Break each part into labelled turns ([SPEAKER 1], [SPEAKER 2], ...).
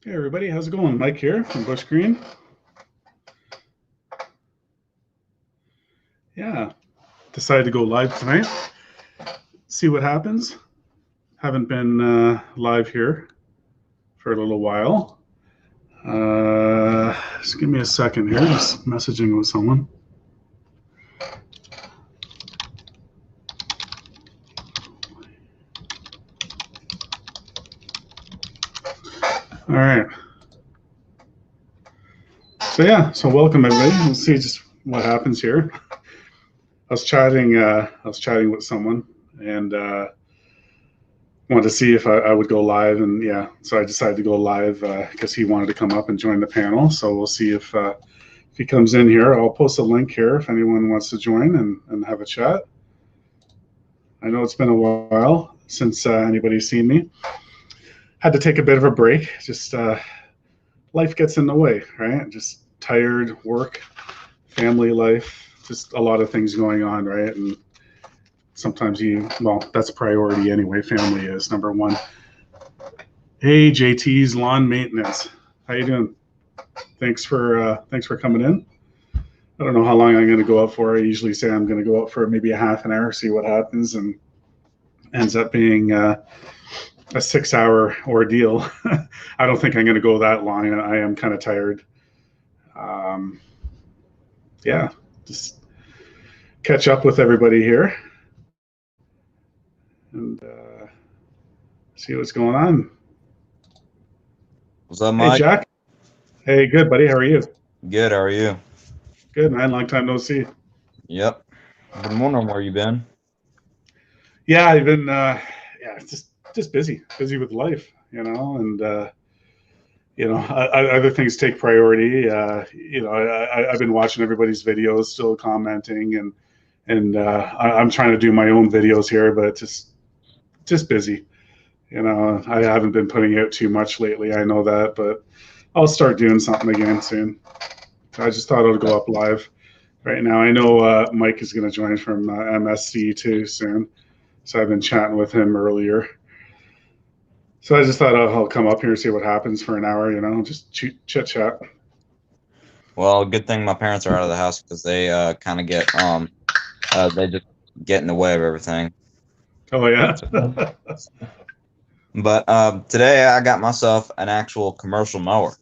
[SPEAKER 1] Hey everybody, how's it going? Mike here from Bush Green. Yeah, decided to go live tonight. See what happens. Haven't been live here for a little while. Just give me a second here. Just messaging with someone. All right. So yeah, so welcome everybody. We'll see just what happens here. I was chatting with someone and wanted to see if I would go live, and yeah, so I decided to go live because he wanted to come up and join the panel. So we'll see if he comes in here. I'll post a link here if anyone wants to join and have a chat. I know it's been a while since anybody's seen me. Had to take a bit of a break. Just life gets in the way, right? Just tired, work, family life, just a lot of things going on, right? And sometimes that's priority anyway. Family is number one. Hey, JT's Lawn Maintenance. How you doing? Thanks for coming in. I don't know how long I'm going to go out for. I usually say I'm going to go out for maybe a half an hour, see what happens, and ends up being a 6-hour ordeal. I don't think I'm going to go that long. I am kind of tired. Yeah, just catch up with everybody here and see what's going on.
[SPEAKER 2] What's up, Mike?
[SPEAKER 1] Hey, Jack. Hey, good, buddy. How are you?
[SPEAKER 2] Good. How are you?
[SPEAKER 1] Good, man. Long time no see.
[SPEAKER 2] Yep. Been wondering where you been.
[SPEAKER 1] Yeah, I've been just busy with life, and other things take priority. I've been watching everybody's videos, still commenting, and I'm trying to do my own videos here, but just busy. I haven't been putting out too much lately. I know that, but I'll start doing something again soon. I just thought I'd go up live right now. I know Mike is going to join from MSC too soon, so I've been chatting with him earlier. So I just thought I'll come up here and see what happens for an hour, just chit chat.
[SPEAKER 2] Well, good thing my parents are out of the house because they kind of get they just get in the way of everything.
[SPEAKER 1] Oh yeah.
[SPEAKER 2] But today I got myself an actual commercial mower.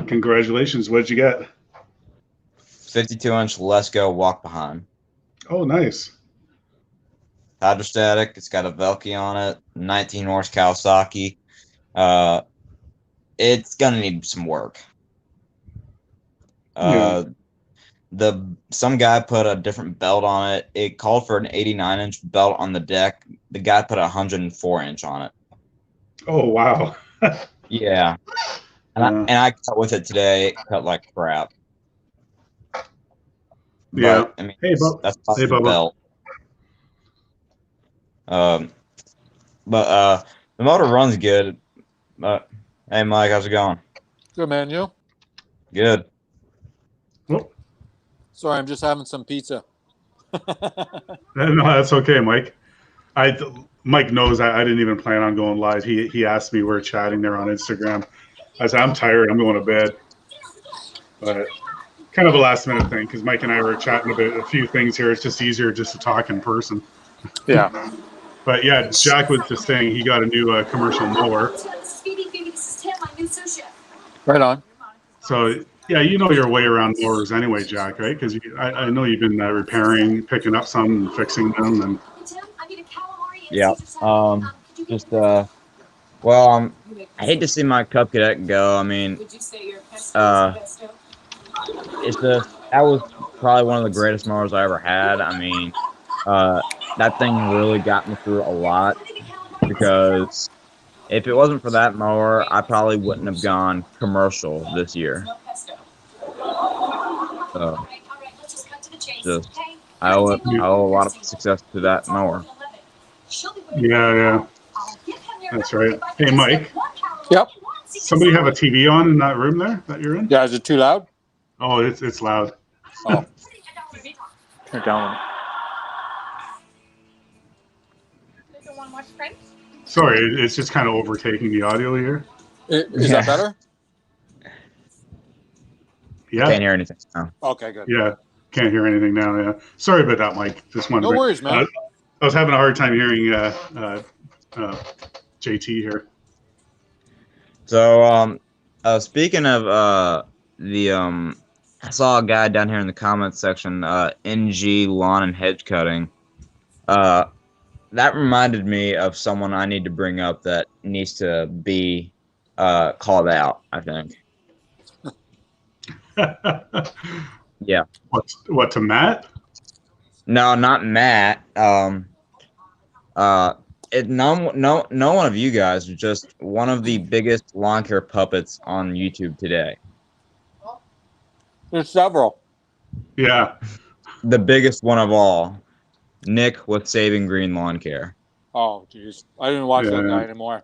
[SPEAKER 1] Congratulations! What did you get?
[SPEAKER 2] 52-inch Let's Go walk behind.
[SPEAKER 1] Oh, nice.
[SPEAKER 2] Hydrostatic. It's got a Velke on it. 19 horse Kawasaki. It's gonna need some work. Some guy put a different belt on it. It called for an 89-inch belt on the deck. The guy put a 104-inch on it.
[SPEAKER 1] Oh wow.
[SPEAKER 2] Yeah. And I cut with it today. It cut like crap.
[SPEAKER 1] Yeah.
[SPEAKER 2] But, I mean,
[SPEAKER 1] hey,
[SPEAKER 2] that's probably the belt. But the motor runs good. Hey, Mike, how's it going?
[SPEAKER 3] Good, man. You?
[SPEAKER 2] Good.
[SPEAKER 1] Oh.
[SPEAKER 3] Sorry, I'm just having some pizza.
[SPEAKER 1] No, that's okay, Mike. Mike knows I didn't even plan on going live. He asked me, we're chatting there on Instagram. I said, I'm tired. I'm going to bed. But kind of a last minute thing because Mike and I were chatting about a few things here. It's just easier just to talk in person.
[SPEAKER 3] Yeah.
[SPEAKER 1] But yeah, Jack was just saying he got a new commercial mower.
[SPEAKER 3] Right on.
[SPEAKER 1] So yeah, you know your way around mowers anyway, Jack, right? Because I know you've been repairing, picking up some, and fixing them, and
[SPEAKER 2] yeah. Well, I hate to see my Cub Cadet go. I mean, that was probably one of the greatest mowers I ever had. I mean, that thing really got me through a lot because if it wasn't for that mower, I probably wouldn't have gone commercial this year. So, I owe a lot of success to that mower.
[SPEAKER 1] Yeah. That's right. Hey, Mike.
[SPEAKER 3] Yep.
[SPEAKER 1] Somebody have a TV on in that room there that you're in?
[SPEAKER 3] Yeah, is it too loud?
[SPEAKER 1] Oh, it's loud.
[SPEAKER 3] Oh. Turn it down.
[SPEAKER 1] Sorry, it's just kind of overtaking the audio here.
[SPEAKER 3] Is that better?
[SPEAKER 1] Yeah.
[SPEAKER 2] Can't hear anything. No.
[SPEAKER 3] Okay, good.
[SPEAKER 1] Yeah. Can't hear anything now. Yeah. Sorry about that, Mike. Just wanted
[SPEAKER 3] No
[SPEAKER 1] to.
[SPEAKER 3] worries, man.
[SPEAKER 1] I was having a hard time hearing JT here.
[SPEAKER 2] So, speaking of I saw a guy down here in the comments section, NG Lawn and Hedge Cutting. That reminded me of someone I need to bring up that needs to be called out, I think. Yeah.
[SPEAKER 1] What to Matt?
[SPEAKER 2] No, not Matt. No one of you guys, just one of the biggest lawn care puppets on YouTube today.
[SPEAKER 3] There's several.
[SPEAKER 1] Yeah.
[SPEAKER 2] The biggest one of all, Nick with Saving Green Lawn Care.
[SPEAKER 3] Oh, geez. I didn't watch that
[SPEAKER 1] Yeah.
[SPEAKER 3] guy anymore.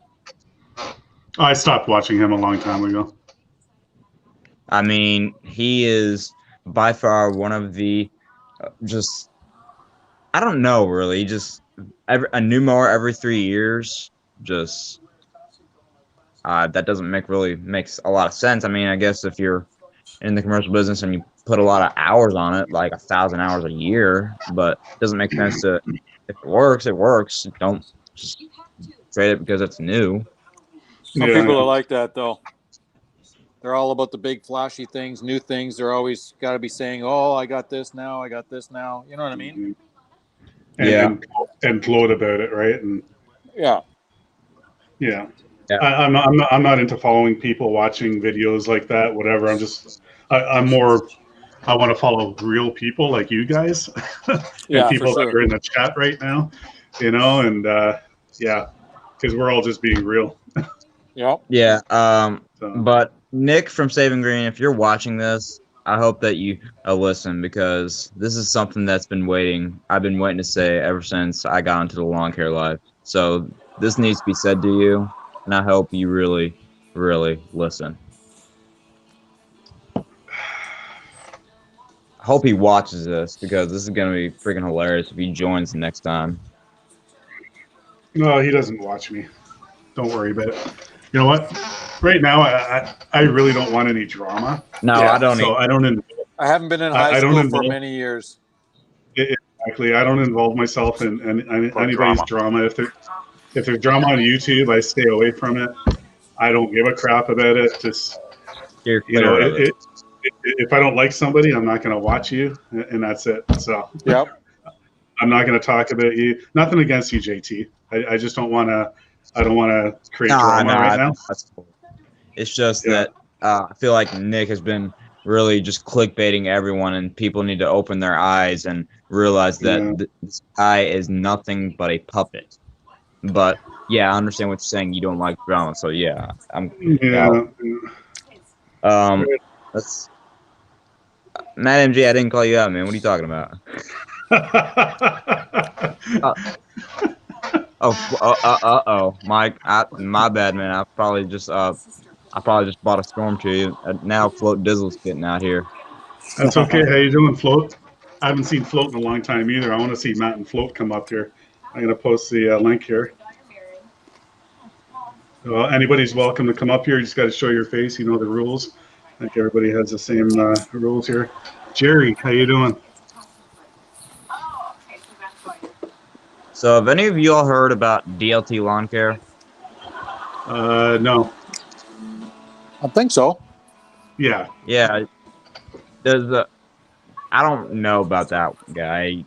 [SPEAKER 1] I stopped watching him a long time ago.
[SPEAKER 2] I mean, he is by far one of the just, I don't know, really, just a new mower every 3 years. Just that doesn't makes a lot of sense. I mean, I guess if you're in the commercial business and you put a lot of hours on it, like 1,000 hours a year, but it doesn't make sense to, if it works, it works. Don't just trade it because it's new.
[SPEAKER 3] Some
[SPEAKER 1] Yeah.
[SPEAKER 3] people are like that, though. They're all about the big flashy things, new things. They're always got to be saying, "Oh, I got this now. I got this now." You know what I mean?
[SPEAKER 1] And,
[SPEAKER 2] Yeah.
[SPEAKER 1] and gloat about it, right? And
[SPEAKER 3] Yeah.
[SPEAKER 1] yeah.
[SPEAKER 2] Yeah.
[SPEAKER 1] I'm not into following people, watching videos like that, whatever. I'm more, I want to follow real people like you guys and
[SPEAKER 3] Yeah,
[SPEAKER 1] people
[SPEAKER 3] for
[SPEAKER 1] that
[SPEAKER 3] sure.
[SPEAKER 1] are in the chat right now, and yeah, because we're all just being real.
[SPEAKER 3] Yep.
[SPEAKER 2] Yeah.
[SPEAKER 1] So,
[SPEAKER 2] But Nick from Saving Green, if you're watching this, I hope that you listen, because this is something that's I've been waiting to say ever since I got into the lawn care life. So this needs to be said to you, and I hope you really, really listen. I hope he watches this, because this is gonna be freaking hilarious if he joins next time.
[SPEAKER 1] no, he doesn't watch me. Don't worry about it. You know what? Right now, I really don't want any drama.
[SPEAKER 2] No,
[SPEAKER 3] Yeah,
[SPEAKER 2] I don't.
[SPEAKER 1] So I don't.
[SPEAKER 3] I haven't been in high
[SPEAKER 1] I don't
[SPEAKER 3] school for
[SPEAKER 1] involve-
[SPEAKER 3] many years.
[SPEAKER 1] Exactly. I don't involve myself in anybody's drama. If there's drama on YouTube, I stay away from it. I don't give a crap about it. Just,
[SPEAKER 2] You're
[SPEAKER 1] you know,
[SPEAKER 2] clear of it.
[SPEAKER 1] if I don't like somebody, I'm not going to watch you, and that's it. So
[SPEAKER 3] Yep.
[SPEAKER 1] I'm not going to talk about you. Nothing against you, JT. I just don't want to. I don't want to create drama right now.
[SPEAKER 2] That's cool. It's just
[SPEAKER 1] Yeah.
[SPEAKER 2] that I feel like Nick has been really just clickbaiting everyone, and people need to open their eyes and realize that
[SPEAKER 1] Yeah.
[SPEAKER 2] this guy is nothing but a puppet. But yeah, I understand what you're saying. You don't like drama, so yeah,
[SPEAKER 1] Yeah.
[SPEAKER 2] That's Matt MG. I didn't call you out, man. What are you talking about? Oh, Mike. My bad, man. I probably just bought a storm tree. Now Float Dizzle's getting out here.
[SPEAKER 1] That's okay. How you doing, Float? I haven't seen Float in a long time either. I want to see Matt and Float come up here. I'm going to post the link here. Anybody's welcome to come up here. You just got to show your face. You know the rules. I think everybody has the same rules here. Jerry, how you doing?
[SPEAKER 2] So, have any of you all heard about DLT Lawn Care?
[SPEAKER 1] No.
[SPEAKER 3] I think so.
[SPEAKER 1] Yeah.
[SPEAKER 2] Yeah. I don't know about that guy.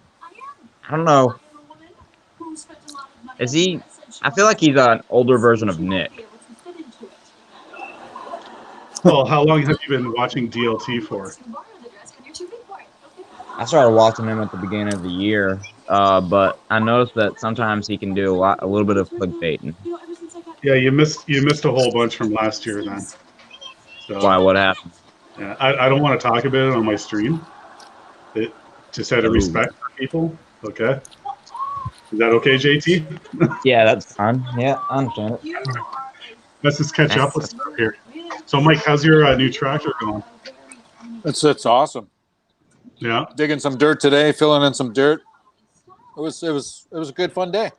[SPEAKER 2] I don't know. Is he? I feel like he's an older version of Nick.
[SPEAKER 1] Well, how long have you been watching DLT for?
[SPEAKER 2] I started watching him at the beginning of the year, but I noticed that sometimes he can do a little bit of clickbaiting.
[SPEAKER 1] Yeah, you missed a whole bunch from last year then. So,
[SPEAKER 2] Why? What happened?
[SPEAKER 1] yeah, I don't want to talk about it on my stream. It just out of respect for people. Okay. Is that okay, JT?
[SPEAKER 2] Yeah, that's fine. Yeah, I understand it.
[SPEAKER 1] Let's just catch up with stuff here. So, Mike, how's your new tractor going?
[SPEAKER 3] It's awesome.
[SPEAKER 1] Yeah.
[SPEAKER 3] Digging some dirt today, filling in some dirt. It was a good fun day.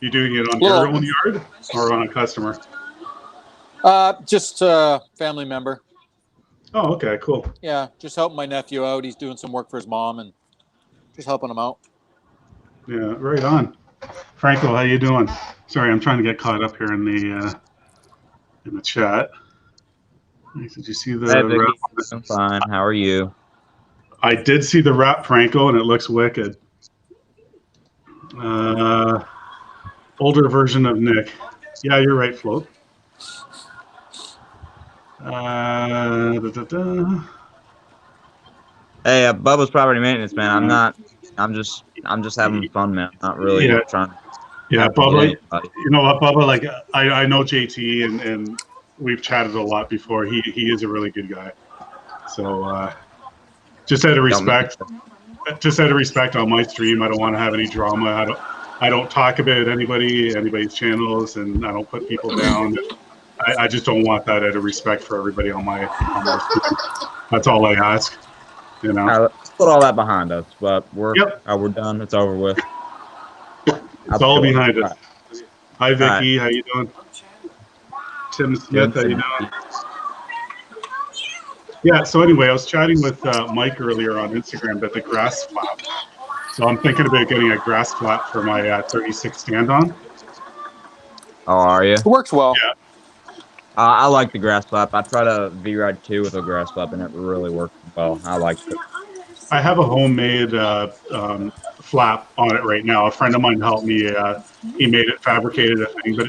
[SPEAKER 1] You doing it on
[SPEAKER 3] Little-
[SPEAKER 1] your own yard or on a customer?
[SPEAKER 3] Just family member.
[SPEAKER 1] Oh, okay, cool.
[SPEAKER 3] Yeah, just helping my nephew out. He's doing some work for his mom and just helping him out.
[SPEAKER 1] Yeah, right on. Franco, how you doing? Sorry, I'm trying to get caught up here in the chat. Did you see the
[SPEAKER 2] Hey, Vicky.
[SPEAKER 1] wrap?
[SPEAKER 2] I'm fine. How are you?
[SPEAKER 1] I did see the wrap, Franco, and it looks wicked. Older version of Nick. Yeah, you're right, Float.
[SPEAKER 2] Hey, Bubba's property maintenance, man. I'm just having fun, man. I'm not really
[SPEAKER 1] Yeah,
[SPEAKER 2] trying to
[SPEAKER 1] yeah,
[SPEAKER 2] have to get
[SPEAKER 1] Bubba.
[SPEAKER 2] anybody.
[SPEAKER 1] You know what, Bubba? Like, I know JT, and we've chatted a lot before. He is a really good guy. So just out of respect, on my stream, I don't want to have any drama. I don't talk about anybody's channels, and I don't put people down. I just don't want that out of respect for everybody on my stream. That's all I ask. You know.
[SPEAKER 2] Let's put all that behind us, but we're
[SPEAKER 1] Yep.
[SPEAKER 2] we're done. It's over with.
[SPEAKER 1] It's all behind us.
[SPEAKER 2] Right.
[SPEAKER 1] Hi, Vicky. How you doing? Tim Smith. How you doing? Yeah. So anyway, I was chatting with Mike earlier on Instagram about the grass flap. So I'm thinking about getting a grass flap for my 36 stand-on.
[SPEAKER 2] Oh, are you?
[SPEAKER 3] It works well.
[SPEAKER 1] Yeah.
[SPEAKER 2] I like the grass flap. I tried a V-Ride 2 with a grass flap, and it really worked well. I liked it.
[SPEAKER 1] I have a homemade flap on it right now. A friend of mine helped me. He made it, fabricated a thing, but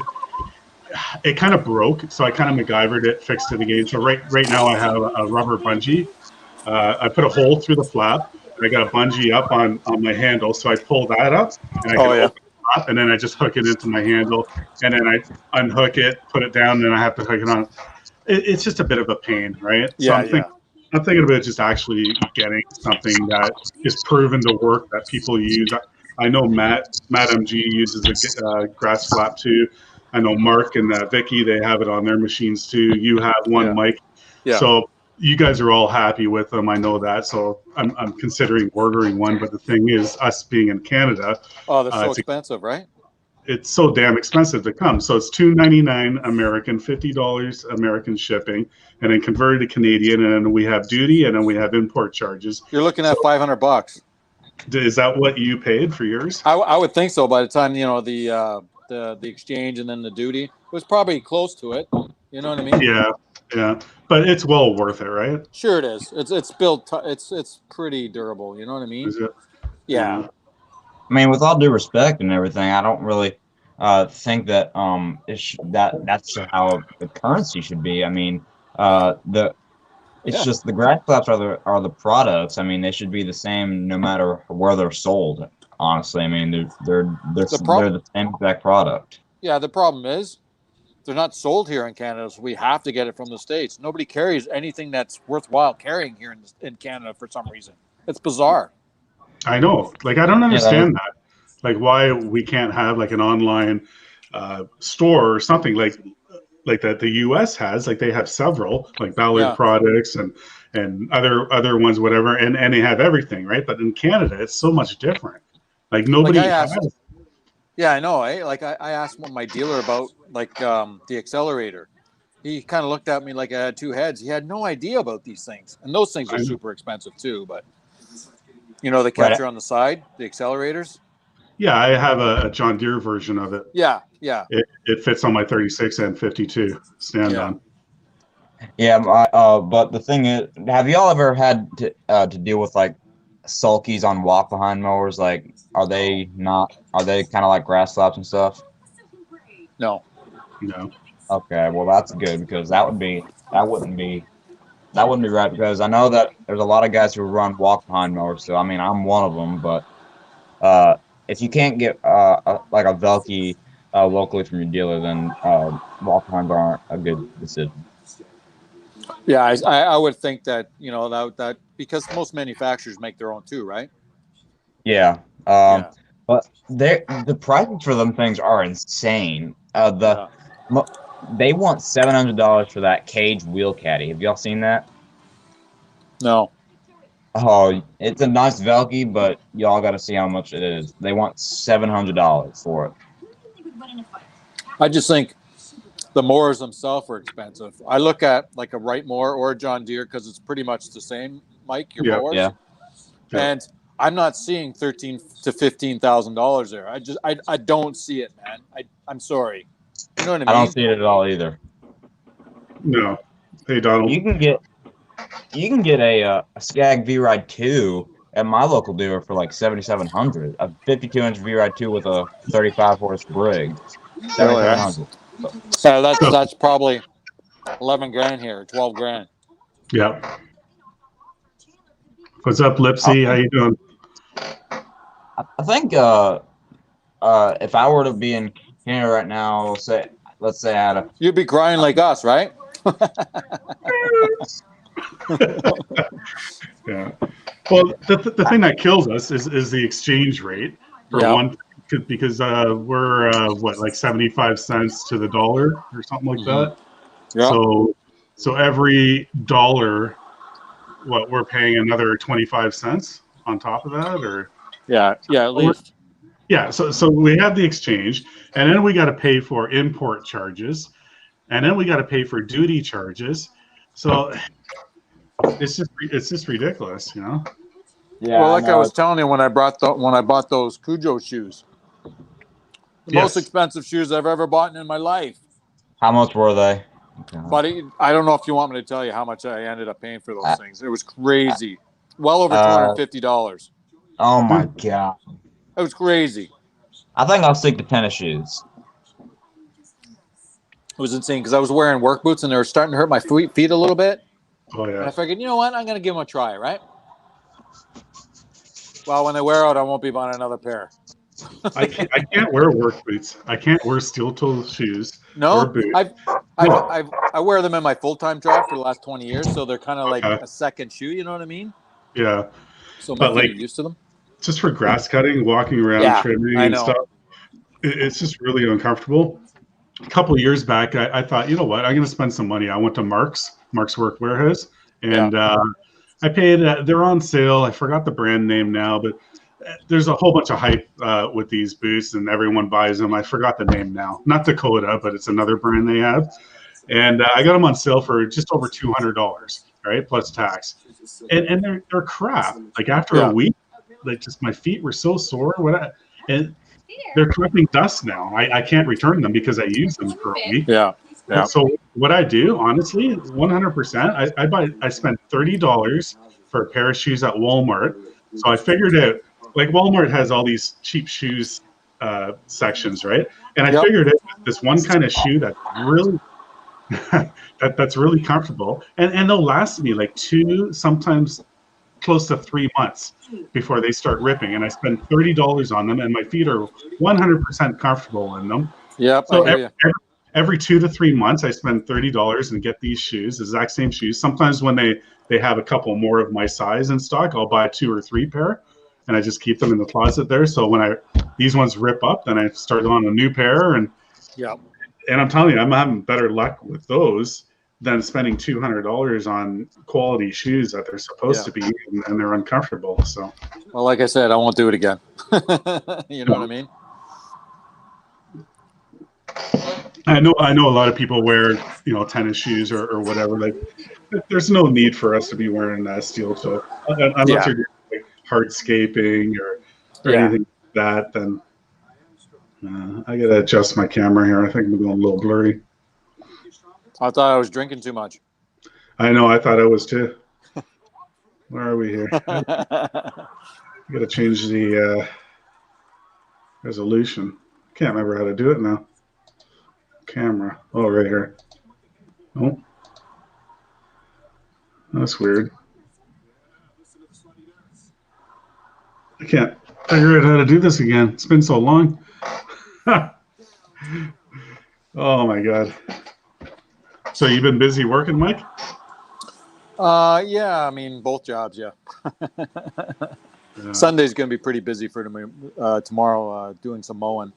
[SPEAKER 1] it kind of broke. So I kind of MacGyvered it, fixed it again. So right now I have a rubber bungee. I put a hole through the flap. I got a bungee up on my handle, so I pull that up, and I can open it up, and then I just hook it into my handle, and then I unhook it, put it down, and then I have to hook it on. It's just a bit of a pain, right? So I'm thinking about just actually getting something that is proven to work, that people use. I know Matt MG uses a grass flap too. I know Mark and Vicky, they have it on their machines too. You have one, Mike.
[SPEAKER 3] Yeah.
[SPEAKER 1] So you guys are all happy with them. I know that. So I'm considering ordering one. But the thing is, us being in Canada.
[SPEAKER 3] Oh, they're so expensive, right?
[SPEAKER 1] It's so damn expensive to come. So it's $2.99 American, $50 American shipping, and then converted to Canadian, and then we have duty, and then we have import charges.
[SPEAKER 3] You're looking at $500.
[SPEAKER 1] Is that what you paid for yours?
[SPEAKER 3] I would think so. By the time the exchange and then the duty, it was probably close to it. You know what I mean?
[SPEAKER 1] Yeah. But it's well worth it, right?
[SPEAKER 3] Sure, it is. It's built. It's pretty durable. You know what I mean?
[SPEAKER 1] Is it?
[SPEAKER 3] Yeah.
[SPEAKER 2] I mean, with all due respect and everything, I don't really think that that's how the currency should be. I mean, it's just the grass flaps are the products. I mean, they should be the same no matter where they're sold. Honestly, I mean, they're the same exact product.
[SPEAKER 3] Yeah, the problem is they're not sold here in Canada, so we have to get it from the States. Nobody carries anything that's worthwhile carrying here in Canada for some reason. It's bizarre.
[SPEAKER 1] I know. Like, I don't understand that. Like, why we can't have like an online store or something like that the US has. Like, they have several, like Ballard products and other ones, whatever, and they have everything, right? But in Canada, it's so much different. Like, nobody has.
[SPEAKER 3] Yeah, I know. Like I asked my dealer about the accelerator. He kind of looked at me like I had two heads. He had no idea about these things, and those things are super expensive too. But the catcher on the side, the accelerators.
[SPEAKER 1] Yeah, I have a John Deere version of it.
[SPEAKER 3] Yeah.
[SPEAKER 1] It fits on my 36 and 52 stand-on.
[SPEAKER 2] Yeah, but the thing is, have y'all ever had to deal with like sulkies on walk-behind mowers? Like, are they kind of like grass flaps and stuff?
[SPEAKER 3] No.
[SPEAKER 2] Okay, well that's good, because that wouldn't be right, because I know that there's a lot of guys who run walk-behind mowers. So I mean, I'm one of them, but if you can't get like a Velke locally from your dealer, then walk-behinds aren't a good decision.
[SPEAKER 3] Yeah, I would think that that because most manufacturers make their own too, right?
[SPEAKER 2] Yeah. But the prices for them things are insane. They want $700 for that cage wheel caddy. Have y'all seen that?
[SPEAKER 3] No.
[SPEAKER 2] Oh, it's a nice Velke, but y'all got to see how much it is. They want $700 for it.
[SPEAKER 3] I just think the mowers themselves are expensive. I look at like a Wright mower or a John Deere because it's pretty much the same, Mike, your
[SPEAKER 1] Yeah.
[SPEAKER 3] mowers.
[SPEAKER 2] Yeah.
[SPEAKER 1] Yeah.
[SPEAKER 3] And I'm not seeing $13,000 to $15,000 there. I don't see it, man. I'm sorry. You know what I mean?
[SPEAKER 2] I don't see it at all either.
[SPEAKER 1] No. Hey, Donald.
[SPEAKER 2] You can get a Skag V-Ride 2 at my local dealer for like 7,700. A 52-inch V-Ride 2 with a 35 horse Brig.
[SPEAKER 3] Really,
[SPEAKER 2] 7,700.
[SPEAKER 3] that's probably 11 grand here, 12 grand.
[SPEAKER 1] Yeah. What's up, Lipsy? How you doing?
[SPEAKER 2] I think if I were to be in Canada right now, let's say I had a
[SPEAKER 3] You'd be crying like us, right?
[SPEAKER 1] Yeah. Well, the thing that kills us is the exchange rate for
[SPEAKER 3] Yeah.
[SPEAKER 1] one, because we're what, like 75 cents to the dollar or something like that.
[SPEAKER 3] Yeah.
[SPEAKER 1] So every dollar, what, we're paying another 25 cents on top of that, or
[SPEAKER 3] Yeah, at least.
[SPEAKER 1] yeah. So we have the exchange, and then we got to pay for import charges, and then we got to pay for duty charges. So it's just ridiculous, you know.
[SPEAKER 2] Yeah.
[SPEAKER 3] Well, like I was telling you when I bought those Cujo shoes, the most expensive shoes I've ever bought in my life.
[SPEAKER 2] How much were they?
[SPEAKER 3] But I don't know if you want me to tell you how much I ended up paying for those things. It was crazy. Well over $250.
[SPEAKER 2] Oh my god.
[SPEAKER 3] It was crazy.
[SPEAKER 2] I think I'll stick to tennis shoes.
[SPEAKER 3] It was insane because I was wearing work boots and they were starting to hurt my feet a little bit.
[SPEAKER 1] Oh
[SPEAKER 3] And I
[SPEAKER 1] yeah.
[SPEAKER 3] figured, you know what? I'm going to give them a try, right? Well, when they wear out, I won't be buying another pair.
[SPEAKER 1] I can't wear work boots. I can't wear steel toe shoes or
[SPEAKER 3] No,
[SPEAKER 1] boots.
[SPEAKER 3] I wear them in my full-time job for the last 20 years, so they're kind of like
[SPEAKER 1] Okay.
[SPEAKER 3] a second shoe. You know what I mean?
[SPEAKER 1] Yeah,
[SPEAKER 3] So my
[SPEAKER 1] but
[SPEAKER 3] feet
[SPEAKER 1] like
[SPEAKER 3] are used to them.
[SPEAKER 1] just for grass cutting, walking around,
[SPEAKER 3] Yeah,
[SPEAKER 1] trimming
[SPEAKER 3] I
[SPEAKER 1] and
[SPEAKER 3] know.
[SPEAKER 1] stuff, it's just really uncomfortable. A couple of years back, I thought, you know what, I'm going to spend some money. I went to Mark's Work Warehouse, and I paid. They're on sale. I forgot the brand name now, but there's a whole bunch of hype with these boots, and everyone buys them. I forgot the name now. Not Dakota, but it's another brand they have. And I got them on sale for just over $200, right, plus tax. And they're crap. Like after a week, like just my feet were so sore. And they're collecting dust now. I can't return them because I used them for a week.
[SPEAKER 3] Yeah.
[SPEAKER 1] So what I do, honestly, 100%, I spent $30 for a pair of shoes at Walmart. So I figured out, like Walmart has all these cheap shoes sections, right? And I figured out this one kind of shoe that's really that's really comfortable, and they'll last me like 2, sometimes close to 3 months before they start ripping. And I spend $30 on them, and my feet are 100% comfortable in them.
[SPEAKER 3] Yep.
[SPEAKER 1] So
[SPEAKER 3] I hear you.
[SPEAKER 1] every 2 to 3 months, I spend $30 and get these shoes, the exact same shoes. Sometimes when they have a couple more of my size in stock, I'll buy 2 or 3 pair, and I just keep them in the closet there. So when these ones rip up, then I start on a new pair. And I'm telling you, I'm having better luck with those than spending $200 on quality shoes that they're supposed to be, and they're uncomfortable. So,
[SPEAKER 3] well, like I said, I won't do it again. You know what I mean?
[SPEAKER 1] I know a lot of people wear, tennis shoes or whatever. Like, there's no need for us to be wearing steel toe unless you're doing like hardscaping or anything like that. Then I gotta adjust my camera here. I think I'm going a little blurry.
[SPEAKER 3] I thought I was drinking too much.
[SPEAKER 1] I know. I thought I was too. Where are we here? I gotta change the resolution. Can't remember how to do it now. Camera. Oh, right here. Oh, that's weird. I can't figure out how to do this again. It's been so long. Oh my God. So you've been busy working, Mike?
[SPEAKER 3] Yeah, I mean, both jobs, yeah. Sunday's going to be pretty busy for me tomorrow, doing some mowing.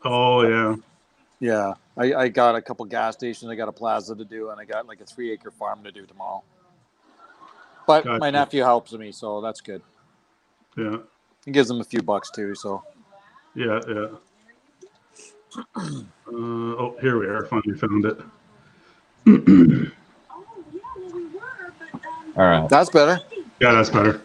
[SPEAKER 1] Oh, yeah.
[SPEAKER 3] Yeah, I got a couple gas stations, I got a plaza to do, and I got like a 3-acre farm to do tomorrow. But my nephew helps me, so that's good. Yeah.
[SPEAKER 1] It gives him a few bucks too, so.
[SPEAKER 3] It gives him a few bucks too, so.
[SPEAKER 1] Yeah.
[SPEAKER 3] Yeah.
[SPEAKER 1] Yeah. Oh, here we are. Finally found it.
[SPEAKER 2] All right.
[SPEAKER 3] That's better.
[SPEAKER 1] Yeah, that's better.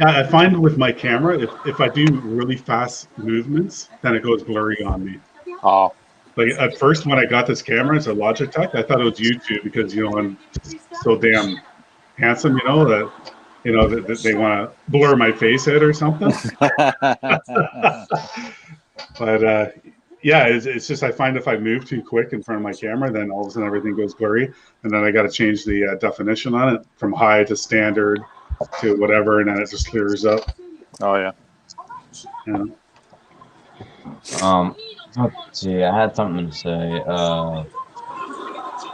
[SPEAKER 1] Yeah, I find with my camera, if I do really fast movements, then it goes blurry on me.
[SPEAKER 3] Oh,
[SPEAKER 1] Like at first, when I got this camera, it's a Logitech. I thought it was YouTube because I'm just so damn handsome, that they want to blur my face out or something. But yeah, it's just I find if I move too quick in front of my camera, then all of a sudden everything goes blurry, and then I got to change the definition on it from high to standard to whatever, and then it just clears up.
[SPEAKER 3] oh yeah.
[SPEAKER 1] Yeah.
[SPEAKER 2] Let's see. I had something to say.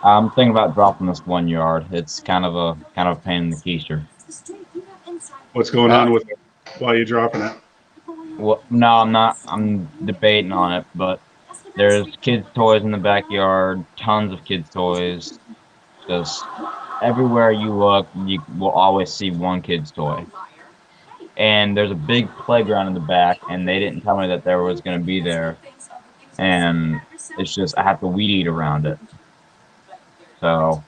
[SPEAKER 2] I'm thinking about dropping this 1 yard. It's kind of a pain in the keister.
[SPEAKER 1] What's going on with it? Why are you dropping it?
[SPEAKER 2] Well, no, I'm not. I'm debating on it, but there's kids' toys in the backyard. Tons of kids' toys. Just everywhere you look, you will always see one kid's toy. And there's a big playground in the back, and they didn't tell me that there was going to be there. And it's just I have to weed eat around it. So,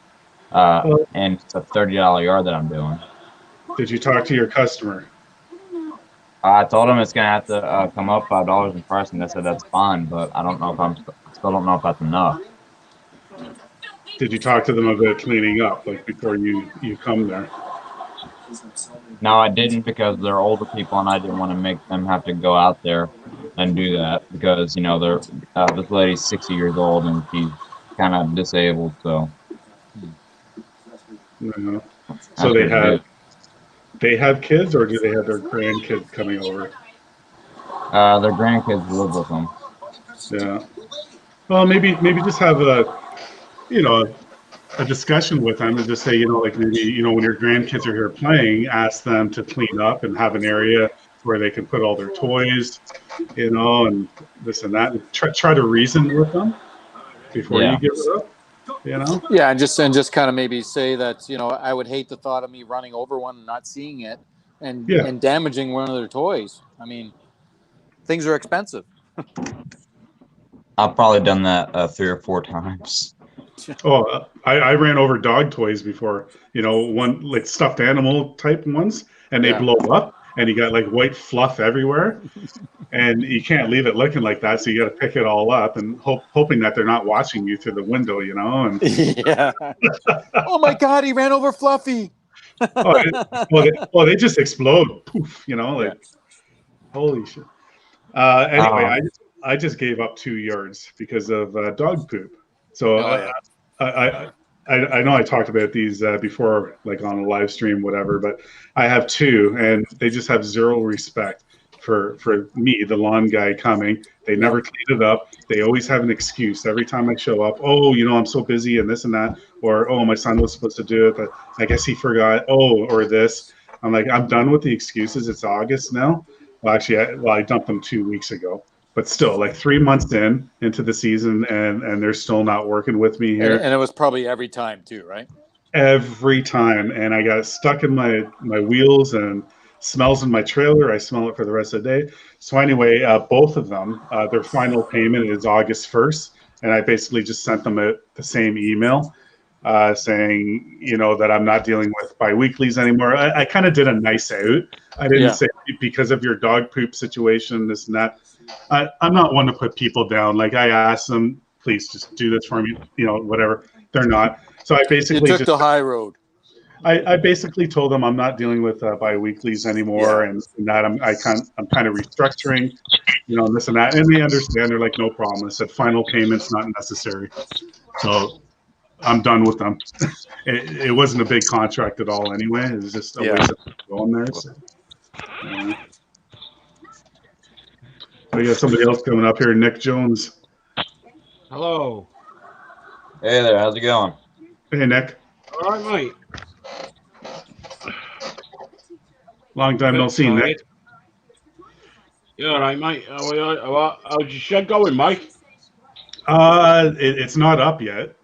[SPEAKER 2] and it's a $30 yard that I'm doing.
[SPEAKER 1] Did you talk to your customer?
[SPEAKER 2] I told them it's gonna have to come up $5 in price, and they said that's fine. But I don't know if still don't know if that's enough.
[SPEAKER 1] Did you talk to them about cleaning up, like before you come there?
[SPEAKER 2] No, I didn't because they're older people, and I didn't want to make them have to go out there and do that because they're this lady's 60 years old and she's kind of disabled, so.
[SPEAKER 1] No. So they have kids, or do they have their grandkids coming over?
[SPEAKER 2] Their grandkids live with them.
[SPEAKER 1] Yeah. Well, maybe just have a discussion with them and just say, like maybe, when your grandkids are here playing, ask them to clean up and have an area where they can put all their toys, and this and that. And try to reason with them before you give it up.
[SPEAKER 3] Yeah, and just kind of maybe say that I would hate the thought of me running over one and not seeing it, and damaging one of their toys. I mean, things are expensive.
[SPEAKER 2] I've probably done that 3 or 4 times.
[SPEAKER 1] Oh, I ran over dog toys before. One like stuffed animal type ones, and they blow up, and you got like white fluff everywhere, and you can't leave it looking like that. So you got to pick it all up and hoping that they're not watching you through the window, And
[SPEAKER 3] yeah. Oh my God, he ran over Fluffy.
[SPEAKER 1] they just explode, poof. Holy shit. Anyway, I just gave up 2 yards because of dog poop. So I know I talked about these before, like on a live stream, whatever, but I have 2, and they just have zero respect for me, the lawn guy coming. They never clean it up. They always have an excuse every time I show up. Oh, I'm so busy and this and that, or oh, my son was supposed to do it, but I guess he forgot. Oh, or this. I'm like, I'm done with the excuses. It's August now. Well, actually, I dumped them 2 weeks ago. But still, like 3 months into the season, and they're still not working with me here.
[SPEAKER 3] And it was probably every time too, right?
[SPEAKER 1] Every time, and I got stuck in my wheels and smells in my trailer. I smell it for the rest of the day. So anyway, both of them, their final payment is August 1st, and I basically just sent them the same email saying, that I'm not dealing with biweeklies anymore. I kind of did a nice out. I didn't say because of your dog poop situation, this and that. I'm not one to put people down. Like I asked them, please just do this for me, whatever. They're not. So I basically
[SPEAKER 3] took the high road.
[SPEAKER 1] I basically told them I'm not dealing with biweeklies anymore, and that I'm kind of restructuring, this and that, and they understand. They're like, no problem. I said final payment's not necessary, so I'm done with them. It wasn't a big contract at all anyway. It was just a waste of going there. So. We got somebody else coming up here, Nick Jones.
[SPEAKER 4] Hello.
[SPEAKER 2] Hey there, how's it going?
[SPEAKER 1] Hey, Nick.
[SPEAKER 4] All right, mate.
[SPEAKER 1] Long time no see, Nick.
[SPEAKER 4] You all right, mate? How's your shed going, Mike?
[SPEAKER 1] It's not up yet.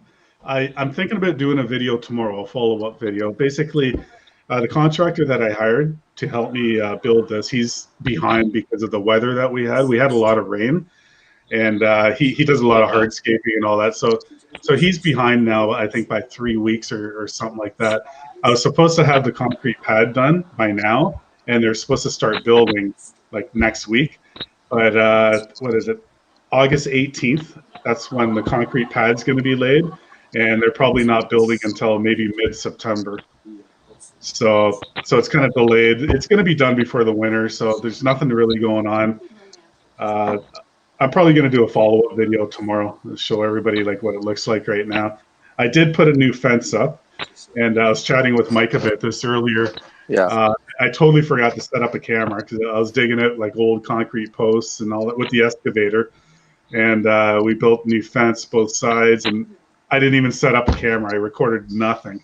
[SPEAKER 1] I'm thinking about doing a video tomorrow, a follow-up video. Basically, the contractor that I hired to help me build this, he's behind because of the weather that we had. We had a lot of rain, and he does a lot of hardscaping and all that. So he's behind now, I think by 3 weeks or something like that. I was supposed to have the concrete pad done by now, and they're supposed to start building like next week. But what is it? August 18th. That's when the concrete pad's going to be laid, and they're probably not building until maybe mid-September. So it's kind of delayed. It's going to be done before the winter, so there's nothing really going on. I'm probably going to do a follow-up video tomorrow to show everybody like what it looks like right now. I did put a new fence up, and I was chatting with Mike about this earlier.
[SPEAKER 3] Yeah.
[SPEAKER 1] I totally forgot to set up a camera because I was digging out like old concrete posts and all that with the excavator, and we built a new fence both sides, and I didn't even set up a camera. I recorded nothing.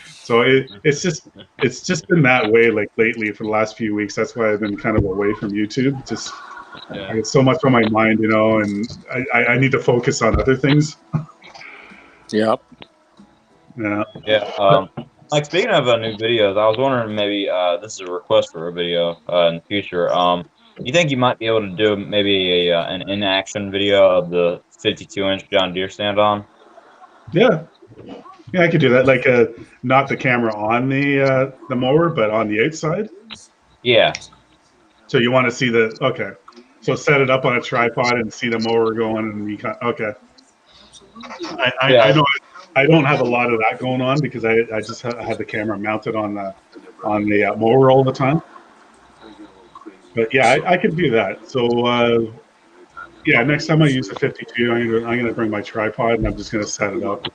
[SPEAKER 1] So it's just been that way like lately for the last few weeks. That's why I've been kind of away from YouTube. Just I get so much on my mind, you know, and I need to focus on other things.
[SPEAKER 3] Yep.
[SPEAKER 1] Yeah.
[SPEAKER 2] Yeah. Like speaking of new videos, I was wondering maybe this is a request for a video in the future. You think you might be able to do maybe an in-action video of the 52-inch John Deere stand-on?
[SPEAKER 1] Yeah. Yeah, I could do that. Like not the camera on the mower, but on the outside.
[SPEAKER 2] Yeah.
[SPEAKER 1] So you want to see the okay. So set it up on a tripod and see the mower going, and you can okay. I know I don't have a lot of that going on because I just had the camera mounted on the mower all the time. But yeah, I could do that. So yeah, next time I use the 52, I'm gonna bring my tripod and I'm just gonna set it up,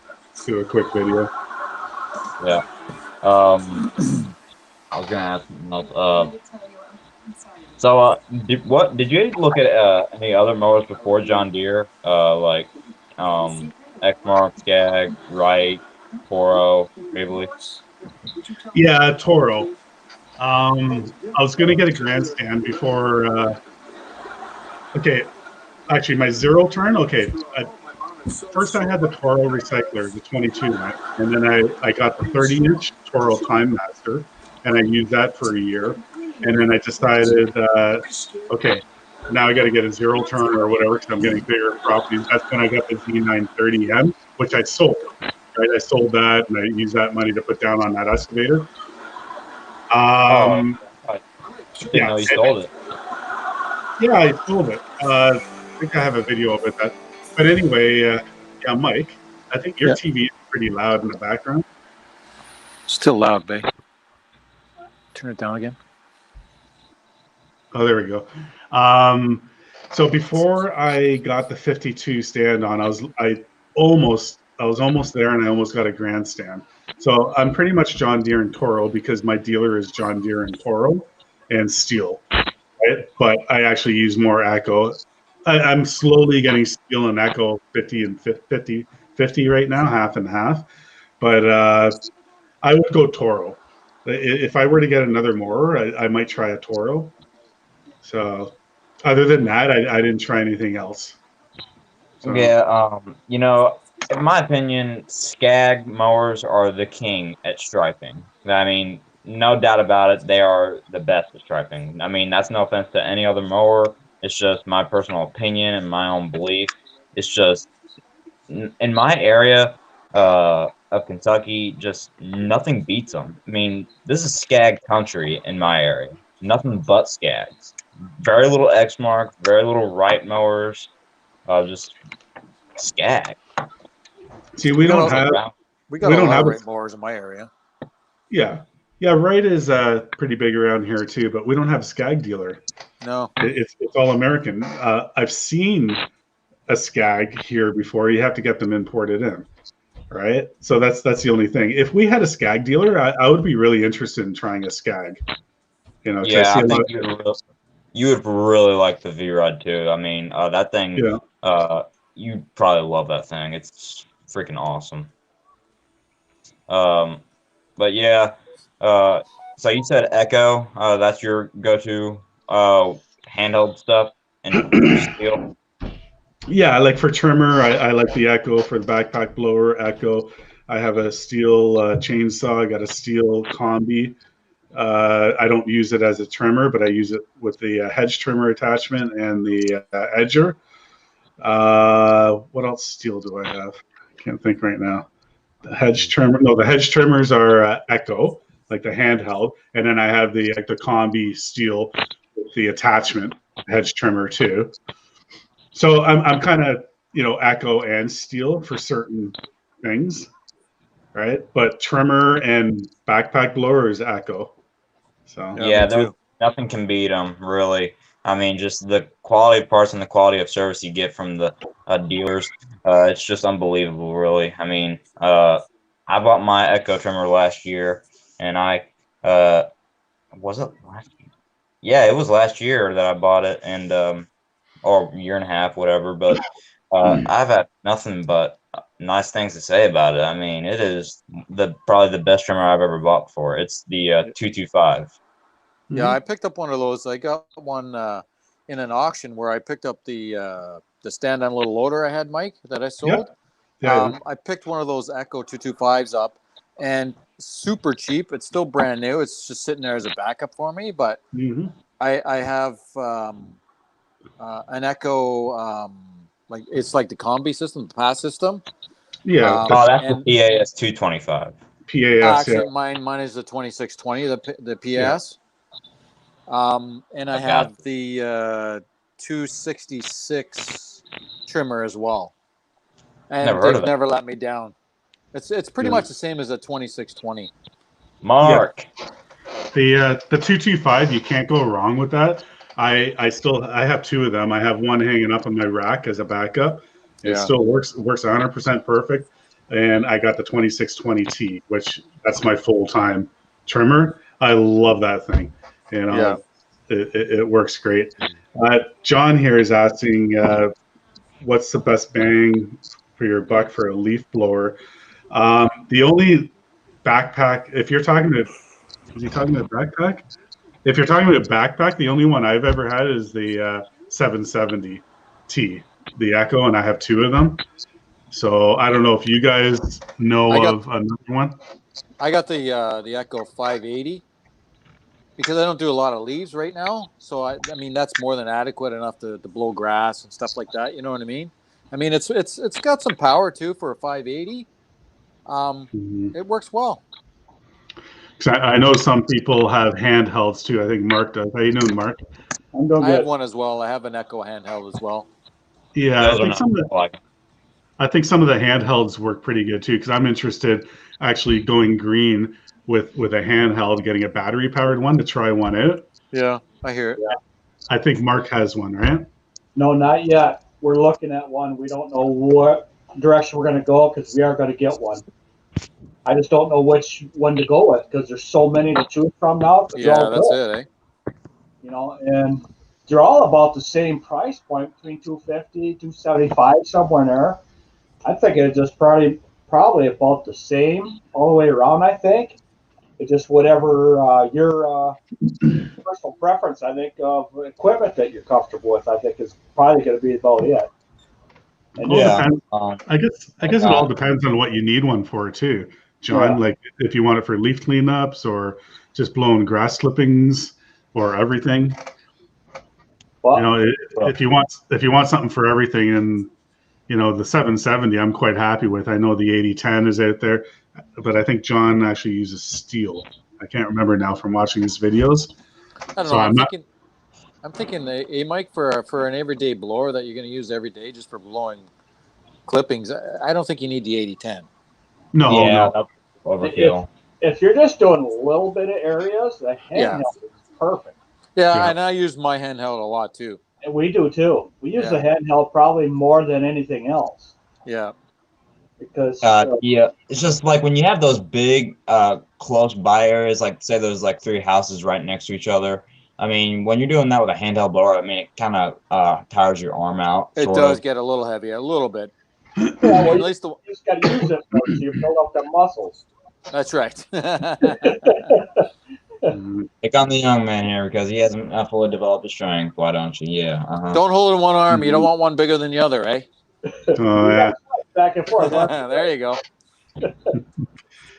[SPEAKER 1] do a quick video.
[SPEAKER 2] Yeah. I was gonna ask something else. So did you look at any other mowers before John Deere? Like Exmark, Skag, Wright, Toro, Gravely?
[SPEAKER 1] Yeah, Toro. I was gonna get a grandstand before. Okay, actually, my zero turn. Okay, first I had the Toro recycler, the 22, right? And then I got the 30-inch Toro Time Master, and I used that for a year. And then I decided, okay, now I got to get a zero turn or whatever because I'm getting bigger properties. That's when I got the Z930M, which I sold. Right, I sold that, and I used that money to put down on that excavator.
[SPEAKER 2] I didn't know you sold it.
[SPEAKER 1] Yeah, I sold it. I think I have a video of it. But anyway, yeah, Mike, I think your TV is pretty loud in the background.
[SPEAKER 3] Still loud, babe. Turn it down again.
[SPEAKER 1] Oh, there we go. So before I got the 52 stand on, I was almost there, and I almost got a grandstand. So I'm pretty much John Deere and Toro because my dealer is John Deere and Toro and Steel, right? But I actually use more Echo. I'm slowly getting Steel and Echo 50 and 50 right now, half and half. But I would go Toro. If I were to get another mower, I might try a Toro. So other than that, I didn't try anything else. So.
[SPEAKER 2] Yeah, you know, in my opinion, Skag mowers are the king at striping. I mean, no doubt about it, they are the best at striping. I mean, that's no offense to any other mower. It's just my personal opinion and my own belief. It's just in my area of Kentucky, just nothing beats them. I mean, this is Skag country in my area. Nothing but Skags. Very little Exmark, very little Wright mowers. Just Skag.
[SPEAKER 1] See, we don't have
[SPEAKER 3] a lot of Wright mowers in my area.
[SPEAKER 1] Yeah, Wright is pretty big around here too, but we don't have a Skag dealer.
[SPEAKER 3] No,
[SPEAKER 1] it's all American. I've seen a Skag here before. You have to get them imported in, right? So that's the only thing. If we had a Skag dealer, I would be really interested in trying a Skag. You know,
[SPEAKER 2] yeah, I think you would really like the V-Rod too. I mean, that thing. Yeah. You'd probably love that thing. It's freaking awesome. But yeah. So you said Echo. That's your go-to handheld stuff and Steel.
[SPEAKER 1] Yeah, like for trimmer, I like the Echo. For the backpack blower, Echo. I have a Steel chainsaw. I got a Steel combi. I don't use it as a trimmer, but I use it with the hedge trimmer attachment and the edger. What else steel do I have? I can't think right now. The hedge trimmer. No, the hedge trimmers are Echo, like the handheld, and then I have the combi steel with the attachment hedge trimmer too. So I'm kind of Echo and steel for certain things, right? But trimmer and backpack blower is Echo. So
[SPEAKER 2] Yeah, nothing can beat them, really. I mean, just the quality of parts and the quality of service you get from the dealers, it's just unbelievable, really. I mean, I bought my Echo trimmer last year, and was it last year? Yeah, it was last year that I bought it, and or year and a half, whatever. But I've had nothing but nice things to say about it. I mean, it is probably the best trimmer I've ever bought before. It's the 225.
[SPEAKER 3] Yeah, I picked up one of those. I got one in an auction where I picked up the stand-on little loader I had, Mike, that I sold.
[SPEAKER 1] Yeah.
[SPEAKER 3] I picked one of those Echo 225s up, and super cheap. It's still brand new. It's just sitting there as a backup for me. But I have an Echo, like it's like the combi system, the pass system.
[SPEAKER 1] Yeah.
[SPEAKER 2] That's the PAS 225.
[SPEAKER 1] PAS.
[SPEAKER 3] Actually, mine is the 2620, the PAS. And I have the 266 trimmer as well. And they've never let me down. It's pretty much the same as a 2620.
[SPEAKER 2] Mark.
[SPEAKER 1] Yeah. The 225, you can't go wrong with that. I have two of them. I have one hanging up on my rack as a backup. It still works 100% perfect. And I got the 2620T, which that's my full-time trimmer. I love that thing. It works great. John here is asking, what's the best bang for your buck for a leaf blower? The only backpack, if you're talking to, is he talking about backpack? If you're talking about backpack, the only one I've ever had is the 770T, the Echo, and I have two of them. So I don't know if you guys know of another one.
[SPEAKER 3] I got the Echo 580 because I don't do a lot of leaves right now. So I mean that's more than adequate enough to blow grass and stuff like that. You know what I mean? I mean it's got some power too for a 580. It works well.
[SPEAKER 1] I know some people have handhelds too. I think Mark does. How you doing, Mark?
[SPEAKER 5] I'm doing good.
[SPEAKER 3] I have one as well. I have an Echo handheld as well.
[SPEAKER 1] Yeah, I think some of the handhelds work pretty good too. Because I'm interested actually going green with a handheld, getting a battery powered one to try one out.
[SPEAKER 3] Yeah, I hear it.
[SPEAKER 1] Yeah. I think Mark has one, right?
[SPEAKER 5] No, not yet. We're looking at one. We don't know what direction we're going to go because we are going to get one. I just don't know which one to go with because there's so many to choose from now.
[SPEAKER 3] Yeah, that's it, eh?
[SPEAKER 5] You know, and they're all about the same price point between $250, $275, somewhere in there. I think it's just probably about the same all the way around. I think it's just whatever your personal preference. I think of equipment that you're comfortable with. I think is probably going to be about it.
[SPEAKER 1] And I guess it all depends on what you need one for too, John. Like if you want it for leaf cleanups or just blowing grass clippings or everything. Well, if you want something for everything, and the 770, I'm quite happy with. I know the 8010 is out there, but I think John actually uses steel. I can't remember now from watching his videos.
[SPEAKER 3] I don't know. I'm thinking a mic for an everyday blower that you're going to use every day just for blowing clippings. I don't think you need the 8010.
[SPEAKER 2] No. Overkill.
[SPEAKER 5] If you're just doing a little bit of areas, the handheld is perfect.
[SPEAKER 3] Yeah, and I use my handheld a lot too.
[SPEAKER 5] And we do too. We use the handheld probably more than anything else.
[SPEAKER 3] Yeah.
[SPEAKER 5] Because
[SPEAKER 2] it's just like when you have those big close by areas, like say there's like 3 houses right next to each other. I mean, when you're doing that with a handheld blower, I mean, it kind of tires your arm out.
[SPEAKER 3] It does get a little heavy, a little bit.
[SPEAKER 5] Well, at least you just got to use it so you build up the muscles.
[SPEAKER 3] That's right.
[SPEAKER 2] Pick on the young man here because he hasn't fully developed his strength. Why don't you? Yeah.
[SPEAKER 3] Don't hold it in one arm. You don't want one bigger than the other, eh?
[SPEAKER 1] Oh yeah.
[SPEAKER 5] Back and forth.
[SPEAKER 3] There you go.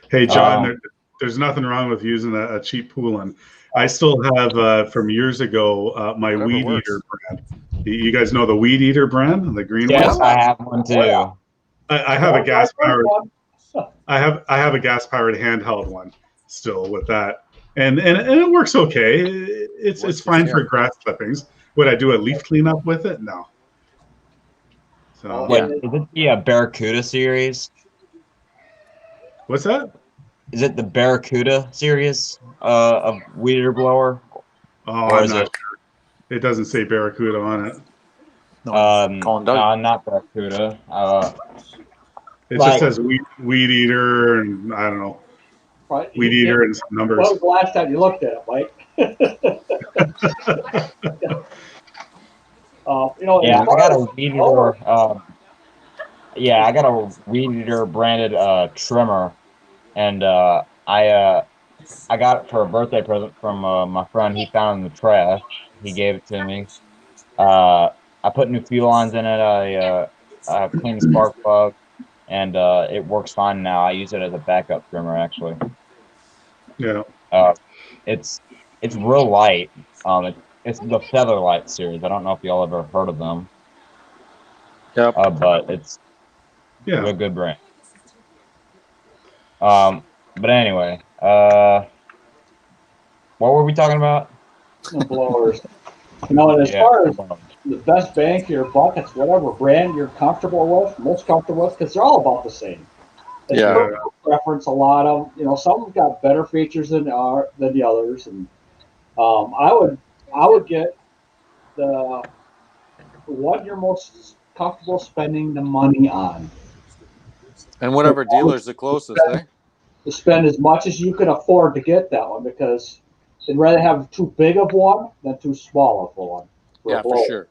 [SPEAKER 1] Hey John, there's nothing wrong with using a cheap Poulin. I still have from years ago my
[SPEAKER 3] Whatever
[SPEAKER 1] Weed
[SPEAKER 3] works.
[SPEAKER 1] Eater brand. You guys know the Weed Eater brand, the green
[SPEAKER 2] Yes,
[SPEAKER 1] one?
[SPEAKER 2] I have one too.
[SPEAKER 1] I have a gas powered.
[SPEAKER 5] one.
[SPEAKER 1] I have a gas powered handheld one still with that, and it works okay. It's
[SPEAKER 3] Works
[SPEAKER 1] fine
[SPEAKER 3] with
[SPEAKER 1] for
[SPEAKER 3] Tim.
[SPEAKER 1] grass clippings. Would I do a leaf cleanup with it? No. So
[SPEAKER 2] Yeah, is it the Barracuda series?
[SPEAKER 1] what's that?
[SPEAKER 2] Is it the Barracuda series of weed eater blower?
[SPEAKER 1] Oh,
[SPEAKER 2] Or
[SPEAKER 1] I'm
[SPEAKER 2] is
[SPEAKER 1] not
[SPEAKER 2] it-
[SPEAKER 1] sure. It doesn't say Barracuda on it.
[SPEAKER 3] No, Colin
[SPEAKER 2] No,
[SPEAKER 3] Doug.
[SPEAKER 2] not Barracuda.
[SPEAKER 1] It
[SPEAKER 2] Like-
[SPEAKER 1] just says weed eater, and I don't know,
[SPEAKER 5] Right.
[SPEAKER 1] weed eater and some
[SPEAKER 5] When
[SPEAKER 1] numbers.
[SPEAKER 5] was the last time you looked at it, Mike?
[SPEAKER 2] Yeah,
[SPEAKER 5] as
[SPEAKER 2] I
[SPEAKER 5] far
[SPEAKER 2] got
[SPEAKER 5] as-
[SPEAKER 2] a weed eater. Yeah, I got a weed eater branded trimmer, and I got it for a birthday present from my friend. He found it in the trash. He gave it to me. I put new fuel lines in it. I cleaned the spark plug, and it works fine now. I use it as a backup trimmer, actually.
[SPEAKER 1] Yeah.
[SPEAKER 2] It's real light. It's the Featherlight series. I don't know if y'all ever heard of them,
[SPEAKER 3] Yep.
[SPEAKER 2] but it's
[SPEAKER 1] Yeah.
[SPEAKER 2] a good brand. But anyway, what were we talking about?
[SPEAKER 5] the blowers. And as
[SPEAKER 2] Yeah.
[SPEAKER 5] far as the best bang for your buck, it's whatever brand you're comfortable with, most comfortable with, because they're all about the same. It's
[SPEAKER 3] Yeah.
[SPEAKER 5] personal preference. A lot of some have got better features than the others, and I would get the what you're most comfortable spending the money on.
[SPEAKER 3] And whatever dealer's the closest, eh?
[SPEAKER 5] To spend as much as you can afford to get that one, because they'd rather have too big of one than too small of one.
[SPEAKER 3] Yeah,
[SPEAKER 5] a
[SPEAKER 3] for
[SPEAKER 5] blower.
[SPEAKER 3] sure.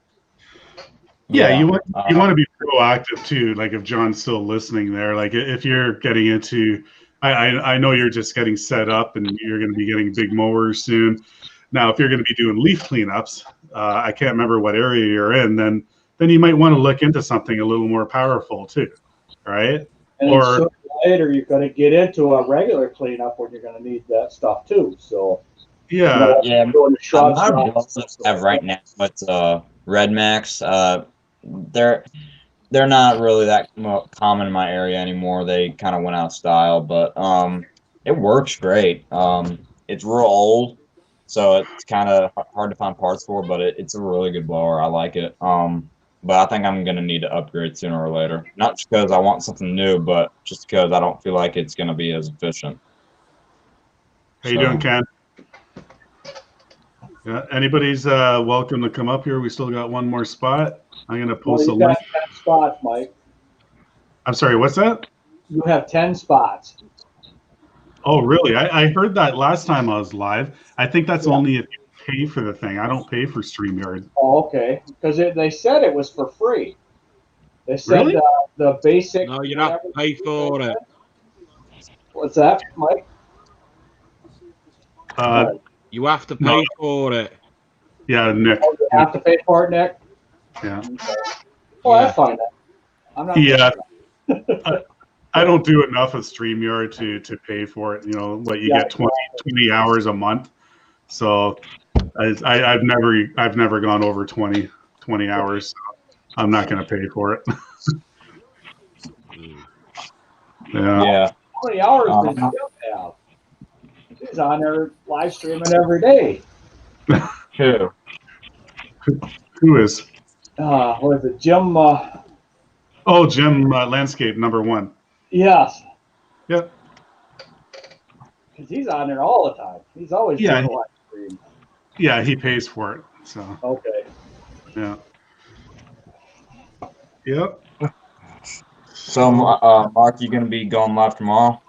[SPEAKER 1] Yeah, you want to be proactive too. Like if John's still listening there, like if you're getting into, I know you're just getting set up and you're going to be getting big mowers soon. Now, if you're going to be doing leaf cleanups, I can't remember what area you're in. Then you might want to look into something a little more powerful too, right?
[SPEAKER 5] And
[SPEAKER 1] Or-
[SPEAKER 5] then sooner or later, you're going to get into a regular cleanup when you're going to need that stuff too. So
[SPEAKER 1] Yeah,
[SPEAKER 2] Yeah,
[SPEAKER 5] doing the shrubs.
[SPEAKER 2] my blows I have right now, it's Red Max. They're not really that common in my area anymore. They kind of went out of style, but it works great. It's real old, so it's kind of hard to find parts for, but it's a really good blower. I like it. But I think I'm gonna need to upgrade sooner or later. Not just because I want something new, but just because I don't feel like it's gonna be as efficient.
[SPEAKER 1] how you doing, Ken? Yeah, anybody's welcome to come up here. We still got one more spot. I'm gonna post a
[SPEAKER 5] you got
[SPEAKER 1] link.
[SPEAKER 5] 10 spots, Mike.
[SPEAKER 1] I'm sorry, what's that?
[SPEAKER 5] You have 10 spots.
[SPEAKER 1] Oh, really? I heard that last time I was live. I think that's
[SPEAKER 5] Yeah.
[SPEAKER 1] only if you pay for the thing. I don't pay for StreamYard.
[SPEAKER 5] Oh, okay. Because they said it was for free. They said
[SPEAKER 1] Really?
[SPEAKER 5] the basic.
[SPEAKER 4] No, you have to pay for it.
[SPEAKER 5] What's that, Mike?
[SPEAKER 4] You have to pay for it.
[SPEAKER 1] Yeah, Nick.
[SPEAKER 5] Oh, you have to pay for it, Nick?
[SPEAKER 1] Yeah.
[SPEAKER 5] Well, that's fine. I'm not.
[SPEAKER 1] Yeah. I don't do enough of StreamYard to pay for it. You know, what you
[SPEAKER 5] Yeah.
[SPEAKER 1] get 20 hours a month. So I've never gone over 20 hours. So I'm not going to pay for it. Yeah.
[SPEAKER 2] Yeah.
[SPEAKER 5] How many hours does Jim have? He's on there live streaming every day.
[SPEAKER 2] Who?
[SPEAKER 1] Who is?
[SPEAKER 5] What is it, Jim?
[SPEAKER 1] Oh, Jim Landscape #1.
[SPEAKER 5] Yes.
[SPEAKER 1] Yep.
[SPEAKER 5] Because he's on there all the time. He's always
[SPEAKER 1] Yeah.
[SPEAKER 5] doing a live stream.
[SPEAKER 1] Yeah, he pays for it. So
[SPEAKER 5] Okay.
[SPEAKER 1] yeah. Yep.
[SPEAKER 2] So, Mark, you gonna be going live tomorrow?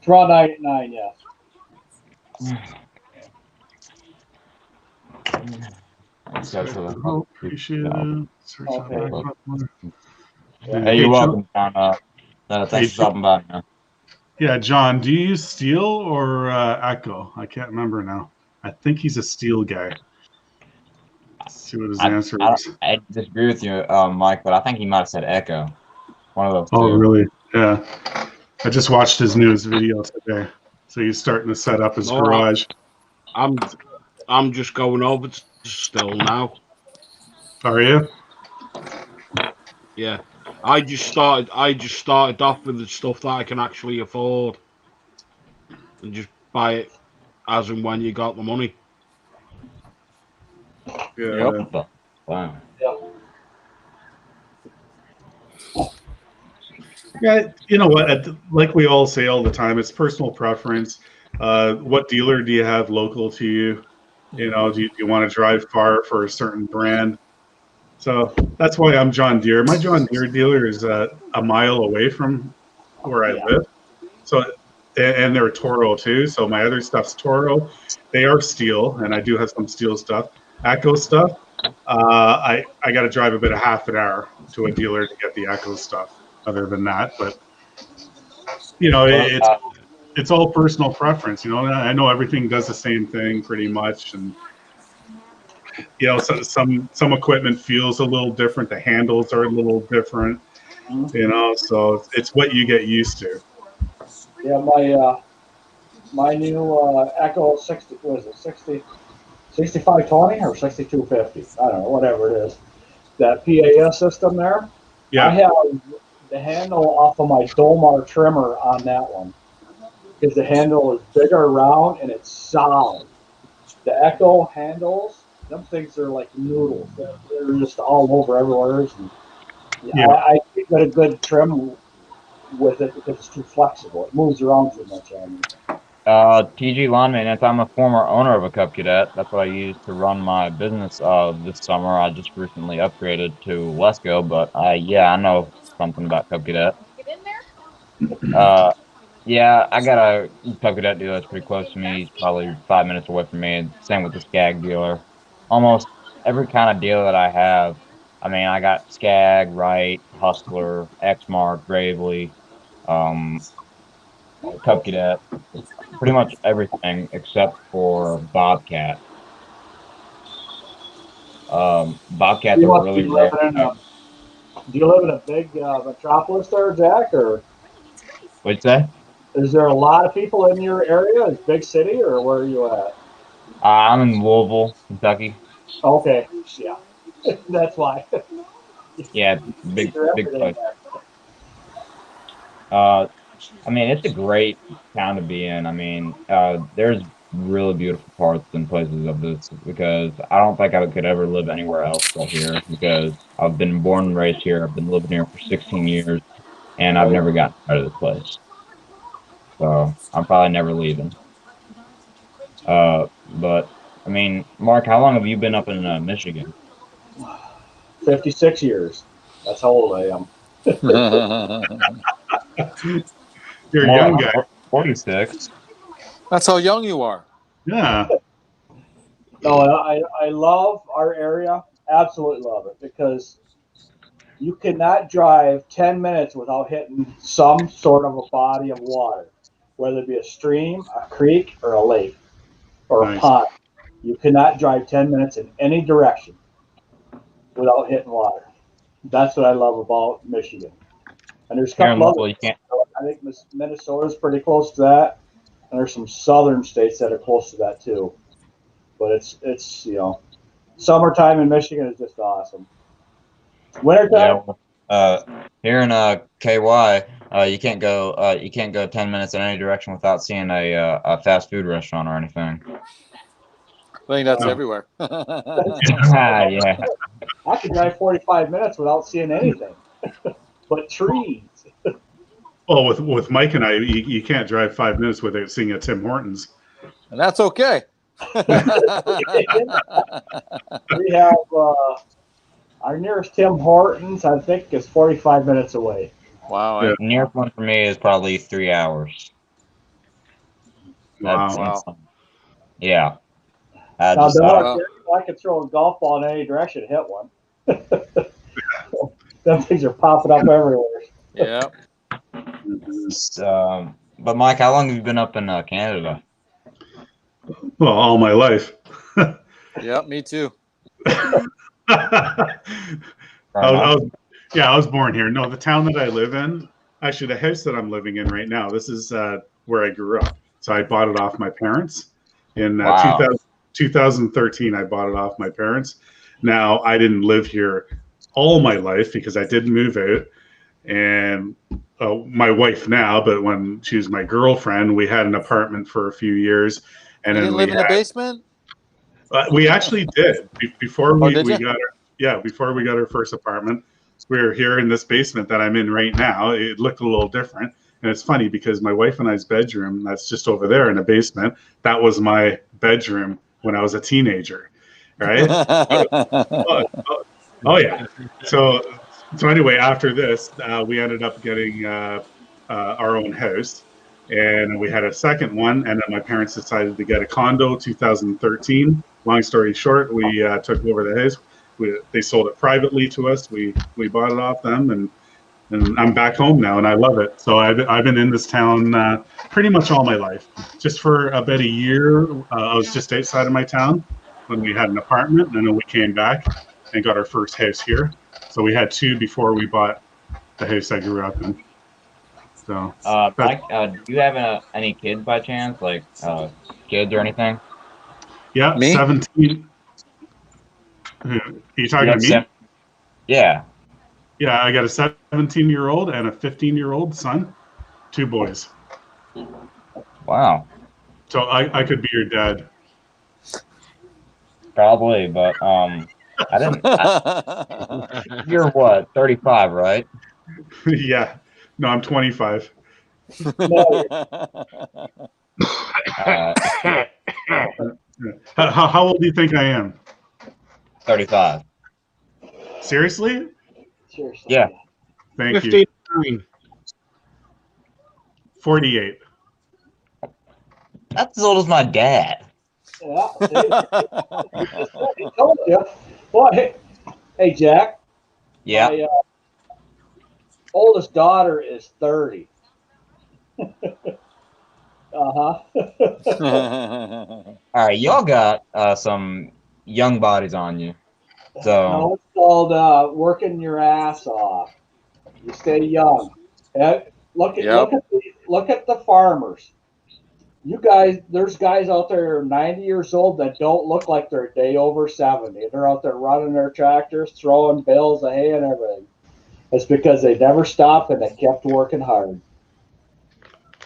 [SPEAKER 5] Tomorrow night at 9, yes.
[SPEAKER 1] Oh, appreciate it. Search out
[SPEAKER 5] Okay.
[SPEAKER 1] back up.
[SPEAKER 2] Hey, you're welcome, John. Thanks for stopping by, man.
[SPEAKER 1] Yeah, John, do you use Steel or Echo? I can't remember now. I think he's a Steel guy. Let's see what his answer is.
[SPEAKER 2] I disagree with you, Mike, but I think he might have said Echo. One of those
[SPEAKER 1] Oh,
[SPEAKER 2] two.
[SPEAKER 1] really? Yeah. I just watched his news video today. So he's starting to set up his
[SPEAKER 4] No,
[SPEAKER 1] garage.
[SPEAKER 4] I'm just going over to Still now.
[SPEAKER 1] Are you?
[SPEAKER 4] Yeah. I just started off with the stuff that I can actually afford. And just buy it as and when you got the money.
[SPEAKER 1] Yeah.
[SPEAKER 3] Yep.
[SPEAKER 2] Wow.
[SPEAKER 1] Yeah, you know what? Like we all say all the time, it's personal preference. What dealer do you have local to you? You know, do you want to drive far for a certain brand? So that's why I'm John Deere. My John Deere dealer is a mile away from where I live. So, and they're Toro too. So my other stuff's Toro. They are steel, and I do have some steel stuff. Echo stuff. I got to drive about a half an hour to a dealer to get the Echo stuff. Other than that, but you know, it's all personal preference. You know, I know everything does the same thing pretty much, and you know, some equipment feels a little different. The handles are a little different. You know, so it's what you get used to.
[SPEAKER 5] Yeah, my new Echo 60, what is it, 6520 or 6250? I don't know, whatever it is. That PAS system there. I
[SPEAKER 1] Yeah,
[SPEAKER 5] have the handle off of my Domar trimmer on that one because the handle is bigger, round, and it's solid. The Echo handles, them things are like noodles. They're just all over everywhere. And
[SPEAKER 1] yeah.
[SPEAKER 5] I can't get a good trim with it because it's too flexible. It moves around too much on me.
[SPEAKER 2] TG Lawn Maintenance. I'm a former owner of a Cub Cadet. That's what I use to run my business this summer. I just recently upgraded to Wesco, but yeah, I know something about Cub Cadet. Yeah, I got a Cub Cadet dealer that's pretty close to me. He's probably 5 minutes away from me. Same with the Skag dealer. Almost every kind of dealer that I have. I mean, I got Skag, Wright, Hustler, Exmark, Gravely, um, Cub Cadet, pretty much everything except for Bobcat. Bobcats
[SPEAKER 5] You
[SPEAKER 2] are
[SPEAKER 5] must be
[SPEAKER 2] really rare.
[SPEAKER 5] do you live in a big metropolis there, Jack, or
[SPEAKER 2] What'd you say?
[SPEAKER 5] is there a lot of people in your area? Is big city, or where are you at?
[SPEAKER 2] I'm in Louisville, Kentucky.
[SPEAKER 5] Okay, yeah, that's why.
[SPEAKER 2] Yeah,
[SPEAKER 5] These
[SPEAKER 2] big
[SPEAKER 5] are
[SPEAKER 2] big
[SPEAKER 5] everything
[SPEAKER 2] place.
[SPEAKER 5] there.
[SPEAKER 2] Uh, I mean, it's a great town to be in. I mean, there's really beautiful parts and places of this because I don't think I could ever live anywhere else but here because I've been born and raised here. I've been living here for 16 years and I've never gotten out of this place. So I'm probably never leaving. But I mean, Mark, how long have you been up in Michigan?
[SPEAKER 5] 56 years. That's how old I am.
[SPEAKER 1] You're a
[SPEAKER 2] More
[SPEAKER 1] young
[SPEAKER 2] like
[SPEAKER 1] guy.
[SPEAKER 2] 46.
[SPEAKER 3] That's how young you are.
[SPEAKER 1] Yeah,
[SPEAKER 5] No, I love our area. Absolutely love it because you cannot drive 10 minutes without hitting some sort of a body of water, whether it be a stream, a creek, or a lake or a
[SPEAKER 1] nice.
[SPEAKER 5] pond. You cannot drive 10 minutes in any direction without hitting water. That's what I love about Michigan. And there's a
[SPEAKER 2] Here in
[SPEAKER 5] couple other
[SPEAKER 2] Louisville, you can't.
[SPEAKER 5] I think Minnesota's pretty close to that. And there's some southern states that are close to that too. But it's summertime in Michigan is just awesome.
[SPEAKER 2] Yeah,
[SPEAKER 5] Wintertime,
[SPEAKER 2] well, here in KY, you can't go 10 minutes in any direction without seeing a fast food restaurant or anything.
[SPEAKER 3] I think that's
[SPEAKER 1] No.
[SPEAKER 3] everywhere.
[SPEAKER 2] Yeah.
[SPEAKER 5] I could drive 45 minutes without seeing anything but trees.
[SPEAKER 1] Well, with Mike and I, you can't drive 5 minutes without seeing a Tim Hortons.
[SPEAKER 3] And that's okay.
[SPEAKER 5] We have our nearest Tim Hortons, I think, is 45 minutes away.
[SPEAKER 3] Wow.
[SPEAKER 1] Yeah.
[SPEAKER 2] Nearest one for me is probably 3 hours. That's
[SPEAKER 1] Wow.
[SPEAKER 3] Wow.
[SPEAKER 2] yeah.
[SPEAKER 5] Now,
[SPEAKER 2] Just
[SPEAKER 3] Wow.
[SPEAKER 5] I could throw a golf ball in any direction and hit one. Them things are popping up everywhere.
[SPEAKER 3] Yeah.
[SPEAKER 2] but Mike, how long have you been up in Canada?
[SPEAKER 1] Well, all my life.
[SPEAKER 3] Yeah. Me too.
[SPEAKER 1] I was born here. No, the town that I live in, actually, the house that I'm living in right now, this is where I grew up. So I bought it off my parents in
[SPEAKER 2] Wow.
[SPEAKER 1] 2013. I bought it off my parents. Now I didn't live here all my life because I did move out, and my wife now, but when she was my girlfriend, we had an apartment for a few years, and
[SPEAKER 3] You
[SPEAKER 1] then
[SPEAKER 3] didn't live in the basement?
[SPEAKER 1] we actually did before
[SPEAKER 3] Oh,
[SPEAKER 1] we
[SPEAKER 3] did you?
[SPEAKER 1] got before we got our first apartment. We were here in this basement that I'm in right now. It looked a little different, and it's funny because my wife and I's bedroom, that's just over there in the basement, that was my bedroom when I was a teenager, right? Oh, oh yeah. So anyway, after this, we ended up getting our own house, and we had a second one, and then my parents decided to get a condo. 2013. Long story short, we took over the house. They sold it privately to us. We bought it off them, and I'm back home now, and I love it. So I've been in this town pretty much all my life. Just for about a year, I was just outside of my town when we had an apartment, and then we came back and got our first house here. So we had two before we bought the house I grew up in. So
[SPEAKER 2] Mike, do you have any kids by chance? Like kids or anything?
[SPEAKER 1] yeah,
[SPEAKER 3] Me?
[SPEAKER 1] 17. Are you talking
[SPEAKER 2] You
[SPEAKER 1] to
[SPEAKER 2] have
[SPEAKER 1] me?
[SPEAKER 2] Yeah.
[SPEAKER 1] Yeah, I got a 17-year-old and a 15-year-old son, two boys.
[SPEAKER 2] Wow.
[SPEAKER 1] So I could be your dad.
[SPEAKER 2] Probably, but I didn't. You're what? 35, right?
[SPEAKER 1] Yeah. No, I'm 25.
[SPEAKER 5] No,
[SPEAKER 2] Uh,
[SPEAKER 1] How old do you think I am?
[SPEAKER 2] 35.
[SPEAKER 1] Seriously?
[SPEAKER 5] seriously.
[SPEAKER 2] Yeah.
[SPEAKER 1] Thank you.
[SPEAKER 4] 59.
[SPEAKER 1] 48.
[SPEAKER 2] That's as old as my dad.
[SPEAKER 5] Yeah. I told you. Well, hey, Jack.
[SPEAKER 2] Yeah.
[SPEAKER 5] My oldest daughter is 30. Uh-huh.
[SPEAKER 2] All right, y'all got some young bodies on you. So
[SPEAKER 5] No, it's called working your ass off. You stay young. Look at
[SPEAKER 3] Yep.
[SPEAKER 5] look at the farmers. You guys, there's guys out there who are 90 years old that don't look like they're a day over 70. They're out there running their tractors, throwing bales of hay and everything. It's because they never stopped and they kept working hard.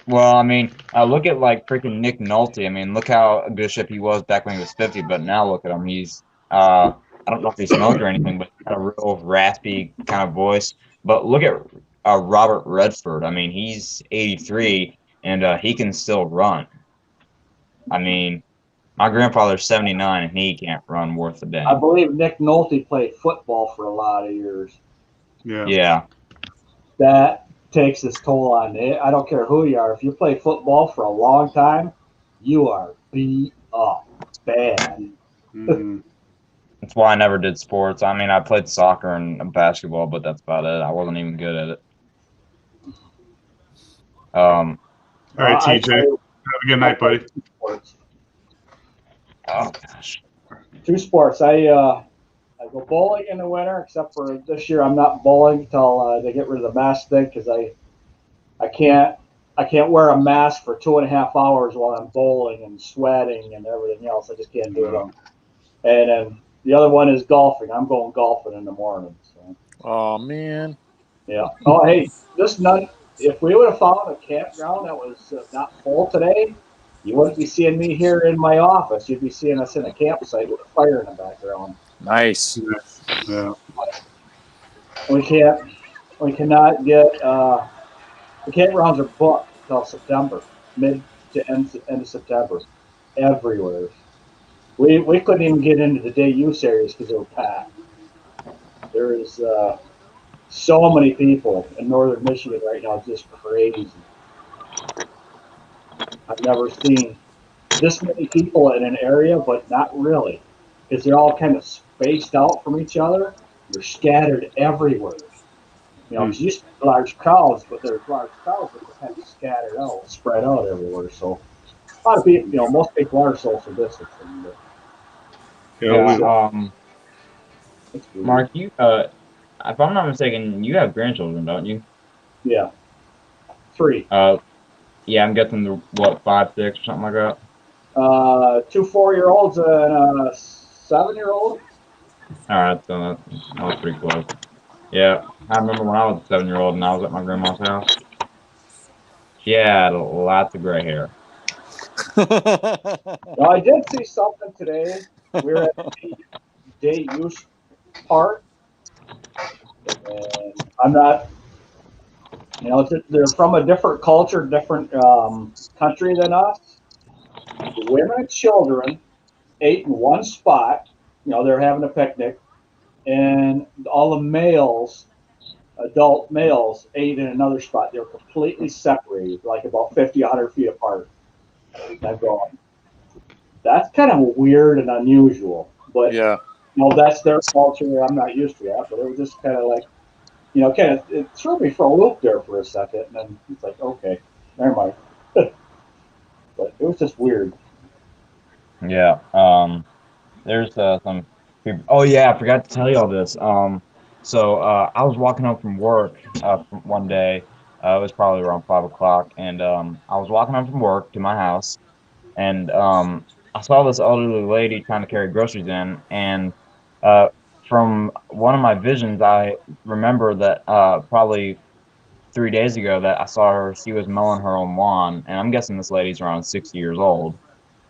[SPEAKER 2] well, I mean, look at like freaking Nick Nolte. I mean, look how good shape he was back when he was 50, but now look at him. He's I don't know if he smoked or anything, but he's got a real raspy kind of voice. But look at Robert Redford. I mean, he's 83 and he can still run. I mean, my grandfather's 79 and he can't run worth a
[SPEAKER 5] I
[SPEAKER 2] damn.
[SPEAKER 5] believe Nick Nolte played football for a lot of years.
[SPEAKER 1] Yeah.
[SPEAKER 2] Yeah.
[SPEAKER 5] That takes its toll on it. I don't care who you are. If you play football for a long time, you are beat up bad.
[SPEAKER 1] Mhm.
[SPEAKER 2] That's why I never did sports. I mean, I played soccer and basketball, but that's about it. I wasn't even good at it.
[SPEAKER 1] All right,
[SPEAKER 5] I
[SPEAKER 1] TJ. Have a good night, buddy.
[SPEAKER 5] two sports.
[SPEAKER 2] Oh gosh.
[SPEAKER 5] Two sports. I go bowling in the winter, except for this year I'm not bowling until they get rid of the mask thing because I can't wear a mask for 2.5 hours while I'm bowling and sweating and everything else. I just can't do it.
[SPEAKER 1] No.
[SPEAKER 5] And then the other one is golfing. I'm going golfing in the morning. So
[SPEAKER 3] Oh man.
[SPEAKER 5] yeah. Oh hey, this none. If we would have found a campground that was not full today, you wouldn't be seeing me here in my office. You'd be seeing us in a campsite with a fire in the background.
[SPEAKER 3] Nice.
[SPEAKER 1] Yeah.
[SPEAKER 5] We cannot get the campgrounds are booked until September, mid to end of September, everywhere. We couldn't even get into the day use areas because they were packed. There is so many people in northern Michigan right now, it's just crazy. I've never seen this many people in an area, but not really, because they're all kind of spaced out from each other. They're scattered everywhere. You know, 'cause you used to be large crowds, but there's large crowds, but they're kind of scattered out, spread out everywhere. So a lot of people, you know, most people are social distancing. But
[SPEAKER 2] Yeah.
[SPEAKER 5] it's weird.
[SPEAKER 2] Mark, you if I'm not mistaken, you have grandchildren, don't you?
[SPEAKER 5] Yeah, 3.
[SPEAKER 2] Yeah, I'm guessing the what 5, 6 or something like that.
[SPEAKER 5] 2 4-year-olds and a 7-year-old.
[SPEAKER 2] All right, so that was pretty close. Yeah, I remember when I was a 7-year-old and I was at my grandma's house. She had lots of gray hair.
[SPEAKER 5] Now, I did see something today. We were at the Day Use Park, and I'm not, they're from a different culture, different country than us. The women and children ate in one spot. They're having a picnic, and all the males, adult males, ate in another spot. They were completely separated, like about 50, 100 feet apart. I'm going, that's kind of weird and unusual, but
[SPEAKER 3] Yeah.
[SPEAKER 5] that's their culture. I'm not used to that, but it was just kind of like, it threw me for a loop there for a second, and then it's like, okay, never mind. But it was just weird.
[SPEAKER 2] Yeah. There's some people. Oh yeah, I forgot to tell you all this. So I was walking home from work one day. It was probably around 5 o'clock, and I was walking home from work to my house, and I saw this elderly lady trying to carry groceries in, and uh, from one of my visions, I remember that probably 3 days ago that I saw her. She was mowing her own lawn, and I'm guessing this lady's around 60 years old.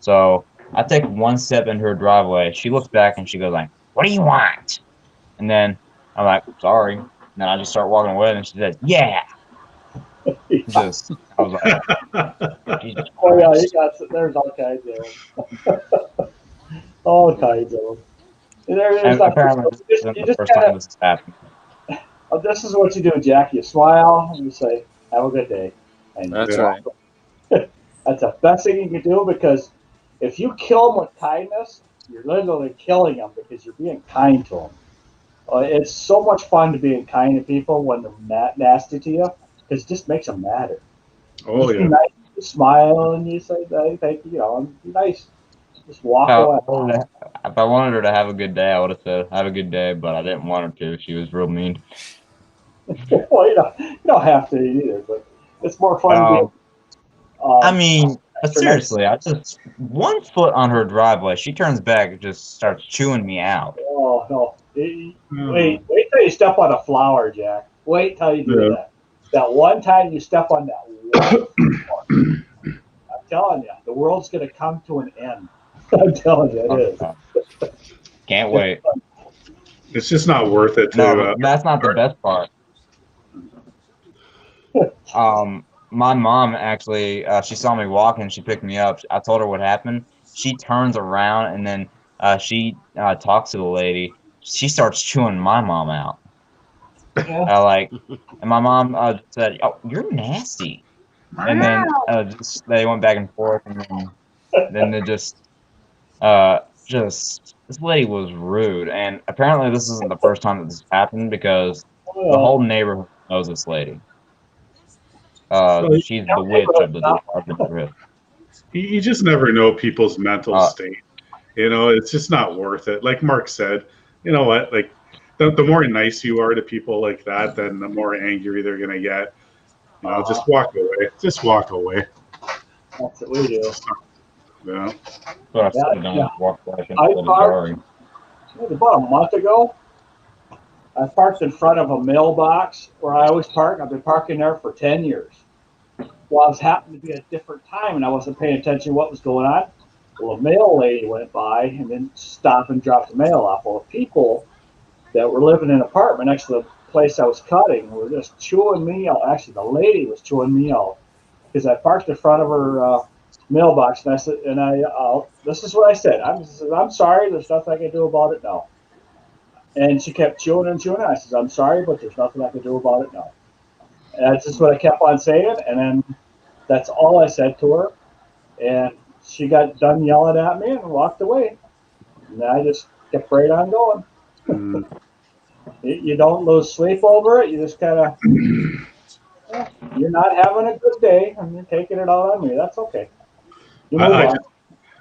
[SPEAKER 2] So I take one step into her driveway. She looks back and she goes like, "What do you want?" And then I'm like, "Sorry." And then I just start walking away, and she says, "Yeah." Just I was like, Jesus
[SPEAKER 5] Oh yeah,
[SPEAKER 2] Christ.
[SPEAKER 5] there's all kinds of them. All kinds of them. There's
[SPEAKER 2] And
[SPEAKER 5] not,
[SPEAKER 2] apparently this isn't
[SPEAKER 5] you
[SPEAKER 2] the
[SPEAKER 5] just
[SPEAKER 2] first
[SPEAKER 5] kind
[SPEAKER 2] time
[SPEAKER 5] of,
[SPEAKER 2] this has happened.
[SPEAKER 5] this is what you do, Jack. You smile and you say, "Have a good day," and you
[SPEAKER 3] That's
[SPEAKER 1] Yeah.
[SPEAKER 3] right.
[SPEAKER 5] That's the best thing you can do, because if you kill them with kindness, you're literally killing them because you're being kind to them. It's so much fun to be kind to people when they're nasty to you, because it just makes them madder.
[SPEAKER 1] Oh
[SPEAKER 5] Just be
[SPEAKER 1] yeah.
[SPEAKER 5] nice. You smile and you say, "Hey, thank you," and be nice. Just walk away.
[SPEAKER 2] If I wanted her to have a good day, I would have said, "Have a good day," but I didn't want her to. She was real mean.
[SPEAKER 5] Well, you don't have to either, but it's more fun to be.
[SPEAKER 2] Um, I mean,
[SPEAKER 5] Extra nice.
[SPEAKER 2] seriously, I just 1 foot on her driveway. She turns back and just starts chewing me out.
[SPEAKER 5] Oh no!
[SPEAKER 1] Oh,
[SPEAKER 5] Wait till you step on a flower, Jack. Wait till you do
[SPEAKER 1] yeah.
[SPEAKER 5] that. That one time you step on that one flower, I'm telling you, the world's going to come to an end. I'm telling you, it
[SPEAKER 2] Oh,
[SPEAKER 5] is.
[SPEAKER 2] God. Can't wait.
[SPEAKER 1] It's just not worth it
[SPEAKER 2] No,
[SPEAKER 1] to.
[SPEAKER 2] but that's not the best part. My mom actually, she saw me walking. She picked me up. I told her what happened. She turns around and then she talks to the lady. She starts chewing my mom out.
[SPEAKER 5] Yeah.
[SPEAKER 2] And my mom said, "Oh, you're nasty." And then they went back and forth, and then they just this lady was rude. And apparently, this isn't the first time that this happened because the whole
[SPEAKER 5] Well,
[SPEAKER 2] neighborhood knows this lady.
[SPEAKER 1] So
[SPEAKER 2] She's the witch of the neighborhood.
[SPEAKER 1] you just never know people's mental
[SPEAKER 2] Uh,
[SPEAKER 1] state. It's just not worth it. Like Mark said, you know what? Like the more nice you are to people like that, then the more angry they're gonna get. Just walk away. Just walk away.
[SPEAKER 5] that's what we do.
[SPEAKER 1] Yeah.
[SPEAKER 2] but I
[SPEAKER 5] Yeah,
[SPEAKER 2] should have done
[SPEAKER 5] yeah.
[SPEAKER 2] is walked away and
[SPEAKER 5] I
[SPEAKER 2] said
[SPEAKER 5] parked
[SPEAKER 2] sorry.
[SPEAKER 5] about a month ago. I parked in front of a mailbox where I always park. I've been parking there for 10 years. Well, it was happened to be a different time, and I wasn't paying attention to what was going on. Well, a mail lady went by and then stopped and dropped the mail off. Well, the people that were living in an apartment next to the place I was cutting were just chewing me out. Actually, the lady was chewing me out because I parked in front of her mailbox, and I said, this is what I said. I'm sorry. There's nothing I can do about it now. And she kept chewing and chewing. I said, I'm sorry, but there's nothing I can do about it now. And that's just what I kept on saying. And then that's all I said to her. And she got done yelling at me and walked away. And I just kept right on going.
[SPEAKER 1] Mm.
[SPEAKER 5] You don't lose sleep over it. You just kind of, you're not having a good day and you're taking it out on me. That's okay. You move
[SPEAKER 1] I,
[SPEAKER 5] on.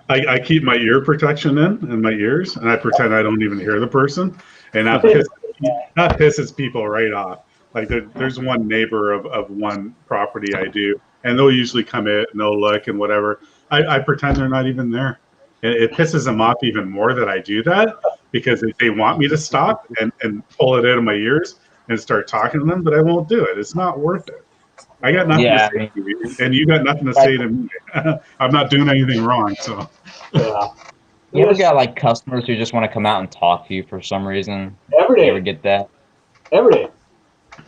[SPEAKER 1] I keep my ear protection in my ears, and I pretend I don't even hear the person, and that pisses people right off. Like there's one neighbor of one property I do. and they'll usually come in and they'll look and whatever. I pretend they're not even there. And it pisses them off even more that I do that, because they want me to stop and pull it out of my ears and start talking to them, but I won't do it. It's not worth it. I got nothing to
[SPEAKER 2] Yeah,
[SPEAKER 1] say to you, and you got nothing to say to me. I'm not doing anything wrong, so.
[SPEAKER 5] Yeah.
[SPEAKER 2] you ever got like customers who just want to come out and talk to you for some reason?
[SPEAKER 5] Every
[SPEAKER 2] You ever
[SPEAKER 5] day.
[SPEAKER 2] get that?
[SPEAKER 5] Every day.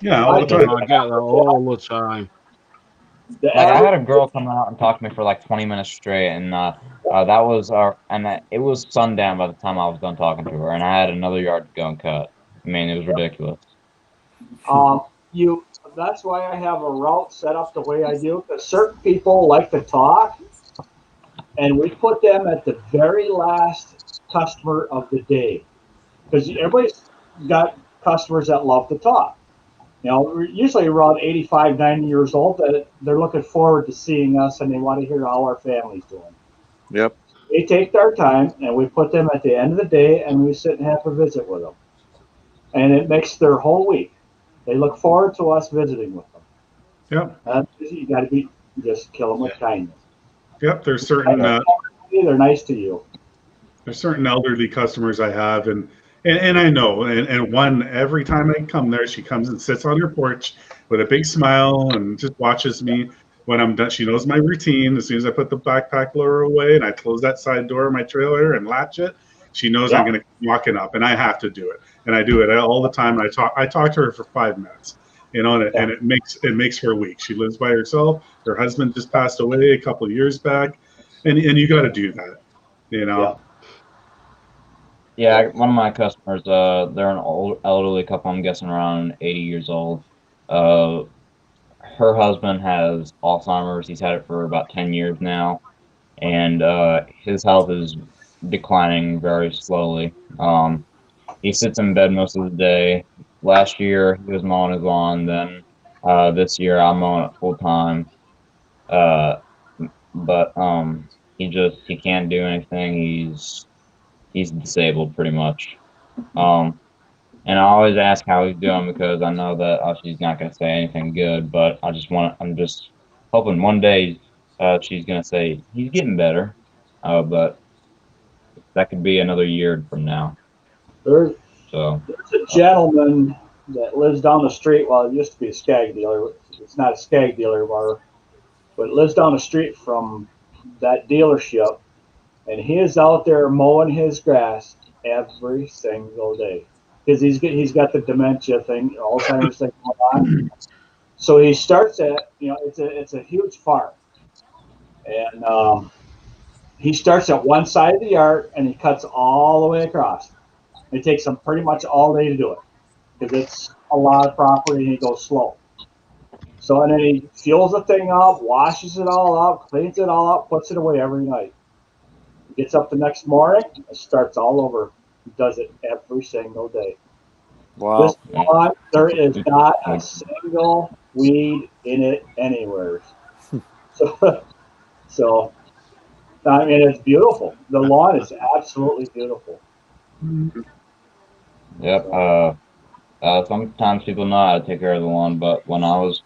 [SPEAKER 1] Yeah, all the time.
[SPEAKER 4] I get that all the time.
[SPEAKER 2] Like I had a girl come out and talk to me for like 20 minutes straight, and that was it was sundown by the time I was done talking to her, and I had another yard to go and cut. I mean, it was ridiculous.
[SPEAKER 5] That's why I have a route set up the way I do, because certain people like to talk, and we put them at the very last customer of the day, because everybody's got customers that love to talk. You know, we're usually around 85, 90 years old, that they're looking forward to seeing us and they want to hear how our family's doing.
[SPEAKER 3] Yep.
[SPEAKER 5] They take their time, and we put them at the end of the day, and we sit and have a visit with them. And it makes their whole week. They look forward to us visiting with them.
[SPEAKER 1] Yep.
[SPEAKER 5] You got to just kill them with kindness.
[SPEAKER 1] Yep. There's certain
[SPEAKER 5] they're nice to you.
[SPEAKER 1] There's certain elderly customers I have, and I know, and one, every time I come there, she comes and sits on her porch with a big smile and just watches me when I'm done. She knows my routine. As soon as I put the backpack lower away and I close that side door of my trailer and latch it, she knows I'm going to come walking up, and I have to do it, and I do it all the time. And I talk to her for 5 minutes, you know, and it makes her week. She lives by herself. Her husband just passed away a couple of years back, and you got to do that, you know.
[SPEAKER 5] Yeah.
[SPEAKER 2] Yeah, one of my customers, they're an old elderly couple. I'm guessing around 80 years old. Her husband has Alzheimer's. He's had it for about 10 years now, and his health is declining very slowly. He sits in bed most of the day. Last year, he was mowing his lawn. Then this year, I'm mowing it full time. But he can't do anything. He's disabled pretty much. And I always ask how he's doing, because I know that she's not going to say anything good, but I'm just hoping one day she's going to say he's getting better. But that could be another year from now.
[SPEAKER 5] There's
[SPEAKER 2] So
[SPEAKER 5] a gentleman that lives down the street. Well, it used to be a skag dealer. It's not a skag dealer anymore, but lives down the street from that dealership, and he is out there mowing his grass every single day, because he's got the dementia thing, Alzheimer's thing going on. So he starts at, it's a huge farm, and he starts at one side of the yard and he cuts all the way across. It takes him pretty much all day to do it, because it's a lot of property and he goes slow. So, and then he fuels the thing up, washes it all up, cleans it all up, puts it away every night. He gets up the next morning and starts all over. He does it every single day.
[SPEAKER 3] Wow.
[SPEAKER 5] This lawn, there is not a single weed in it anywhere. So I mean, it's beautiful. The lawn is absolutely beautiful.
[SPEAKER 2] Yep. Sometimes people know how to take care of the lawn, but when I was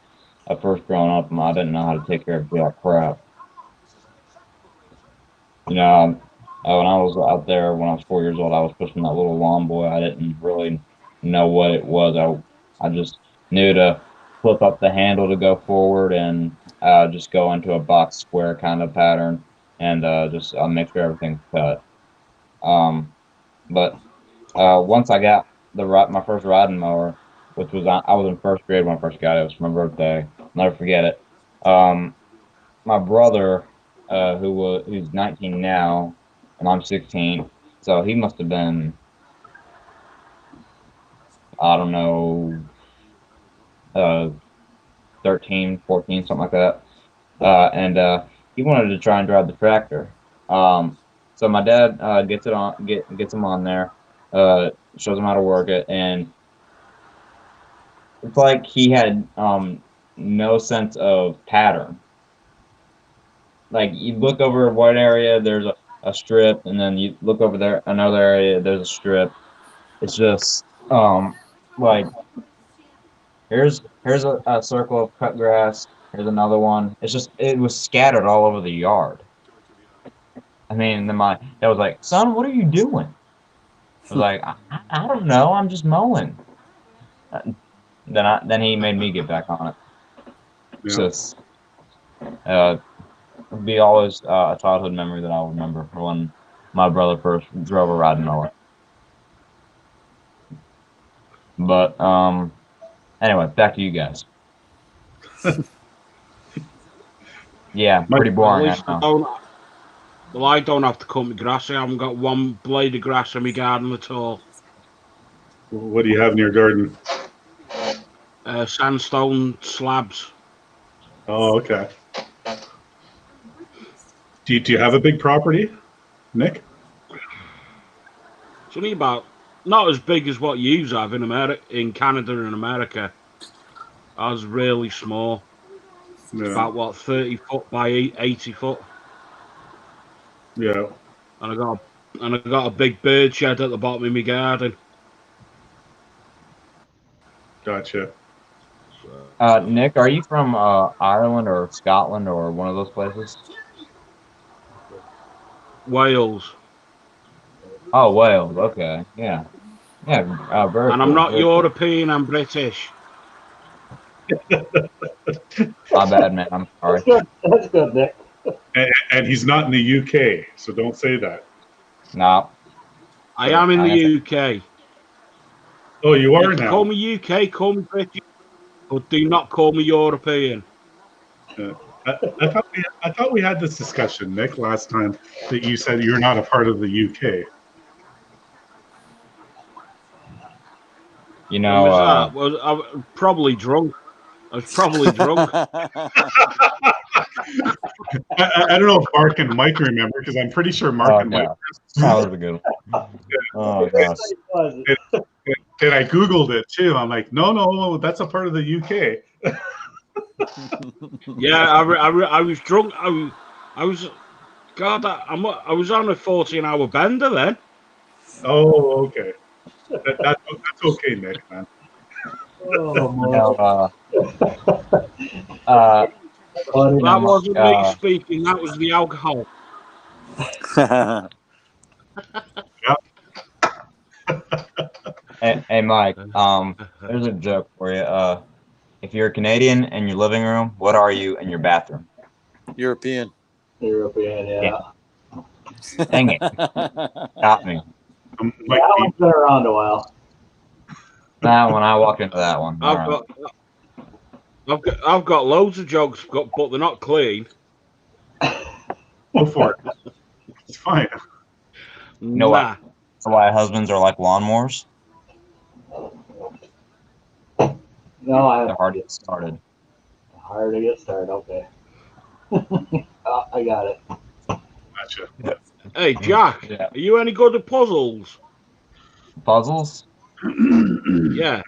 [SPEAKER 2] first growing up, I didn't know how to take care of that crap. You know, when I was out there when I was 4 years old, I was pushing that little lawn boy. I didn't really know what it was. I just knew to flip up the handle to go forward and just go into a box square kind of pattern, and just make sure everything's cut. But once I got my first riding mower, which was I was in first grade when I first got it. It was for my birthday. I'll never forget it. My brother, who's 19 now, and I'm 16, so he must have been, I don't know, 13, 14, something like that. And he wanted to try and drive the tractor. So my dad gets him on there, shows him how to work it, and it's like he had no sense of pattern. Like, you look over one area, there's a strip, and then you look over there, another area, there's a strip. It's just like here's a circle of cut grass, Here's another one. It was scattered all over the yard. I mean, then my dad was like, "Son, what are you doing?" I was like, I don't know. I'm just mowing." Then he made me get back on it.
[SPEAKER 1] Yeah.
[SPEAKER 2] Just it'll be always a childhood memory that I'll remember for when my brother first drove a riding mower. But anyway, back to you guys. Yeah, pretty
[SPEAKER 4] Well, at
[SPEAKER 2] boring.
[SPEAKER 4] least
[SPEAKER 2] I know.
[SPEAKER 4] I don't have to cut my grass. I haven't got one blade of grass in my garden at all.
[SPEAKER 1] What do you have in your garden?
[SPEAKER 4] Sandstone slabs.
[SPEAKER 1] Oh, okay. Do you have a big property, Nick?
[SPEAKER 4] It's only about not as big as what you have in America, in Canada and America. Ours really small.
[SPEAKER 1] Yeah.
[SPEAKER 4] About what, 30 foot by 80 foot.
[SPEAKER 1] Yeah.
[SPEAKER 4] And I got a big bird shed at the bottom of my garden.
[SPEAKER 1] Gotcha.
[SPEAKER 2] Nick, are you from Ireland or Scotland or one of those places?
[SPEAKER 4] Wales.
[SPEAKER 2] Oh, Wales. Okay, yeah, yeah. Very
[SPEAKER 4] And I'm
[SPEAKER 2] cool.
[SPEAKER 4] not
[SPEAKER 2] Very cool.
[SPEAKER 4] European, I'm British.
[SPEAKER 2] My bad, man. I'm sorry.
[SPEAKER 5] That's good. That's good, Nick.
[SPEAKER 1] And he's not in the UK, so don't say that.
[SPEAKER 2] No.
[SPEAKER 4] I am in the UK.
[SPEAKER 1] Oh, you
[SPEAKER 4] You
[SPEAKER 1] are
[SPEAKER 4] can
[SPEAKER 1] now.
[SPEAKER 4] call me UK, call me British, but do not call me European.
[SPEAKER 1] I thought we had this discussion, Nick, last time that you said you're not a part of the UK.
[SPEAKER 2] You
[SPEAKER 4] When
[SPEAKER 2] know,
[SPEAKER 4] was that? Well, I was probably drunk. I was probably drunk.
[SPEAKER 1] I don't know if Mark and Mike remember, because I'm pretty sure Mark and Mike.
[SPEAKER 2] that was a good one. Oh gosh.
[SPEAKER 1] And I Googled it too. I'm like, no, that's a part of the UK.
[SPEAKER 4] Yeah, I was drunk. I was God. I was on a 14-hour bender then.
[SPEAKER 1] Oh, okay. That's okay, Nick, man.
[SPEAKER 5] Oh,
[SPEAKER 2] You know,
[SPEAKER 4] That wasn't me speaking. That was the alcohol.
[SPEAKER 2] hey, Mike. There's a joke for you. If you're a Canadian in your living room, what are you in your bathroom?
[SPEAKER 3] European.
[SPEAKER 5] European, yeah.
[SPEAKER 2] Dang it. Got me.
[SPEAKER 1] Mike,
[SPEAKER 5] That one's been around a while.
[SPEAKER 2] That one, I walked into that one.
[SPEAKER 4] I've got loads of jokes, but they're not clean.
[SPEAKER 1] go for it. It's fine.
[SPEAKER 2] know
[SPEAKER 4] Nah.
[SPEAKER 2] why husbands are like lawnmowers?
[SPEAKER 5] No,
[SPEAKER 2] They're hard to get started.
[SPEAKER 5] hard to get started. Okay. I got it.
[SPEAKER 1] Gotcha.
[SPEAKER 4] Hey, Jack,
[SPEAKER 2] Yeah.
[SPEAKER 4] are you any good at puzzles?
[SPEAKER 2] Puzzles?
[SPEAKER 4] Yeah.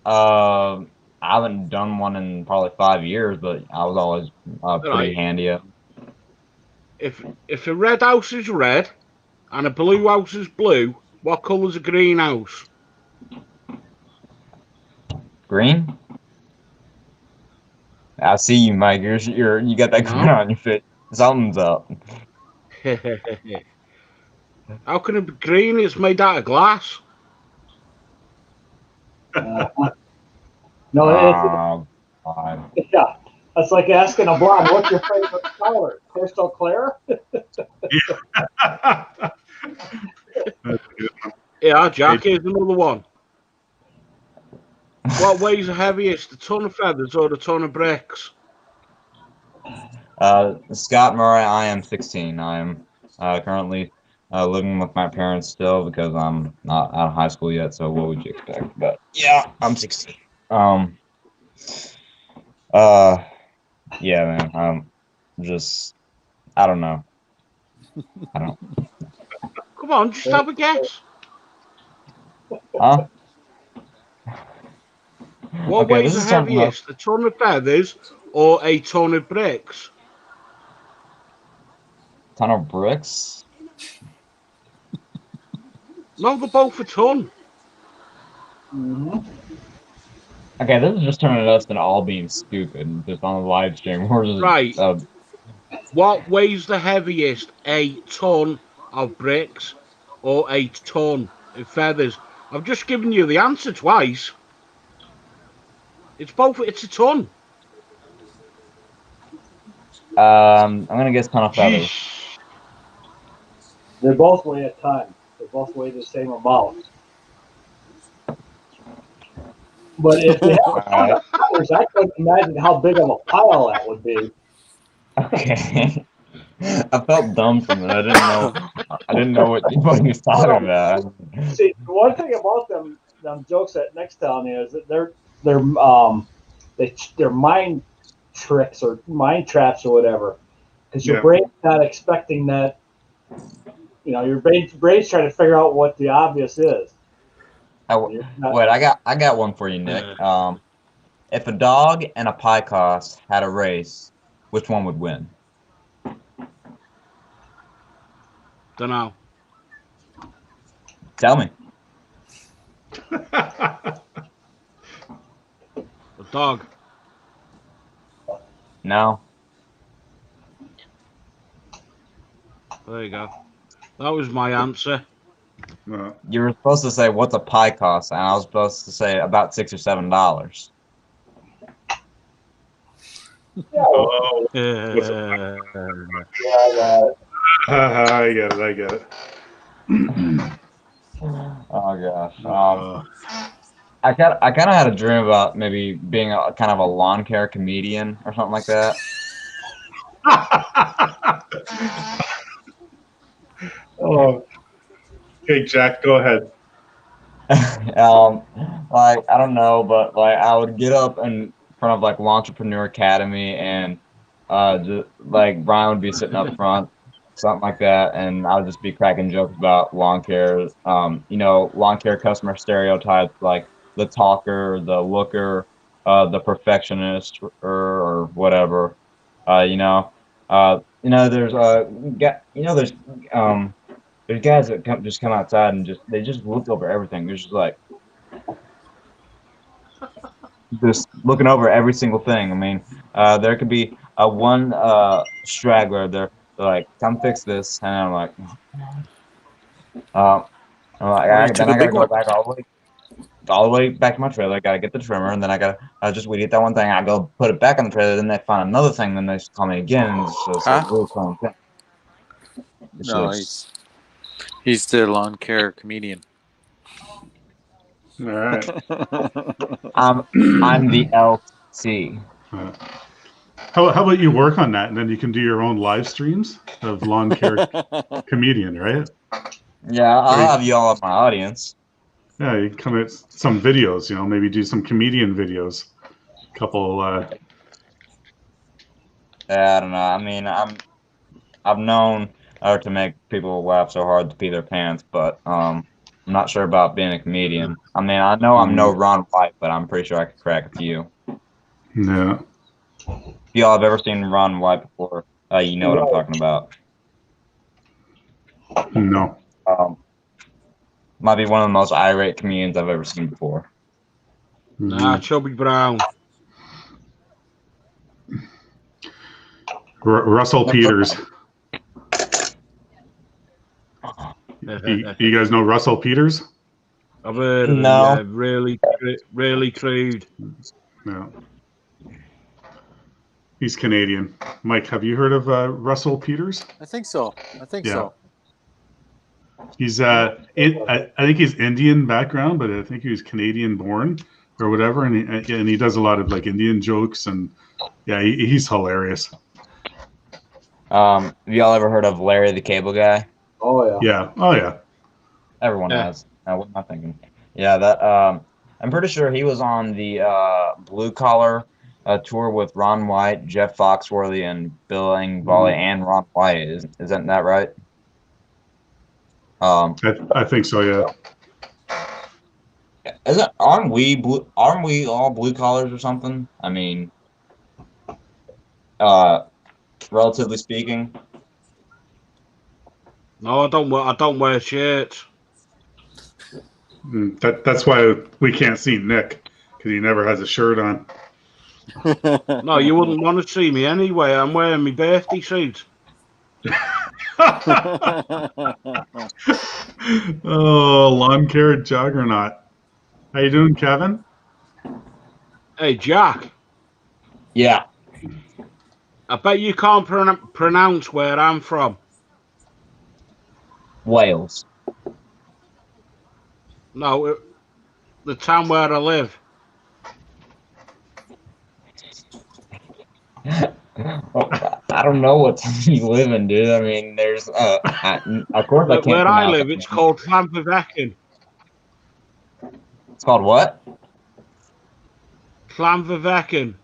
[SPEAKER 2] I haven't done one in probably 5 years, but I was always pretty
[SPEAKER 4] Right.
[SPEAKER 2] handy at.
[SPEAKER 4] If a red house is red and a blue house is blue, what colour's a green house?
[SPEAKER 2] Green? I see you, Mike. You got that grin on your face. Something's up.
[SPEAKER 4] How can it be green? It's made out of glass.
[SPEAKER 5] No,
[SPEAKER 2] Oh, God.
[SPEAKER 5] yeah. That's like asking a blonde, what's your favorite color? Crystal clear?
[SPEAKER 4] Yeah, Jack, here's another one. What weighs the heaviest, a ton of feathers or a ton of bricks?
[SPEAKER 2] Scott Murray, I am 16. I am currently living with my parents still because I'm not out of high school yet. So what would you expect? But yeah, I'm 16. Yeah, man. Just I don't know.
[SPEAKER 4] Come on, just have a guess.
[SPEAKER 2] Huh?
[SPEAKER 4] What
[SPEAKER 2] Okay,
[SPEAKER 4] weighs
[SPEAKER 2] this
[SPEAKER 4] the
[SPEAKER 2] is turning up.
[SPEAKER 4] heaviest, a ton of feathers or a ton of bricks?
[SPEAKER 2] Ton of bricks.
[SPEAKER 4] No, they're both a ton.
[SPEAKER 5] Mm-hmm.
[SPEAKER 2] Okay, this is just turning us into all being stupid just on the live stream. We're just,
[SPEAKER 4] Right. What weighs the heaviest, a ton of bricks or a ton of feathers? I've just given you the answer twice. It's both. It's a ton.
[SPEAKER 2] I'm gonna guess ton of feathers.
[SPEAKER 4] Jeez.
[SPEAKER 5] They both weigh a ton. They both weigh the same amount. But if they have
[SPEAKER 2] Alright.
[SPEAKER 5] feathers, I couldn't imagine how big of a pile that would be.
[SPEAKER 2] Okay. I felt dumb from it. I didn't know what he was talking about.
[SPEAKER 5] See, one thing about them jokes that Nick's telling you is that they're mind tricks or mind traps or whatever, because your
[SPEAKER 1] Yeah.
[SPEAKER 5] brain's not expecting that. You know, your brain's trying to figure out what the obvious is. You're not-
[SPEAKER 2] Wait, I got one for you, Nick. If a dog and a pie cost had a race, which one would win?
[SPEAKER 4] Don't know.
[SPEAKER 2] Tell me.
[SPEAKER 4] A dog.
[SPEAKER 2] No.
[SPEAKER 4] There you go. That was my answer.
[SPEAKER 1] No.
[SPEAKER 2] You were supposed to say what's a pie cost, and I was supposed to say about $6 or $7.
[SPEAKER 1] Oh,
[SPEAKER 5] yeah,
[SPEAKER 1] I get it. I get it.
[SPEAKER 2] Oh gosh. I kind of had a dream about maybe being a kind of a lawn care comedian or something like that.
[SPEAKER 1] Oh, okay, Jack, go ahead.
[SPEAKER 2] Like I don't know, but like I would get up in front of like Entrepreneur Academy, and just like Brian would be sitting up front, something like that, and I would just be cracking jokes about lawn care. You know, lawn care customer stereotypes like the talker, the looker, the perfectionist, or whatever. You know, there's there's guys that just come outside and they just look over everything. They're just like just looking over every single thing. I mean, there could be a one straggler. They're like, "Come fix this," and uh, I'm like,
[SPEAKER 3] Or you to
[SPEAKER 2] then
[SPEAKER 3] the
[SPEAKER 2] I gotta
[SPEAKER 3] big
[SPEAKER 2] go
[SPEAKER 3] one.
[SPEAKER 2] back all the way back to my trailer. I gotta get the trimmer, and then I just weed eat that one thing. I go put it back on the trailer. Then they find another thing. Then they just call me again, and it's just like,
[SPEAKER 3] Huh?
[SPEAKER 2] really fun thing. It's
[SPEAKER 3] No,
[SPEAKER 2] just,
[SPEAKER 3] he's the lawn care comedian.
[SPEAKER 1] All right.
[SPEAKER 2] I'm the LC.
[SPEAKER 1] How about you work on that, and then you can do your own live streams of lawn care comedian, right?
[SPEAKER 2] Yeah, I'll
[SPEAKER 1] Right.
[SPEAKER 2] have you all in my audience.
[SPEAKER 1] Yeah, you come at some videos, maybe do some comedian videos. Couple.
[SPEAKER 2] Yeah, I don't know. I mean, I've known to make people laugh so hard to pee their pants, but I'm not sure about being a comedian. I mean, I know I'm no Ron White, but I'm pretty sure I could crack a few.
[SPEAKER 1] Yeah.
[SPEAKER 2] If y'all have ever seen Ron White before, you know what I'm talking about.
[SPEAKER 1] No.
[SPEAKER 2] Might be one of the most irate comedians I've ever seen before.
[SPEAKER 4] Nah, Chubby Brown.
[SPEAKER 1] Russell Peters. You guys know Russell Peters?
[SPEAKER 4] I've heard of him.
[SPEAKER 2] No.
[SPEAKER 4] Yeah, really crude.
[SPEAKER 1] No. He's Canadian. Mike, have you heard of Russell Peters?
[SPEAKER 3] I think so.
[SPEAKER 1] Yeah. He's I think he's Indian background, but I think he was Canadian born or whatever, and he does a lot of like Indian jokes, and yeah, he's hilarious.
[SPEAKER 2] Have y'all ever heard of Larry the Cable Guy?
[SPEAKER 5] Oh yeah.
[SPEAKER 1] Yeah. Oh yeah.
[SPEAKER 2] Everyone
[SPEAKER 4] Yeah.
[SPEAKER 2] has. What am I thinking? Yeah, that I'm pretty sure he was on the Blue Collar tour with Ron White, Jeff Foxworthy, and Bill Engvall and Ron White. Isn't that right?
[SPEAKER 1] I think so. Yeah.
[SPEAKER 2] Aren't we all blue collars or something? I mean, relatively speaking.
[SPEAKER 4] No, I don't wear shirts.
[SPEAKER 1] That's why we can't see Nick, because he never has a shirt on.
[SPEAKER 4] No, you wouldn't want to see me anyway. I'm wearing my birthday suit.
[SPEAKER 1] Oh, lawn care juggernaut. How you doing, Kevin?
[SPEAKER 4] Hey, Jack,
[SPEAKER 6] Yeah,
[SPEAKER 4] I bet you can't pronounce where I'm from.
[SPEAKER 6] Wales.
[SPEAKER 4] No, the town where I live.
[SPEAKER 6] I don't know what town you live in, dude. I mean, there's of course I can't
[SPEAKER 4] Where I
[SPEAKER 6] pronounce
[SPEAKER 4] live,
[SPEAKER 6] it.
[SPEAKER 4] it's called Llanfyddecyn.
[SPEAKER 6] It's called what?
[SPEAKER 4] Llanfyddecyn.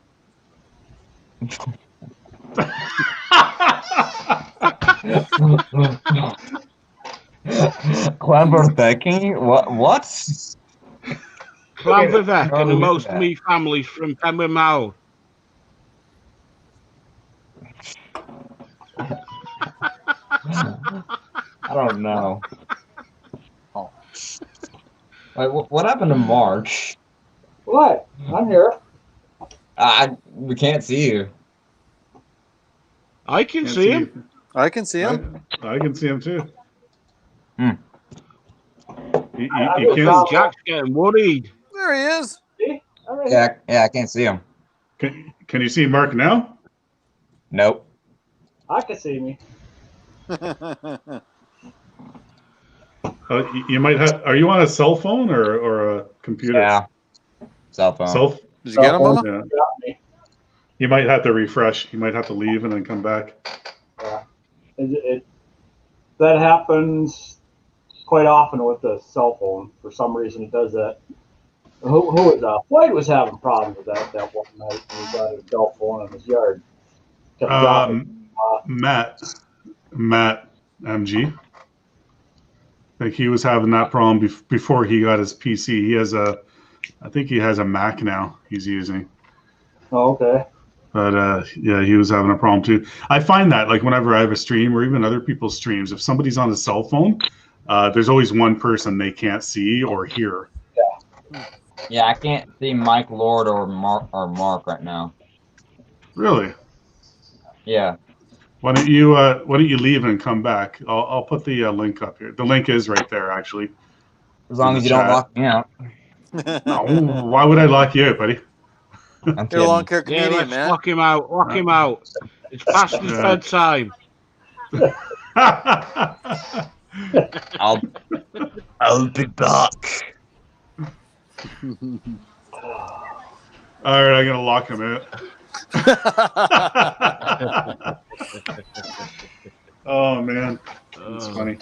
[SPEAKER 6] Clanberthicky? What?
[SPEAKER 4] Llanfyddecyn, and most
[SPEAKER 6] that.
[SPEAKER 4] of me family's from Penwyn Mawr.
[SPEAKER 6] I don't know. Oh. Wait, what happened to March?
[SPEAKER 5] What? I'm here.
[SPEAKER 6] We can't see you.
[SPEAKER 4] I can
[SPEAKER 1] Can't
[SPEAKER 4] see him.
[SPEAKER 3] I can see him.
[SPEAKER 1] I can see him too.
[SPEAKER 6] Hmm.
[SPEAKER 1] You
[SPEAKER 5] I
[SPEAKER 1] can't.
[SPEAKER 4] Jack's getting worried.
[SPEAKER 3] There he is.
[SPEAKER 5] See? All right.
[SPEAKER 6] Yeah, I can't see him.
[SPEAKER 1] Can you see Mark now?
[SPEAKER 6] Nope.
[SPEAKER 5] I can see me.
[SPEAKER 1] You might have. Are you on a cell phone or a computer?
[SPEAKER 6] Yeah. Cell phone.
[SPEAKER 3] Did you get him, Mama?
[SPEAKER 1] Yeah.
[SPEAKER 5] Got me.
[SPEAKER 1] You might have to refresh. You might have to leave and then come back.
[SPEAKER 5] Yeah. That happens quite often with the cell phone. For some reason, it does that. Who was Floyd was having problems with that one night when he got his cell phone in his yard. Kept dropping.
[SPEAKER 1] Matt MG. Like he was having that problem before he got his PC. I think he has a Mac now he's using.
[SPEAKER 5] Oh, okay.
[SPEAKER 1] But yeah, he was having a problem too. I find that like whenever I have a stream or even other people's streams, if somebody's on a cell phone, there's always one person they can't see or hear.
[SPEAKER 6] Yeah, I can't see Mike Lord or Mark right now.
[SPEAKER 1] Really?
[SPEAKER 6] Yeah.
[SPEAKER 1] Why don't you leave and come back? I'll put the link up here. The link is right there, actually.
[SPEAKER 6] As long as you don't lock me out.
[SPEAKER 1] No, why would I lock you out, buddy?
[SPEAKER 6] I'm
[SPEAKER 3] You're a
[SPEAKER 6] kidding.
[SPEAKER 3] lawn care
[SPEAKER 4] Yeah,
[SPEAKER 3] comedian,
[SPEAKER 4] let's
[SPEAKER 3] man.
[SPEAKER 4] lock him out. Lock him out. It's past his
[SPEAKER 1] Yeah.
[SPEAKER 4] bedtime.
[SPEAKER 6] I'll be back.
[SPEAKER 1] All right, I'm gonna lock him out. Oh man, that's funny.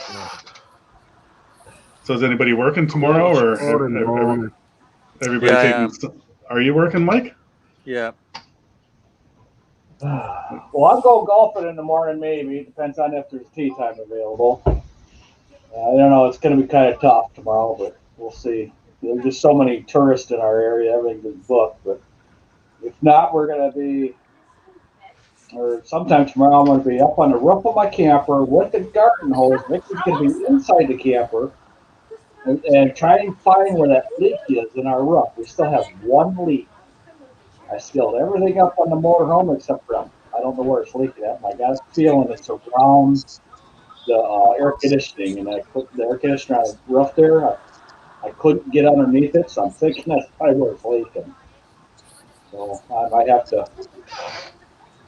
[SPEAKER 1] So is anybody working tomorrow, or everybody
[SPEAKER 3] Yeah, I
[SPEAKER 1] taking? Are you working, Mike?
[SPEAKER 3] Yeah.
[SPEAKER 5] Well, I'll go golfing in the morning, maybe. Depends on if there's tee time available. I don't know. It's going to be kind of tough tomorrow, but we'll see. There's just so many tourists in our area. Everything's is booked. But if not, we're going to be, or sometime tomorrow, I'm going to be up on the roof of my camper with the garden hose. Vicky's going to be inside the camper and try and find where that leak is in our roof. We still have one leak. I sealed everything up on the motorhome except for I don't know where it's leaking at. I got a feeling it's around the air conditioning, and I put the air conditioner on the roof there. I couldn't get underneath it, so I'm thinking that's probably where it's leaking. So I might have to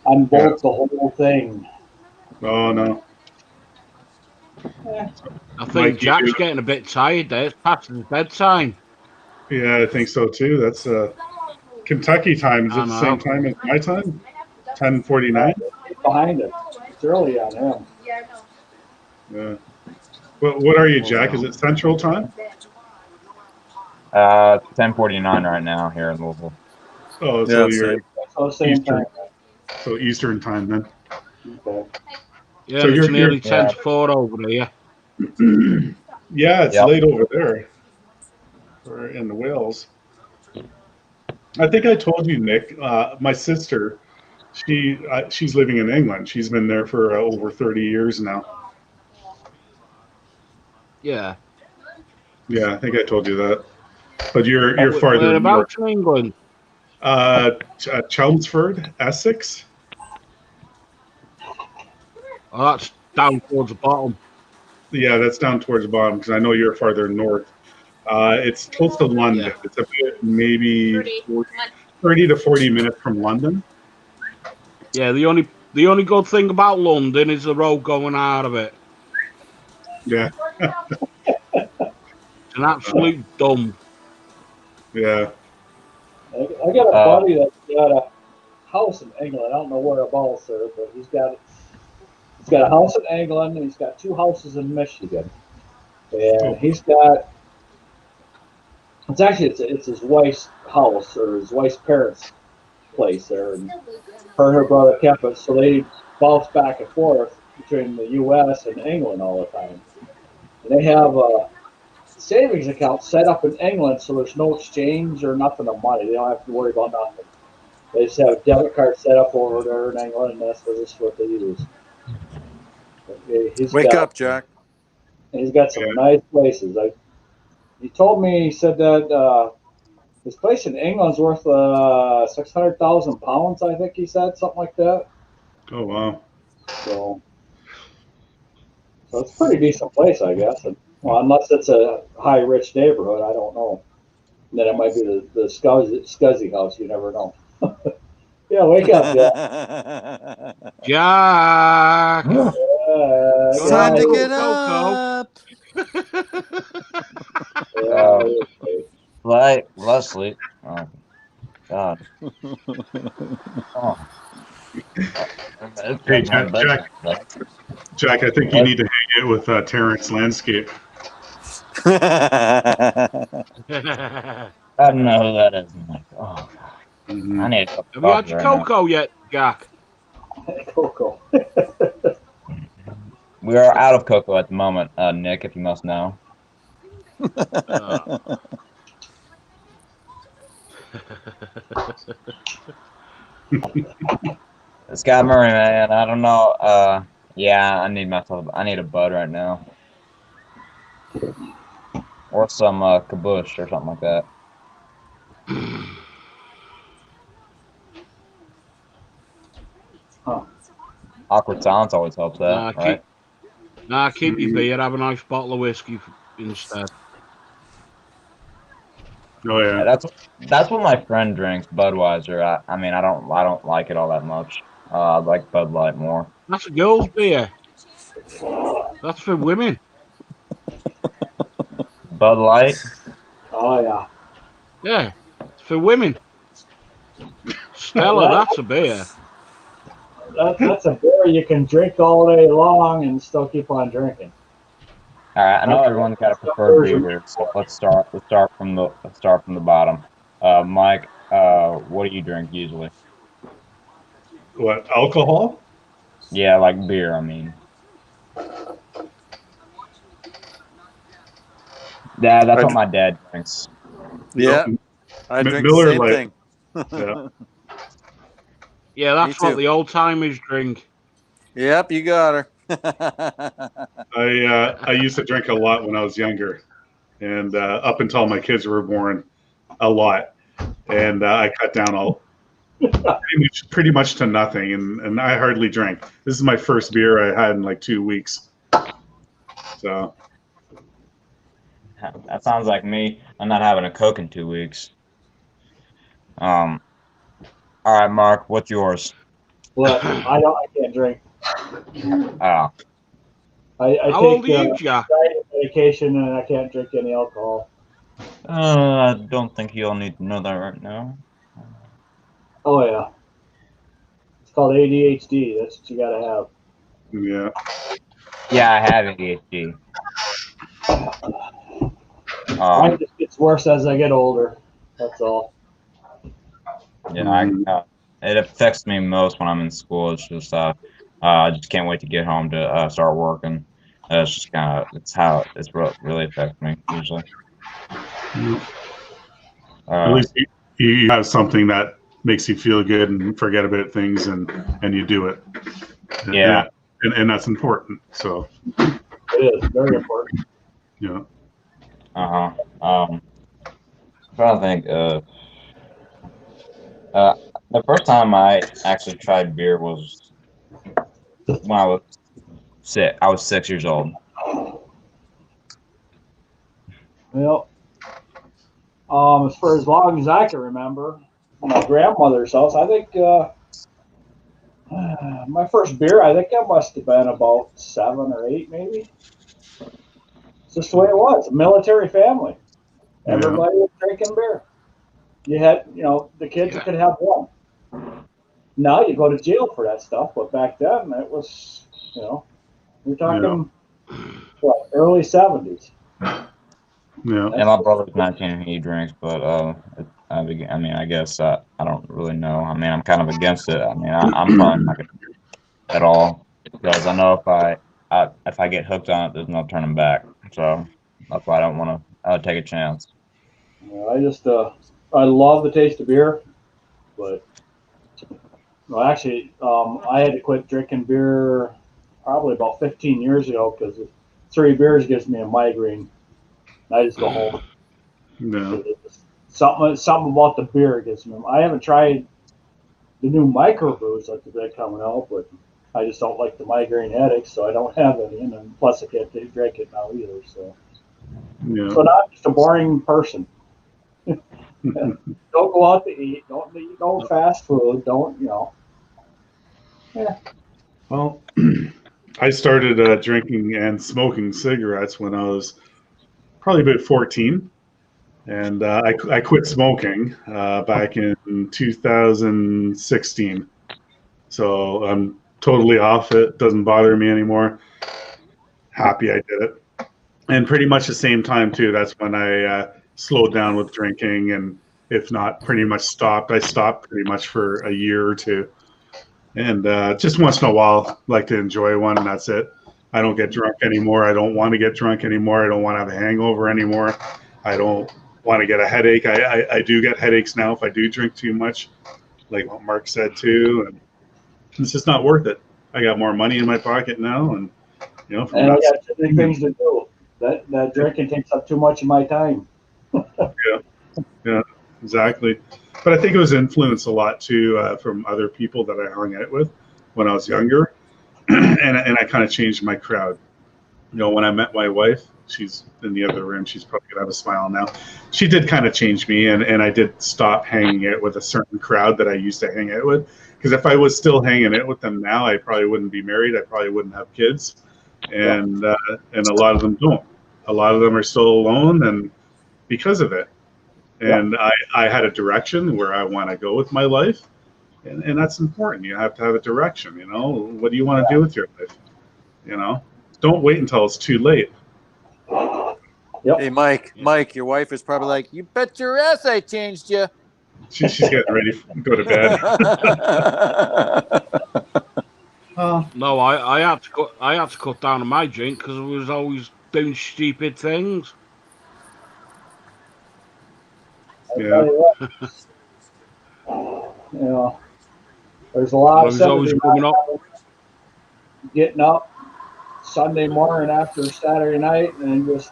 [SPEAKER 5] unbolt the whole thing.
[SPEAKER 1] Oh no.
[SPEAKER 4] I think
[SPEAKER 1] Mike,
[SPEAKER 4] Jack's getting a bit tired there. It's past his bedtime.
[SPEAKER 1] Yeah, I think so too. That's Kentucky time. Is it the same time as my time? 10:49.
[SPEAKER 5] Behind it. It's early on him.
[SPEAKER 1] Yeah. What are you, Jack? Is it Central Time?
[SPEAKER 6] 10:49 right now here in Louisville.
[SPEAKER 1] Oh, so
[SPEAKER 3] Yeah,
[SPEAKER 1] you're
[SPEAKER 3] same.
[SPEAKER 5] So same
[SPEAKER 1] Eastern.
[SPEAKER 5] time.
[SPEAKER 1] So Eastern Time then.
[SPEAKER 5] Okay.
[SPEAKER 4] Yeah,
[SPEAKER 1] So
[SPEAKER 4] it's
[SPEAKER 1] you're-
[SPEAKER 4] nearly
[SPEAKER 1] you're-
[SPEAKER 4] 10 to 4 over here.
[SPEAKER 1] Yeah, it's
[SPEAKER 6] Yep.
[SPEAKER 1] late over there. We're in the Wales. I think I told you, Nick. My sister, she's living in England. She's been there for over 30 years now.
[SPEAKER 4] Yeah.
[SPEAKER 1] Yeah, I think I told you that. But you're farther north.
[SPEAKER 4] Whereabouts in England?
[SPEAKER 1] Chelmsford, Essex.
[SPEAKER 4] Oh, that's down towards the bottom.
[SPEAKER 1] Yeah, that's down towards the bottom because I know you're farther north. It's close to London.
[SPEAKER 4] Yeah.
[SPEAKER 1] It's a bit, maybe 30 to 40 minutes from London.
[SPEAKER 4] Yeah, the only good thing about London is the road going out of it.
[SPEAKER 1] Yeah,
[SPEAKER 4] It's an absolute dump.
[SPEAKER 1] yeah.
[SPEAKER 5] I got a buddy that's got a house in England. I don't know whereabouts there, but he's got a house in England and he's got 2 houses in Michigan. And he's got it's his wife's house or his wife's parents' place there, and her and her brother kept it, so they bounce back and forth between the U.S. and England all the time. And they have a savings account set up in England, so there's no exchange or nothing of money. They don't have to worry about nothing. They just have a debit card set up over there in England, and that's what they use.
[SPEAKER 3] Wake up, Jack.
[SPEAKER 5] He's got some nice places. He told me, he said that his place in England's worth £600,000, I think he said, something like that.
[SPEAKER 1] Oh wow.
[SPEAKER 5] So it's a pretty decent place, I guess. And, well, unless it's a high rich neighborhood, I don't know. And then it might be the scuzzy house. You never know. Yeah, wake up, Jack.
[SPEAKER 4] Jack.
[SPEAKER 3] Time to get
[SPEAKER 4] Coco.
[SPEAKER 3] up.
[SPEAKER 2] Let's sleep. Oh, God. Oh.
[SPEAKER 1] Hey, Jack, I think you need to hang out with Terrence Landscape.
[SPEAKER 2] I don't know who that is. I'm like, oh, God. I need a cup of
[SPEAKER 4] Have you had
[SPEAKER 2] coffee
[SPEAKER 4] your
[SPEAKER 2] right now.
[SPEAKER 4] cocoa yet, Jack?
[SPEAKER 5] Coco.
[SPEAKER 2] We are out of cocoa at the moment, Nick, if you must know. Scott Murray, man, I don't know. Yeah, I need a bud right now. Or some kabush or something like that.
[SPEAKER 5] Huh.
[SPEAKER 2] Awkward silence always helps that, right?
[SPEAKER 4] Keep your beer. Have a nice bottle of whiskey instead.
[SPEAKER 1] Oh yeah.
[SPEAKER 2] That's what my friend drinks, Budweiser. I mean, I don't like it all that much. I like Bud Light more.
[SPEAKER 4] That's a girl's beer. That's for women.
[SPEAKER 2] Bud Light?
[SPEAKER 5] Oh yeah.
[SPEAKER 4] Yeah, it's for women. Stella, that's a beer.
[SPEAKER 5] That's a beer you can drink all day long and still keep on drinking.
[SPEAKER 2] All right, I know everyone's got a preferred beer here, so let's start from the bottom. Mike, what do you drink usually?
[SPEAKER 1] What, alcohol?
[SPEAKER 2] Yeah, like beer, I mean. Yeah, that's what my dad drinks.
[SPEAKER 3] Yeah, I drink
[SPEAKER 1] Miller
[SPEAKER 3] the same
[SPEAKER 1] Lite.
[SPEAKER 3] thing.
[SPEAKER 1] Yeah.
[SPEAKER 4] Yeah, that's what the old timers drink.
[SPEAKER 3] Yep, you got her.
[SPEAKER 1] I used to drink a lot when I was younger, and up until my kids were born, a lot, and I cut down pretty much to nothing, and I hardly drank. This is my first beer I had in like 2 weeks. So
[SPEAKER 2] that sounds like me. I'm not having a Coke in 2 weeks. All right, Mark, what's yours?
[SPEAKER 5] Well, I can't drink.
[SPEAKER 2] Oh.
[SPEAKER 5] I
[SPEAKER 4] How
[SPEAKER 5] take
[SPEAKER 4] old are you, Jack?
[SPEAKER 5] medication and I can't drink any alcohol.
[SPEAKER 2] I don't think you all need to know that right now.
[SPEAKER 5] Oh yeah. It's called ADHD. That's what you gotta have.
[SPEAKER 1] yeah.
[SPEAKER 2] Yeah, I have ADHD.
[SPEAKER 5] Mine just gets worse as I get older. That's all.
[SPEAKER 2] Yeah, it affects me most when I'm in school. It's just I just can't wait to get home to start working. It's just it's really affects me usually.
[SPEAKER 1] At least you have something that makes you feel good and forget about things, and you do it.
[SPEAKER 2] Yeah,
[SPEAKER 1] and that's important. So
[SPEAKER 5] it is very important.
[SPEAKER 1] Yeah.
[SPEAKER 2] trying to think. The first time I actually tried beer was when I was 6. I was 6 years old.
[SPEAKER 5] Well, for as long as I can remember, my grandmother's house, I think my first beer, I think I must have been about 7 or 8, maybe. It's just the way it was. A military family. Everybody was drinking beer. You had, the kids could have one. Now you go to jail for that stuff, but back then it was, we're talking what, early 70s.
[SPEAKER 1] Yeah.
[SPEAKER 2] And my brother's 19 and he drinks, but I mean, I guess I don't really know. I mean, I'm kind of against it. I mean, I'm probably not gonna drink at all because I know if I get hooked on it, there's no turning back. So that's why I don't want to take a chance.
[SPEAKER 5] I love the taste of beer, but actually, I had to quit drinking beer probably about 15 years ago because 3 beers gives me a migraine. I just go home.
[SPEAKER 1] No.
[SPEAKER 5] Something about the beer gets me. I haven't tried the new microbrews that they're coming out, but I just don't like the migraine headaches, so I don't have any. And plus, I can't drink it now either. So I'm just a boring person. Don't go out to eat. Don't eat no fast food. Don't. Yeah.
[SPEAKER 1] Well, I started drinking and smoking cigarettes when I was probably about 14. And I quit smoking back in 2016. So I'm totally off it. Doesn't bother me anymore. Happy I did it. And pretty much the same time, too, that's when I slowed down with drinking. And if not, pretty much stopped. I stopped pretty much for a year or two. And just once in a while, like to enjoy one, and that's it. I don't get drunk anymore. I don't want to get drunk anymore. I don't want to have a hangover anymore. I don't want to get a headache. I do get headaches now if I do drink too much, like what Mark said too, and it's just not worth it. I got more money in my pocket now, and
[SPEAKER 5] and I got too many things to do. That drinking takes up too much of my time.
[SPEAKER 1] Yeah, exactly. But I think it was influenced a lot too from other people that I hung out with when I was younger, and I kind of changed my crowd. When I met my wife, she's in the other room. She's probably gonna have a smile now. She did kind of change me, and I did stop hanging out with a certain crowd that I used to hang out with. Because if I was still hanging out with them now, I probably wouldn't be married. I probably wouldn't have kids, and a lot of them don't. A lot of them are still alone, and because of it. And I had a direction where I want to go with my life, and that's important. You have to have a direction. What do you want to do with your life? Don't wait until it's too late.
[SPEAKER 5] Yep.
[SPEAKER 3] Hey, Mike, your wife is probably like, you bet your ass I changed you.
[SPEAKER 1] She's getting ready to go to bed.
[SPEAKER 4] No, I had to cut down on my drink because I was always doing stupid things.
[SPEAKER 1] Yeah.
[SPEAKER 5] There's a lot of
[SPEAKER 4] always coming up.
[SPEAKER 5] Getting up Sunday morning after Saturday night and just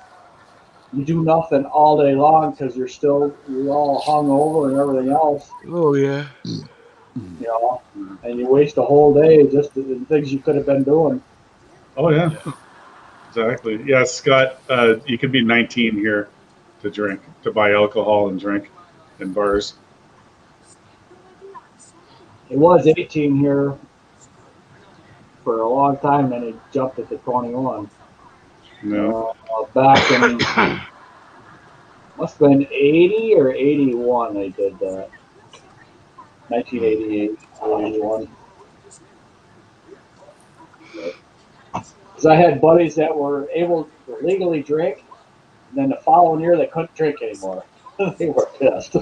[SPEAKER 5] you do nothing all day long because you're all hung over and everything else.
[SPEAKER 4] Oh yeah.
[SPEAKER 5] And you waste a whole day just in things you could have been doing.
[SPEAKER 1] Oh yeah. Exactly. Yeah, Scott, you could be 19 here to buy alcohol and drink in bars.
[SPEAKER 5] It was 18 here for a long time, then it jumped it to 21.
[SPEAKER 1] No.
[SPEAKER 5] Back in must have been 80 or 81 they did that. 1988 or 81. Because I had buddies that were able to legally drink, and then the following year they couldn't drink anymore. They were pissed.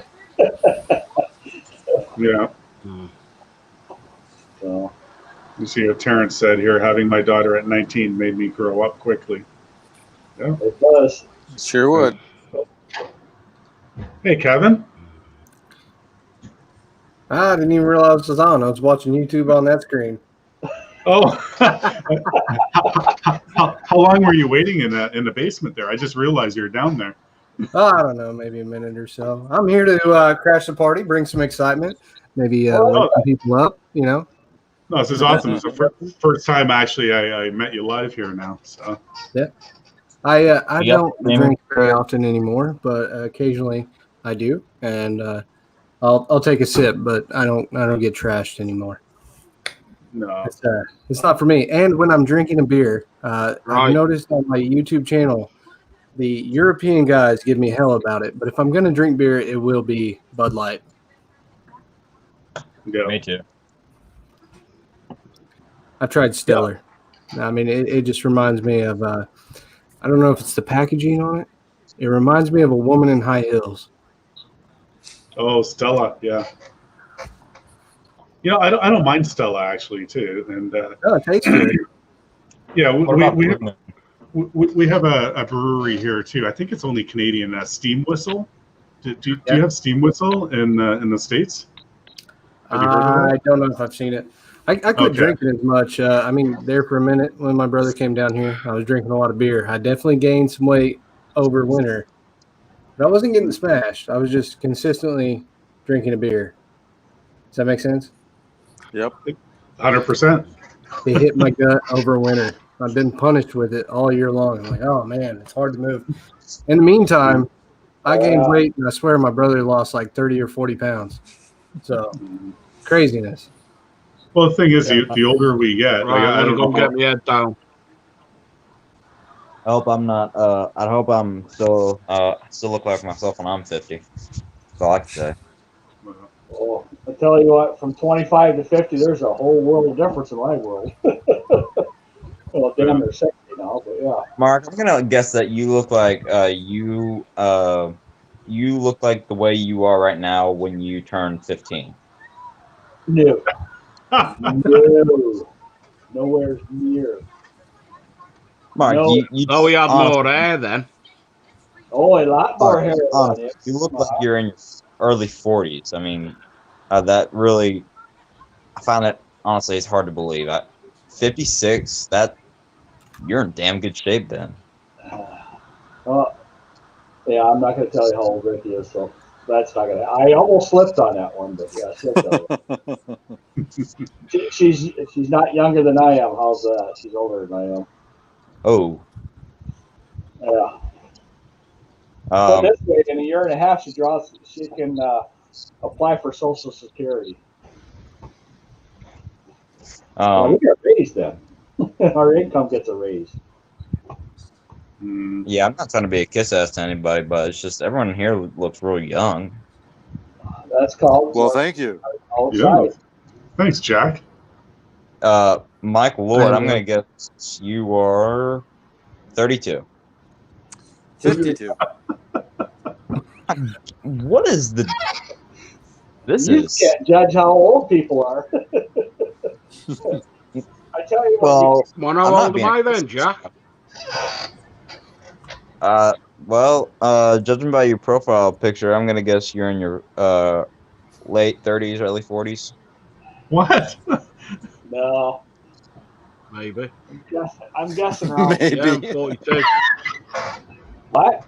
[SPEAKER 1] Yeah.
[SPEAKER 5] So.
[SPEAKER 1] You see what Terrence said here, having my daughter at 19 made me grow up quickly. Yeah.
[SPEAKER 5] It does.
[SPEAKER 3] Sure would.
[SPEAKER 1] Hey, Kevin.
[SPEAKER 7] I didn't even realize it was on. I was watching YouTube on that screen.
[SPEAKER 1] Oh, how long were you waiting in the basement there? I just realized you were down there.
[SPEAKER 7] Oh, I don't know, maybe a minute or so. I'm here to crash the party, bring some excitement, maybe
[SPEAKER 1] Oh.
[SPEAKER 7] wake some people up.
[SPEAKER 1] No, this is awesome. It's the first time actually I met you live here now. So
[SPEAKER 7] I
[SPEAKER 2] You got
[SPEAKER 7] don't
[SPEAKER 2] the same-
[SPEAKER 7] drink very often anymore, but occasionally I do, and I'll take a sip, but I don't get trashed anymore.
[SPEAKER 1] no,
[SPEAKER 7] It's not for me. And when I'm drinking a beer, I've
[SPEAKER 4] Right.
[SPEAKER 7] noticed on my YouTube channel, the European guys give me hell about it. But if I'm going to drink beer, it will be Bud Light.
[SPEAKER 1] yeah.
[SPEAKER 2] Me too.
[SPEAKER 7] I've tried Stellar. I mean, it just reminds me of, I don't know if it's the packaging on it. It reminds me of a woman in high heels.
[SPEAKER 1] Oh, Stella, yeah. I don't mind Stella actually too, and
[SPEAKER 7] Oh, it tastes good.
[SPEAKER 1] yeah,
[SPEAKER 2] What about
[SPEAKER 1] we
[SPEAKER 2] Blue Moon?
[SPEAKER 1] we have a brewery here too. I think it's only Canadian. Steam Whistle. Do you have Steam Whistle in the States? Have you heard of
[SPEAKER 7] I
[SPEAKER 1] that?
[SPEAKER 7] don't know if I've seen it. I quit
[SPEAKER 1] Okay.
[SPEAKER 7] drinking as much. I mean, there for a minute when my brother came down here, I was drinking a lot of beer. I definitely gained some weight over winter, but I wasn't getting smashed. I was just consistently drinking a beer. Does that make sense?
[SPEAKER 3] Yep.
[SPEAKER 1] 100%.
[SPEAKER 7] It hit my gut over winter. I've been punished with it all year long. I'm like, oh man, it's hard to move. In the meantime, I gained weight, and I swear my brother lost like 30 or 40 pounds. So craziness.
[SPEAKER 1] Well, the thing is, the older we get,
[SPEAKER 4] Right,
[SPEAKER 1] like I
[SPEAKER 4] I'm
[SPEAKER 1] don't
[SPEAKER 4] gonna
[SPEAKER 1] know.
[SPEAKER 4] get my head down.
[SPEAKER 2] I hope I'm not. I hope I'm still look like myself when I'm 50. That's all I can say.
[SPEAKER 5] Oh, I tell you what, from 25 to 50, there's a whole world of difference in my world. Well, damn, they're 60 now, but yeah.
[SPEAKER 2] Mark, I'm gonna guess that you look like you look like the way you are right now when you turn 15.
[SPEAKER 5] No, no, nowhere near.
[SPEAKER 2] Mark,
[SPEAKER 5] No.
[SPEAKER 2] you
[SPEAKER 4] Oh, we had
[SPEAKER 2] honestly,
[SPEAKER 4] more hair then.
[SPEAKER 5] Oh, a lot more hair on
[SPEAKER 2] honestly,
[SPEAKER 5] it.
[SPEAKER 2] you look like you're in your early 40s. I mean, that really, I find it honestly, it's hard to believe. 56, that you're in damn good shape then.
[SPEAKER 5] Yeah, I'm not going to tell you how old Ricky is, so that's not going to. I almost slipped on that one, but yeah, she'll tell you. She's not younger than I am. How's that? She's older than I am.
[SPEAKER 2] Oh,
[SPEAKER 5] Yeah. But
[SPEAKER 2] um,
[SPEAKER 5] this way, in a year and a half, she can apply for Social Security. Well, we get raised then. Our income gets a raise.
[SPEAKER 2] yeah, I'm not trying to be a kiss ass to anybody, but it's just everyone here looks real young.
[SPEAKER 5] That's called.
[SPEAKER 3] Well, thank you.
[SPEAKER 5] Outside.
[SPEAKER 1] Yeah. Thanks, Jack.
[SPEAKER 2] Mike Lord, I'm gonna guess you are 32.
[SPEAKER 3] 52.
[SPEAKER 2] What is the? This
[SPEAKER 5] You
[SPEAKER 2] is
[SPEAKER 5] can't judge how old people are. I tell you what.
[SPEAKER 2] well.
[SPEAKER 4] Well,
[SPEAKER 2] I'm
[SPEAKER 4] how
[SPEAKER 2] not
[SPEAKER 4] old am
[SPEAKER 2] being
[SPEAKER 4] I then, Jack?
[SPEAKER 2] Judging by your profile picture, I'm gonna guess you're in your late 30s, early 40s.
[SPEAKER 1] What?
[SPEAKER 5] No,
[SPEAKER 4] Maybe.
[SPEAKER 5] I'm guessing wrong.
[SPEAKER 3] Maybe.
[SPEAKER 4] Yeah, I'm 42.
[SPEAKER 5] What?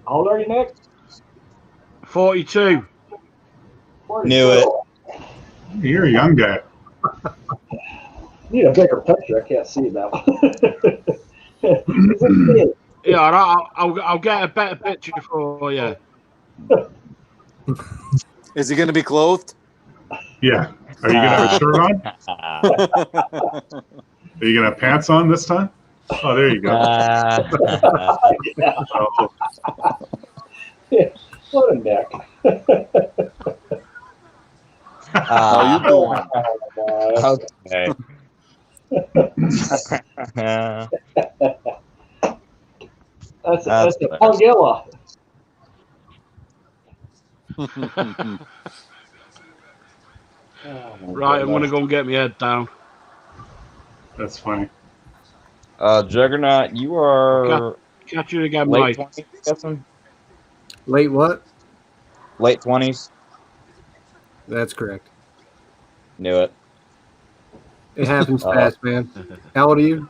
[SPEAKER 5] How old are you, Nick?
[SPEAKER 4] 42.
[SPEAKER 5] 42.
[SPEAKER 2] Knew it.
[SPEAKER 1] You're a young guy.
[SPEAKER 5] Need a bigger picture. I can't see that one.
[SPEAKER 4] Yeah, I'll get a better picture for you.
[SPEAKER 3] Is he going to be clothed?
[SPEAKER 1] Yeah. Are you gonna have a shirt on? Are you gonna have pants on this time? Oh, there you go.
[SPEAKER 5] What a neck.
[SPEAKER 3] How you doing?
[SPEAKER 2] Okay.
[SPEAKER 5] That's
[SPEAKER 2] That's
[SPEAKER 5] a
[SPEAKER 2] fair.
[SPEAKER 5] Pungilla.
[SPEAKER 4] Right, I'm gonna go and get my head down.
[SPEAKER 1] That's funny.
[SPEAKER 2] Juggernaut, you are
[SPEAKER 4] Catch you again,
[SPEAKER 2] late
[SPEAKER 4] mate.
[SPEAKER 2] 20s, guessing?
[SPEAKER 7] Late what?
[SPEAKER 2] Late 20s?
[SPEAKER 7] That's correct.
[SPEAKER 2] Knew it.
[SPEAKER 7] It happens fast, man. How old are you?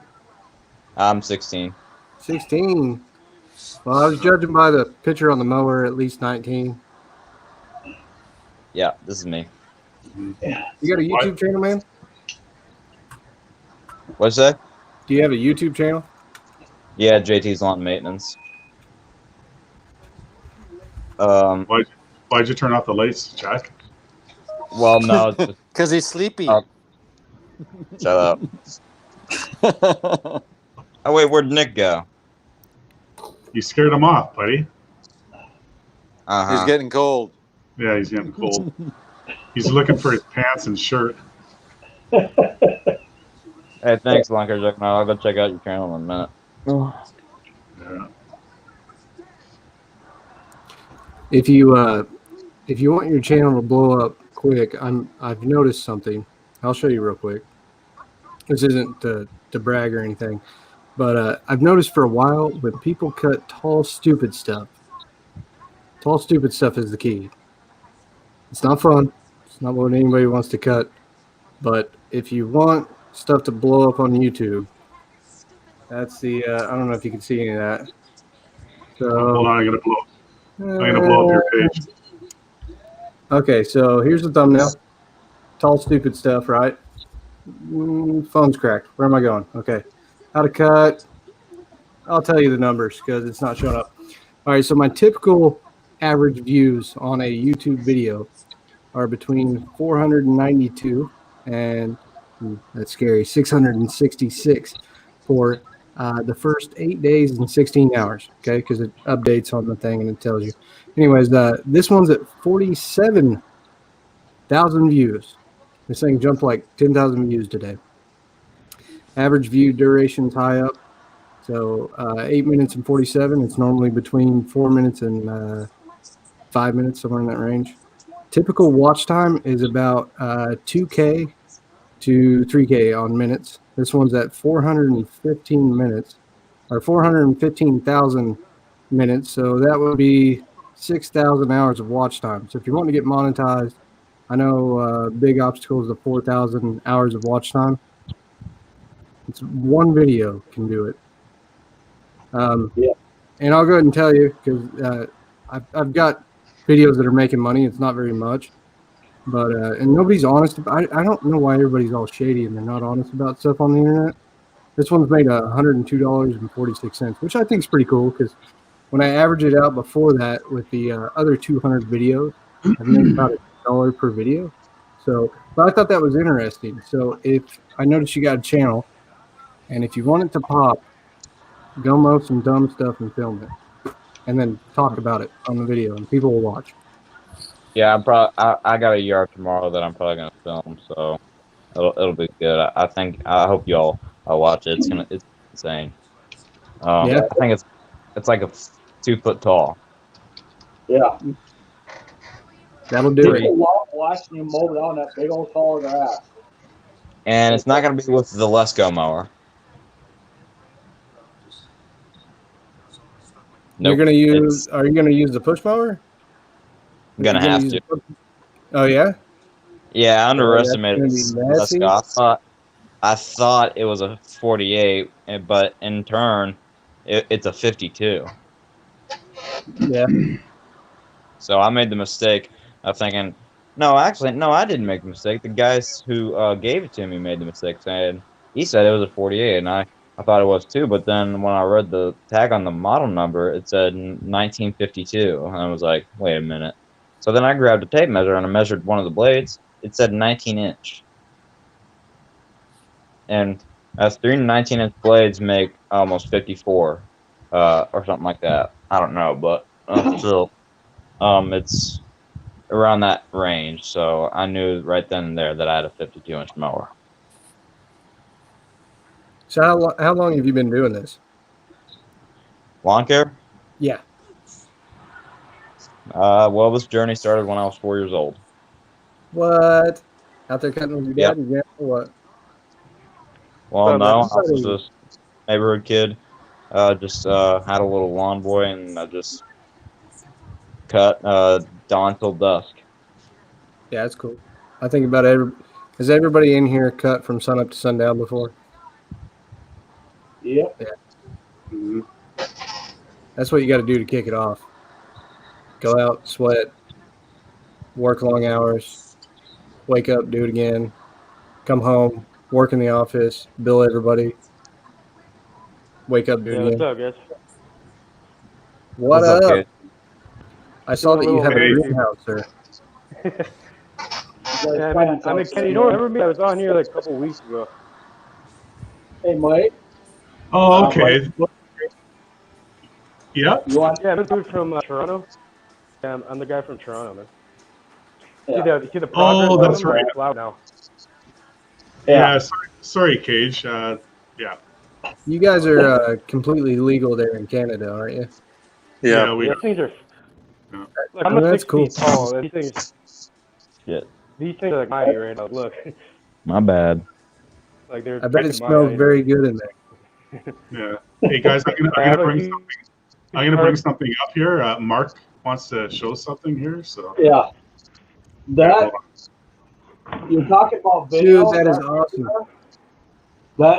[SPEAKER 2] I'm 16.
[SPEAKER 7] 16. Well, I was judging by the picture on the mower, at least 19.
[SPEAKER 2] Yeah, this is me.
[SPEAKER 7] You got a YouTube channel, man?
[SPEAKER 2] What's that?
[SPEAKER 7] Do you have a YouTube channel?
[SPEAKER 2] Yeah, JT's Lawn Maintenance.
[SPEAKER 1] Why'd you turn off the lights, Jack?
[SPEAKER 2] Well, no, it's just,
[SPEAKER 3] Because he's sleepy.
[SPEAKER 2] shut up. Oh wait, where'd Nick go?
[SPEAKER 1] You scared him off, buddy.
[SPEAKER 3] He's getting cold.
[SPEAKER 1] Yeah, he's getting cold. He's looking for his pants and shirt.
[SPEAKER 2] Hey, thanks, Lunker. No, I'll go check out your channel in a minute.
[SPEAKER 1] Yeah.
[SPEAKER 7] If you want your channel to blow up quick, I've noticed something. I'll show you real quick. This isn't to brag or anything, but I've noticed for a while when people cut tall, stupid stuff is the key. It's not fun. It's not what anybody wants to cut. But if you want stuff to blow up on YouTube, that's the I don't know if you can see any of that. So
[SPEAKER 1] Hold on, I'm gonna blow up your page.
[SPEAKER 7] Okay, so here's the thumbnail. Tall, stupid stuff, right? Phone's cracked. Where am I going? Okay. How to cut. I'll tell you the numbers because it's not showing up. All right, so my typical average views on a YouTube video are between 492 and that's scary, 666 for the first 8 days and 16 hours, okay, because it updates on the thing and it tells you. Anyways, this one's at 47,000 views. This thing jumped like 10,000 views today. Average view duration's high up. So 8 minutes and 47. It's normally between 4 minutes and 5 minutes, somewhere in that range. Typical watch time is about 2K to 3K on minutes. This one's at 415 minutes, or 415,000 minutes. So that would be 6,000 hours of watch time. So if you want to get monetized, I know big obstacle is the 4,000 hours of watch time. It's one video can do it. And I'll go ahead and tell you, because I've got videos that are making money. It's not very much, but and nobody's honest. I don't know why everybody's all shady and they're not honest about stuff on the internet. This one's made $102.46, which I think is pretty cool, because when I average it out before that with the other 200 videos, I've made about $1 per video. So, but I thought that was interesting. So if I noticed you got a channel, and if you want it to pop, go mow some dumb stuff and film it, and then talk about it on the video, and people will watch.
[SPEAKER 2] Yeah, I got a yard tomorrow that I'm probably gonna film, so it'll be good. I hope y'all watch it. It's insane.
[SPEAKER 5] Yeah.
[SPEAKER 2] I think it's like a 2 foot tall.
[SPEAKER 5] Yeah.
[SPEAKER 7] That'll do it.
[SPEAKER 5] People love watching you mow down that big old tall grass.
[SPEAKER 2] And it's not gonna be with the Lesco mower.
[SPEAKER 7] You're
[SPEAKER 2] Nope.
[SPEAKER 7] gonna use? Are you gonna use the push mower?
[SPEAKER 2] I'm gonna have to.
[SPEAKER 7] Oh yeah.
[SPEAKER 2] Yeah, I underestimated
[SPEAKER 7] that's gonna be messy.
[SPEAKER 2] Lesco. I thought it was a 48, but in turn, it's a 52.
[SPEAKER 7] Yeah.
[SPEAKER 2] So I made the mistake of thinking, no, actually, no, I didn't make the mistake. The guys who gave it to me made the mistake, saying he said it was a 48, and I thought it was too. But then when I read the tag on the model number, it said 1952, and I was like, wait a minute. So then I grabbed a tape measure and I measured one of the blades. It said 19-inch. And as 3 19-inch blades make almost 54, or something like that. I don't know, but still, it's around that range. So I knew right then and there that I had a 52-inch mower.
[SPEAKER 7] So how long have you been doing this?
[SPEAKER 2] Lawn care?
[SPEAKER 7] Yeah.
[SPEAKER 2] Well, this journey started when I was 4 years old.
[SPEAKER 7] What? Out there cutting with your
[SPEAKER 2] Yep.
[SPEAKER 7] dad? Yeah. Or what?
[SPEAKER 2] Well, no, I was
[SPEAKER 7] somebody-
[SPEAKER 2] just a neighborhood kid. Just had a little lawn boy, and I just cut dawn till dusk.
[SPEAKER 7] Yeah, that's cool. I think about has everybody in here cut from sun up to sundown before?
[SPEAKER 5] Yep.
[SPEAKER 1] Mhm.
[SPEAKER 7] That's what you got to do to kick it off. Go out, sweat, work long hours, wake up, do it again, come home, work in the office, bill everybody, wake up, do it
[SPEAKER 8] Yeah, what's
[SPEAKER 7] again.
[SPEAKER 8] up, guys?
[SPEAKER 7] What
[SPEAKER 2] What's up,
[SPEAKER 7] up?
[SPEAKER 2] kid?
[SPEAKER 7] I saw that you have a
[SPEAKER 8] Little
[SPEAKER 7] greenhouse, sir.
[SPEAKER 8] Yeah, I'm in Kenny. You don't remember me? I was on here like a couple weeks ago.
[SPEAKER 5] Hey, Mike.
[SPEAKER 1] Oh, okay. Yeah.
[SPEAKER 5] You want?
[SPEAKER 8] Yeah, I'm a dude from Toronto. Yeah, I'm the guy from Toronto, man.
[SPEAKER 5] Yeah.
[SPEAKER 8] See the progress
[SPEAKER 1] Oh,
[SPEAKER 8] on
[SPEAKER 1] that's
[SPEAKER 8] them?
[SPEAKER 1] right.
[SPEAKER 8] They're flower now.
[SPEAKER 1] Yeah. Sorry, Cage. Yeah.
[SPEAKER 7] You guys are completely legal there in Canada, aren't you?
[SPEAKER 3] Yeah.
[SPEAKER 1] Yeah. We
[SPEAKER 8] These
[SPEAKER 1] are.
[SPEAKER 8] things are
[SPEAKER 1] Yeah.
[SPEAKER 8] like I'm
[SPEAKER 7] Oh, that's
[SPEAKER 8] 6
[SPEAKER 7] cool.
[SPEAKER 8] feet tall. These things
[SPEAKER 2] Shit.
[SPEAKER 8] are like my height right now. Look,
[SPEAKER 2] My bad.
[SPEAKER 8] like they're
[SPEAKER 7] I bet it
[SPEAKER 8] freaking my
[SPEAKER 7] smells
[SPEAKER 8] height.
[SPEAKER 7] very good in there.
[SPEAKER 1] Yeah. Hey guys, I'm gonna bring something. I'm gonna bring something up here. Mark wants to show something here. So.
[SPEAKER 5] Yeah.
[SPEAKER 1] Okay,
[SPEAKER 5] That
[SPEAKER 1] hold on.
[SPEAKER 5] you're talking about
[SPEAKER 7] Dude,
[SPEAKER 5] video.
[SPEAKER 7] that is awesome.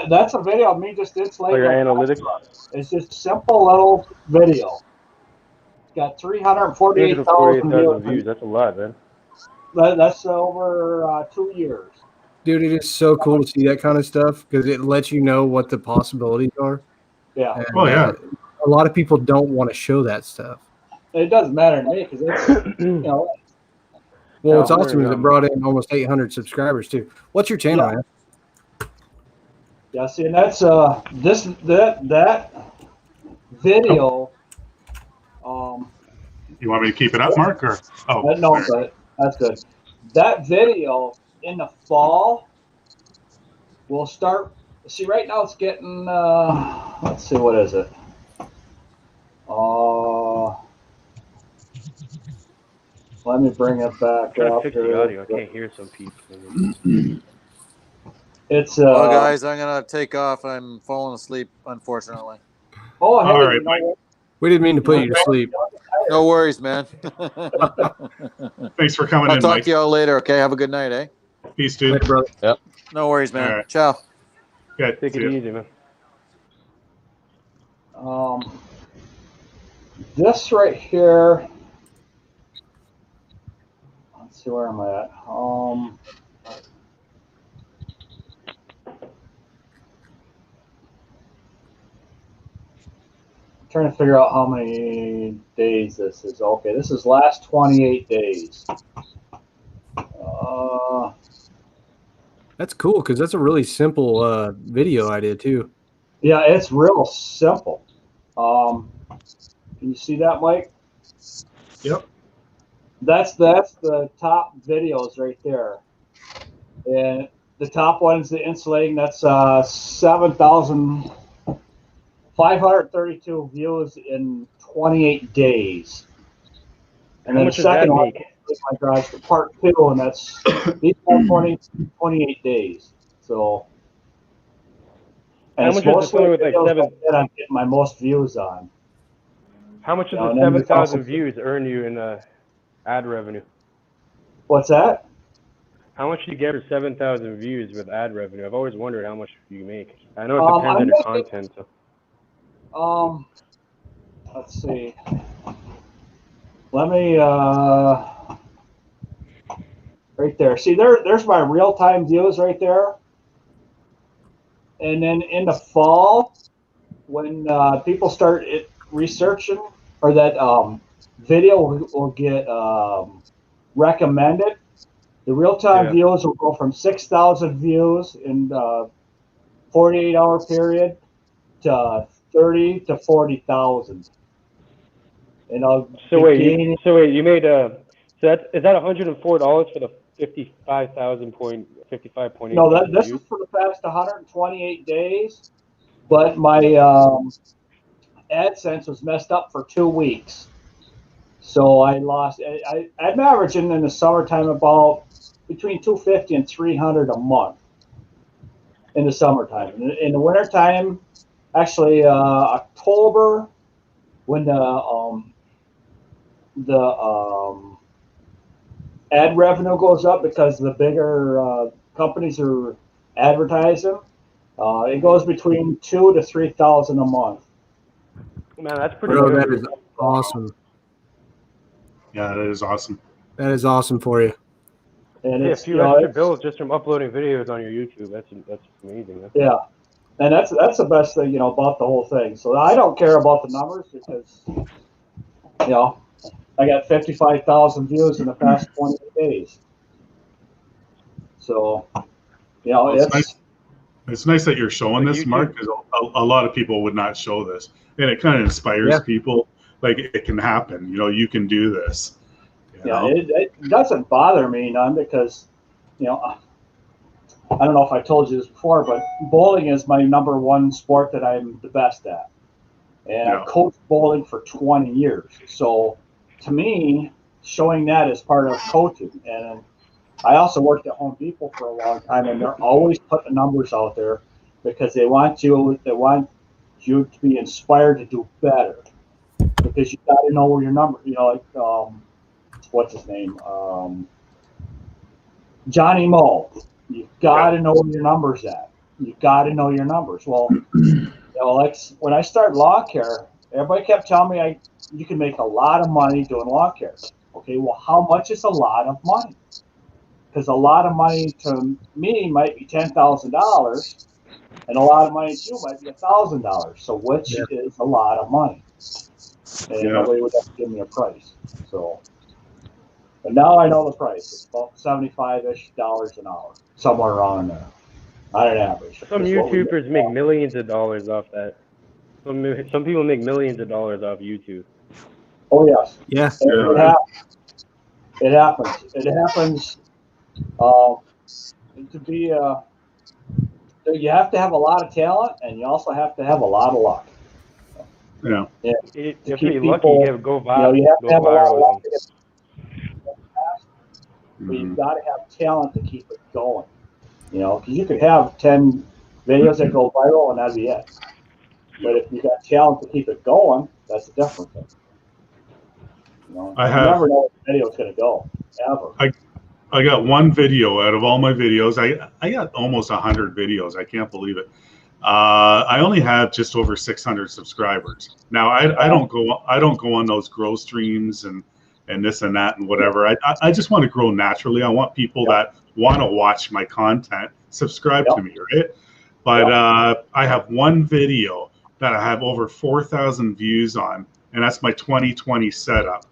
[SPEAKER 5] That's a video of me just insulating.
[SPEAKER 8] Like your analytics.
[SPEAKER 5] It's just a simple little video. It's got 348,000
[SPEAKER 8] 348,000
[SPEAKER 5] views.
[SPEAKER 8] views. That's a lot, man.
[SPEAKER 5] That's over 2 years.
[SPEAKER 7] Dude, it is so cool to see that kind of stuff because it lets you know what the possibilities are.
[SPEAKER 5] Yeah.
[SPEAKER 7] And,
[SPEAKER 1] Oh yeah.
[SPEAKER 7] a lot of people don't want to show that stuff.
[SPEAKER 5] It doesn't matter to me because it's,
[SPEAKER 7] Well,
[SPEAKER 8] Yeah,
[SPEAKER 7] what's
[SPEAKER 8] I'm
[SPEAKER 7] awesome is
[SPEAKER 8] very,
[SPEAKER 7] it brought in almost 800 subscribers too. What's your channel,
[SPEAKER 5] Yeah.
[SPEAKER 7] man?
[SPEAKER 5] Yeah, see, and that's that video.
[SPEAKER 1] You want me to keep it up, Mark, or? Oh.
[SPEAKER 5] No,
[SPEAKER 1] sorry.
[SPEAKER 5] but that's good. That video in the fall will start. See, right now it's getting. Let's see, what is it? Let me bring it back
[SPEAKER 8] I'm trying to
[SPEAKER 5] up
[SPEAKER 8] fix the
[SPEAKER 5] here.
[SPEAKER 8] audio. I can't hear some people.
[SPEAKER 5] It's
[SPEAKER 3] Well, guys, I'm gonna take off. I'm falling asleep, unfortunately.
[SPEAKER 5] Oh, hey,
[SPEAKER 1] All right,
[SPEAKER 5] you know what?
[SPEAKER 7] We didn't mean to put you to sleep.
[SPEAKER 3] No worries, man.
[SPEAKER 1] Thanks for coming
[SPEAKER 3] I'll
[SPEAKER 1] in,
[SPEAKER 3] talk
[SPEAKER 1] Mike.
[SPEAKER 3] to y'all later. Okay, have a good night, eh?
[SPEAKER 1] Peace, dude.
[SPEAKER 7] Hey, brother.
[SPEAKER 3] No worries, man.
[SPEAKER 1] All right.
[SPEAKER 3] Ciao.
[SPEAKER 1] Good.
[SPEAKER 8] Take
[SPEAKER 1] See
[SPEAKER 8] it
[SPEAKER 1] ya.
[SPEAKER 8] easy, man.
[SPEAKER 5] This right here. Let's see, where am I at? Trying to figure out how many days this is. Okay, this is last 28 days.
[SPEAKER 7] That's cool because that's a really simple video idea too.
[SPEAKER 5] Yeah, it's real simple. Can you see that, Mike?
[SPEAKER 1] Yep.
[SPEAKER 5] That's the top videos right there. And the top one's the insulating. That's 7,532 views in 28 days. And
[SPEAKER 8] How
[SPEAKER 5] then
[SPEAKER 8] much
[SPEAKER 5] the
[SPEAKER 8] does that
[SPEAKER 5] second one
[SPEAKER 8] make?
[SPEAKER 5] is my garage for part 2, and that's these are 28 days. So, and
[SPEAKER 8] How
[SPEAKER 5] it's
[SPEAKER 8] much is this
[SPEAKER 5] mostly
[SPEAKER 8] one with, like,
[SPEAKER 5] videos
[SPEAKER 8] 7?
[SPEAKER 5] that I'm getting my most views on.
[SPEAKER 8] How much does
[SPEAKER 5] Yeah,
[SPEAKER 8] the
[SPEAKER 5] and then there's
[SPEAKER 8] 7,000
[SPEAKER 5] also-
[SPEAKER 8] views earn you in ad revenue?
[SPEAKER 5] What's that?
[SPEAKER 8] How much do you get for 7,000 views with ad revenue? I've always wondered how much you make. I know it depends on
[SPEAKER 5] I'm
[SPEAKER 8] your
[SPEAKER 5] making-
[SPEAKER 8] content. So.
[SPEAKER 5] Let's see. Let me right there. See, there's my real-time views right there. And then in the fall, when people start researching, or that video will get recommended, the real-time views will go from 6,000 views in 48-hour period to 30 to 40,000. And I'll
[SPEAKER 8] So wait, you made is that $104 for the 55.8?
[SPEAKER 5] No, this is for the past 128 days, but my AdSense was messed up for 2 weeks, so I lost. I'm averaging in the summertime about between 250 and 300 a month in the summertime. In the wintertime, actually October, when the ad revenue goes up because the bigger companies are advertising, it goes between 2,000 to 3,000 a month.
[SPEAKER 8] Man, that's pretty
[SPEAKER 7] Bro,
[SPEAKER 8] good.
[SPEAKER 7] that is awesome.
[SPEAKER 1] Yeah, that is awesome.
[SPEAKER 7] That is awesome for you.
[SPEAKER 5] And
[SPEAKER 8] Yeah, a
[SPEAKER 5] it's,
[SPEAKER 8] few extra bills just from uploading videos on your YouTube. That's amazing. Huh?
[SPEAKER 5] yeah. And that's the best thing, about the whole thing. So I don't care about the numbers because, I got 55,000 views in the past 28 days. So,
[SPEAKER 1] Well, it's nice.
[SPEAKER 5] it's
[SPEAKER 1] It's nice that you're showing
[SPEAKER 8] Like
[SPEAKER 1] this,
[SPEAKER 8] YouTube.
[SPEAKER 1] Mark, because a lot of people would not show this, and it kind of inspires people. Like it can happen. You can do this.
[SPEAKER 5] it doesn't bother me none because, I don't know if I told you this before, but bowling is my number one sport that I'm the best at. And
[SPEAKER 1] Yeah.
[SPEAKER 5] I've coached bowling for 20 years. So to me, showing that is part of coaching. And I also worked at Home Depot for a long time, and they're always putting the numbers out there because they want you to be inspired to do better. Because you got to know where your number, what's his name? Johnny Moe. You got to know where your numbers at. You got to know your numbers. Well, when I started lawn care, everybody kept telling me you can make a lot of money doing lawn care. Okay, well, how much is a lot of money? Because a lot of money to me might be $10,000, and a lot of money to you might be $1,000. So which is a lot of money? And nobody would have to give me a price. So, but now I know the price. It's about $75-ish an hour, somewhere around there, on an average.
[SPEAKER 8] Some YouTubers make millions of dollars off that. Some people make millions of dollars off YouTube.
[SPEAKER 5] Oh yes.
[SPEAKER 7] Yeah.
[SPEAKER 5] It happens. It happens. To be you have to have a lot of talent, and you also have to have a lot of luck.
[SPEAKER 1] Yeah.
[SPEAKER 8] You have to be lucky. You have to go viral.
[SPEAKER 5] You have to have a lot of luck to get
[SPEAKER 1] Mm-hmm.
[SPEAKER 5] but you've got to have talent to keep it going. Because you could have 10 videos that go viral and that'd be it. But if you got talent to keep it going, that's a different thing. You never know what the video is going to go, ever.
[SPEAKER 1] I got one video out of all my videos. I got almost 100 videos. I can't believe it. I only have just over 600 subscribers. Now I don't go on those grow streams and this and that and whatever. I just want to grow naturally. I want people that want to watch my content subscribe to me, right? But I have one video that I have over 4,000 views on, and that's my 2020 setup.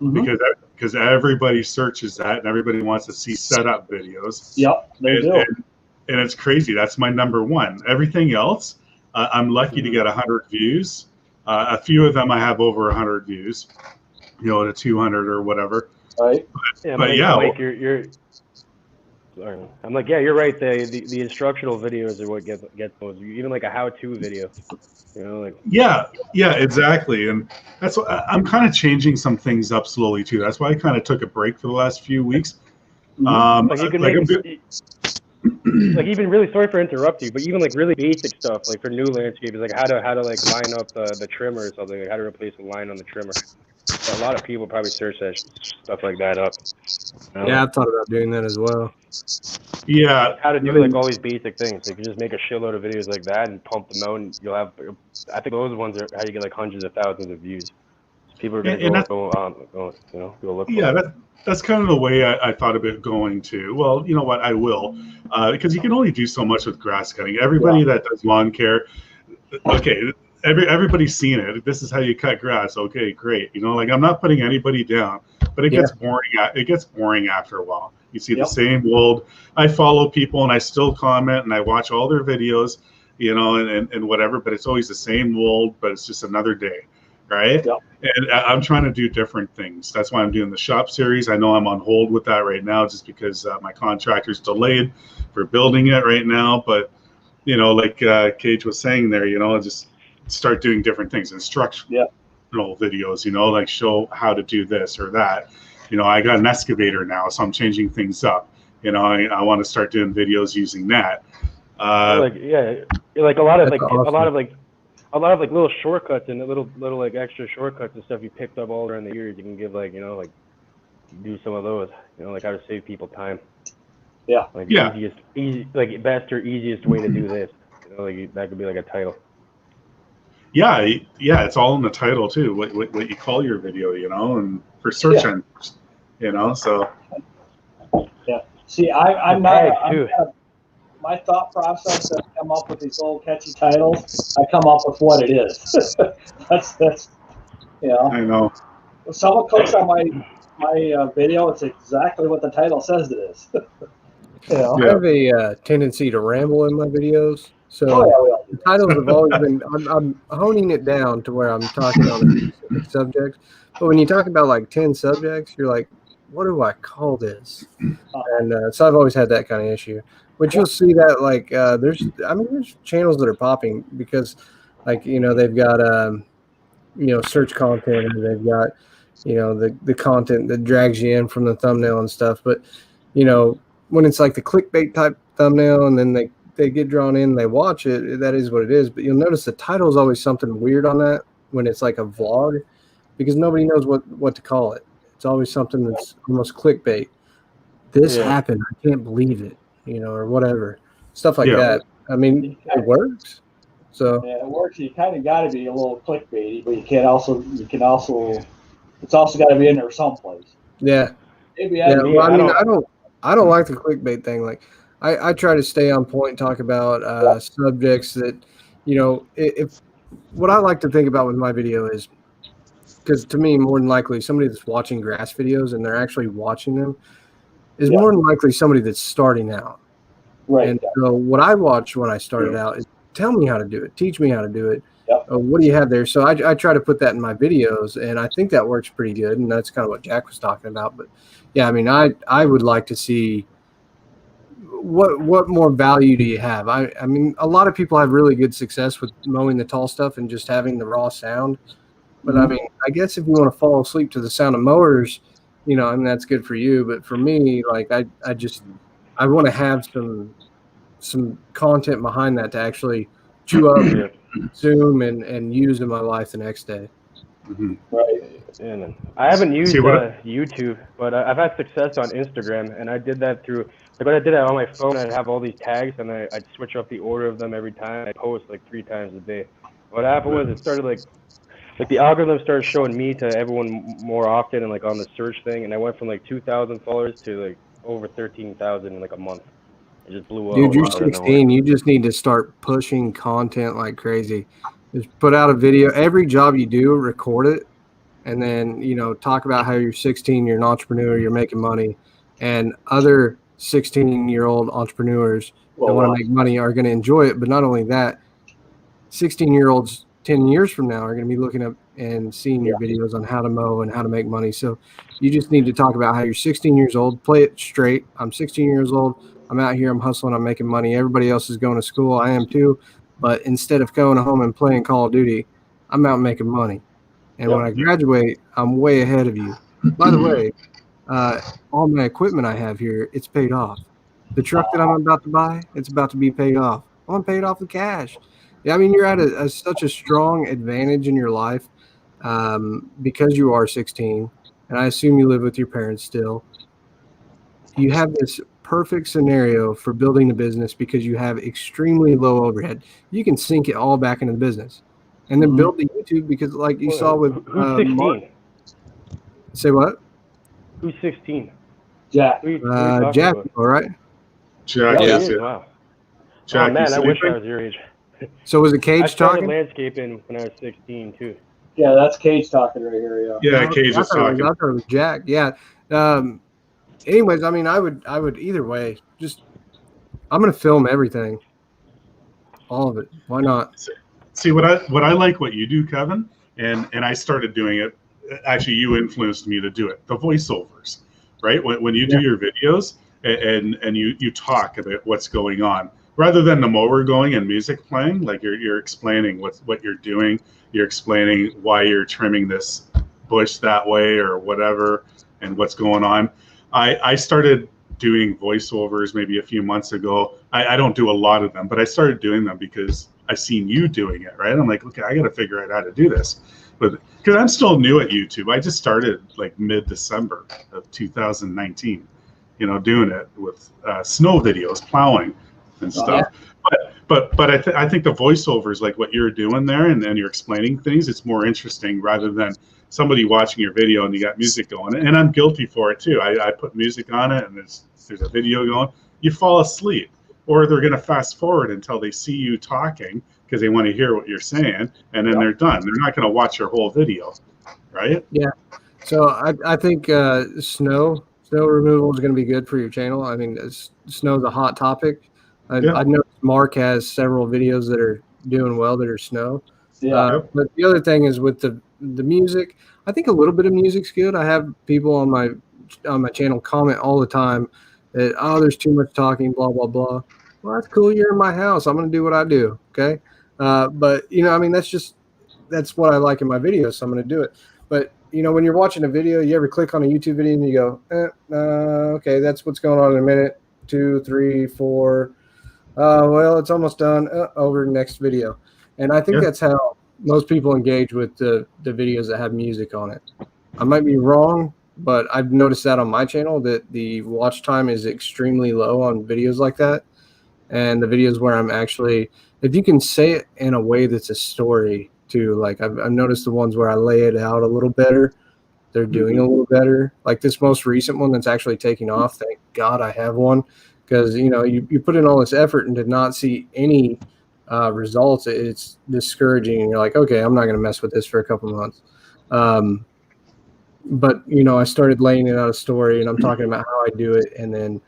[SPEAKER 1] Mm-hmm. Because everybody searches that and everybody wants to see setup videos.
[SPEAKER 5] Yep, they do.
[SPEAKER 1] And it's crazy. That's my number one. Everything else, I'm lucky to get 100 views. A few of them I have over 100 views, to 200 or whatever.
[SPEAKER 5] Right.
[SPEAKER 8] But you're. Sorry. I'm like, yeah, you're right. The instructional videos are what get those. Even like a how-to video.
[SPEAKER 1] Yeah, exactly. And that's what I'm kind of changing some things up slowly too. That's why I kind of took a break for the last few weeks.
[SPEAKER 8] Like you can like even really, sorry for interrupting you, but even like really basic stuff like for new landscapers, like how to like line up the trimmer or something, like how to replace a line on the trimmer. A lot of people probably search that stuff like that up.
[SPEAKER 7] Yeah, I've thought about doing that as well.
[SPEAKER 1] Yeah,
[SPEAKER 8] how to do like all these basic things. Like you just make a shitload of videos like that and pump them out, and you'll have. I think those ones are how you get like hundreds of thousands of views. People are gonna go look.
[SPEAKER 1] Yeah, that's kind of the way I thought about going too. Well, you know what, I will, because you can only do so much with grass cutting. Everybody that does lawn care, okay, everybody's seen it. This is how you cut grass. Okay, great. Like I'm not putting anybody down, but it gets boring. It gets boring after a while. You see the same old. I follow people and I still comment and I watch all their videos, and whatever. But it's always the same old. But it's just another day, right? Yep. And I'm trying to do different things. That's why I'm doing the shop series. I know I'm on hold with that right now, just because my contractor's delayed for building it right now. But like Cage was saying there, just start doing different things, instructional videos. Like show how to do this or that. I got an excavator now, so I'm changing things up. I want to start doing videos using that.
[SPEAKER 8] Like a lot of little shortcuts and little like extra shortcuts and stuff you picked up all during the years. You can give like do some of those. Like how to save people time.
[SPEAKER 5] Yeah.
[SPEAKER 8] Like best or easiest way to do this. Like that could be like a title.
[SPEAKER 1] Yeah, it's all in the title too. What you call your video, and for search engines, So
[SPEAKER 5] yeah. See, I'm
[SPEAKER 8] The
[SPEAKER 5] not.
[SPEAKER 8] tags,
[SPEAKER 5] I'm
[SPEAKER 8] too.
[SPEAKER 5] kind of, my thought process to come up with these little catchy titles. I come up with what it is. that's
[SPEAKER 1] I know.
[SPEAKER 5] If someone clicks on my video, it's exactly what the title says it is.
[SPEAKER 7] I have a tendency to ramble in my videos, so
[SPEAKER 5] we all do
[SPEAKER 7] the titles have always been. I'm honing it down to where I'm talking on a specific subject. But when you talk about like 10 subjects, you're like, what do I call this? And so I've always had that kind of issue. But you'll see that like there's channels that are popping because like they've got search content, and they've got the content that drags you in from the thumbnail and stuff. But when it's like the clickbait type thumbnail and then they get drawn in, they watch it, that is what it is. But you'll notice the title is always something weird on that when it's like a vlog, because nobody knows what to call it. It's always something that's almost clickbait. This happened, I can't believe it, or whatever, stuff like that. I mean, it works. So
[SPEAKER 5] yeah, it works. You kind of got to be a little clickbaity, but you can also it's also got to be in there someplace.
[SPEAKER 7] Yeah.
[SPEAKER 5] Maybe
[SPEAKER 7] Well, I don't like the clickbait thing. Like I try to stay on point and talk about subjects that, if what I like to think about with my video is, because to me, more than likely, somebody that's watching grass videos and they're actually watching them is more than likely somebody that's starting out.
[SPEAKER 5] Right.
[SPEAKER 7] And so what I watched when I started out is tell me how to do it, teach me how to do it.
[SPEAKER 5] Yep.
[SPEAKER 7] What do you have there? So I try to put that in my videos, and I think that works pretty good. And that's kind of what Jack was talking about. But yeah, I mean, I would like to see what more value do you have? I mean, a lot of people have really good success with mowing the tall stuff and just having the raw sound. But I mean, I guess if you want to fall asleep to the sound of mowers, I mean, that's good for you. But for me, like I want to have some content behind that to actually chew up, zoom, and use in my life the next day.
[SPEAKER 5] Right.
[SPEAKER 8] Yeah, man. I haven't used YouTube, but I've had success on Instagram, and I did that through when I did that on my phone. I'd have all these tags, and I'd switch up the order of them every time. I post like 3 times a day. What happened was it started like the algorithm started showing me to everyone more often, and like on the search thing, and I went from like 2,000 followers to like over 13,000 in like a month. It just blew up.
[SPEAKER 7] Dude, you're 16. You just need to start pushing content like crazy. Just put out a video. Every job you do, record it, and then talk about how you're 16, you're an entrepreneur, you're making money, and other 16-year-old entrepreneurs that want to make money are going to enjoy it. But not only that, 16-year-olds 10 years from now are going to be looking up and seeing your videos on how to mow and how to make money. So you just need to talk about how you're 16 years old, play it straight. I'm 16 years old. I'm out here, I'm hustling, I'm making money. Everybody else is going to school. I am too. But instead of going home and playing Call of Duty, I'm out making money. And when I graduate, I'm way ahead of you. By the way, all my equipment I have here, it's paid off. The truck that I'm about to buy, it's about to be paid off. I'm paid off with cash. Yeah, I mean, you're at such a strong advantage in your life because you are 16, and I assume you live with your parents still. You have this perfect scenario for building a business because you have extremely low overhead. You can sink it all back into the business, and then build the YouTube because, like you saw with
[SPEAKER 8] who's 16?
[SPEAKER 7] Mark, say what?
[SPEAKER 8] Who's 16?
[SPEAKER 5] Jack.
[SPEAKER 7] Jack, all right.
[SPEAKER 1] Jack,
[SPEAKER 8] Wow.
[SPEAKER 1] Jack,
[SPEAKER 8] oh man, I wish I was your age.
[SPEAKER 7] So was it Cage
[SPEAKER 8] I started
[SPEAKER 7] talking?
[SPEAKER 8] landscaping when I was 16 too.
[SPEAKER 5] Yeah, that's Cage talking right here.
[SPEAKER 1] Yeah, Cage is talking.
[SPEAKER 7] I thought it was Jack. Yeah. Anyways, I mean, I would either way. Just I'm gonna film everything, all of it. Why not?
[SPEAKER 1] See what I like what you do, Kevin, and I started doing it. Actually, you influenced me to do it. The voiceovers, right? When you do your videos and you talk about what's going on, rather than the mower going and music playing, like you're explaining what you're doing. You're explaining why you're trimming this bush that way or whatever, and what's going on. I started doing voiceovers maybe a few months ago. I don't do a lot of them, but I started doing them because I've seen you doing it, right? I'm like, okay, I got to figure out how to do this. But because I'm still new at YouTube, I just started like mid-December of 2019, doing it with snow videos, plowing and stuff. But I think the voiceovers, like what you're doing there, and then you're explaining things, it's more interesting rather than somebody watching your video and you got music going. And I'm guilty for it too. I put music on it and there's a video going. You fall asleep, or they're going to fast forward until they see you talking because they want to hear what you're saying, and then they're done. They're not going to watch your whole video, right?
[SPEAKER 7] Yeah. So I think snow removal is going to be good for your channel. I mean, snow's a hot topic. I know Mark has several videos that are doing well that are snow.
[SPEAKER 5] Yeah.
[SPEAKER 7] But the other thing is with the music, I think a little bit of music's good. I have people on my channel comment all the time that, oh, there's too much talking, blah, blah, blah. Well, that's cool. You're in my house. I'm going to do what I do. Okay. But I mean, that's what I like in my videos. So I'm going to do it. But when you're watching a video, you ever click on a YouTube video and you go, okay, that's what's going on in a minute, 2, 3, 4. Well, it's almost done. Over to the next video. And I think that's how most people engage with the videos that have music on it. I might be wrong, but I've noticed that on my channel that the watch time is extremely low on videos like that. And the videos where I'm actually, if you can say it in a way that's a story too, like I've noticed the ones where I lay it out a little better, they're doing a little better. Like this most recent one that's actually taking off. Thank God I have one, because you put in all this effort and did not see any results. It's discouraging, and you're like, okay, I'm not going to mess with this for a couple months. But I started laying it out a story, and I'm talking about how I do it, and then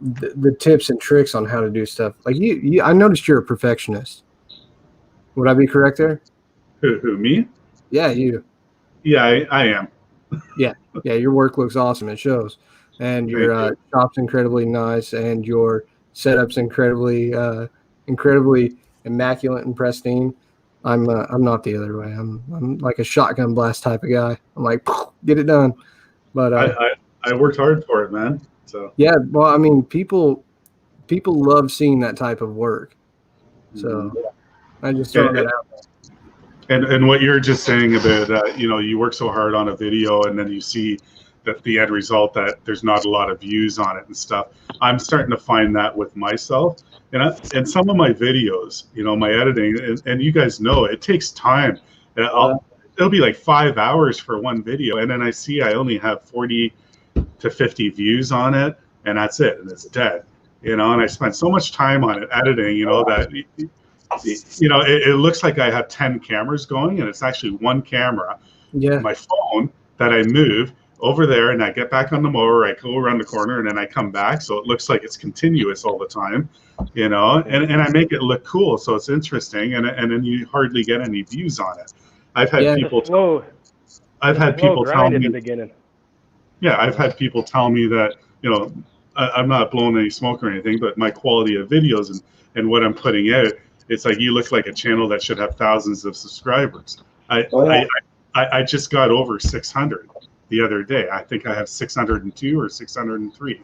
[SPEAKER 7] the tips and tricks on how to do stuff. Like I noticed you're a perfectionist. Would I be correct there?
[SPEAKER 1] Who, me?
[SPEAKER 7] Yeah, you.
[SPEAKER 1] Yeah, I am.
[SPEAKER 7] Yeah, your work looks awesome. It shows. And your shop's incredibly nice, and your setup's incredibly immaculate and pristine. I'm not the other way. I'm like a shotgun blast type of guy. I'm like, get it done. But
[SPEAKER 1] I worked hard for it, man. So
[SPEAKER 7] yeah, well, I mean, people love seeing that type of work. So I just throw that out there.
[SPEAKER 1] And what you're just saying about you work so hard on a video and then you see that the end result that there's not a lot of views on it and stuff. I'm starting to find that with myself, and some of my videos, my editing, and you guys know it takes time. It'll be like 5 hours for one video, and then I see I only have 40 to 50 views on it, and that's it, and it's dead. And I spent so much time on it editing, that it looks like I have 10 cameras going, and it's actually one camera.
[SPEAKER 7] Yeah.
[SPEAKER 1] My phone that I move over there, and I get back on the mower, I go around the corner, and then I come back, so it looks like it's continuous all the time, and I make it look cool, so it's interesting, and then you hardly get any views on it. I've had people tell me,
[SPEAKER 8] in the beginning.
[SPEAKER 1] Yeah, I've had people tell me that I'm not blowing any smoke or anything, but my quality of videos and what I'm putting out, it's like you look like a channel that should have thousands of subscribers. I just got over 600 the other day. I think I have 602 or 603,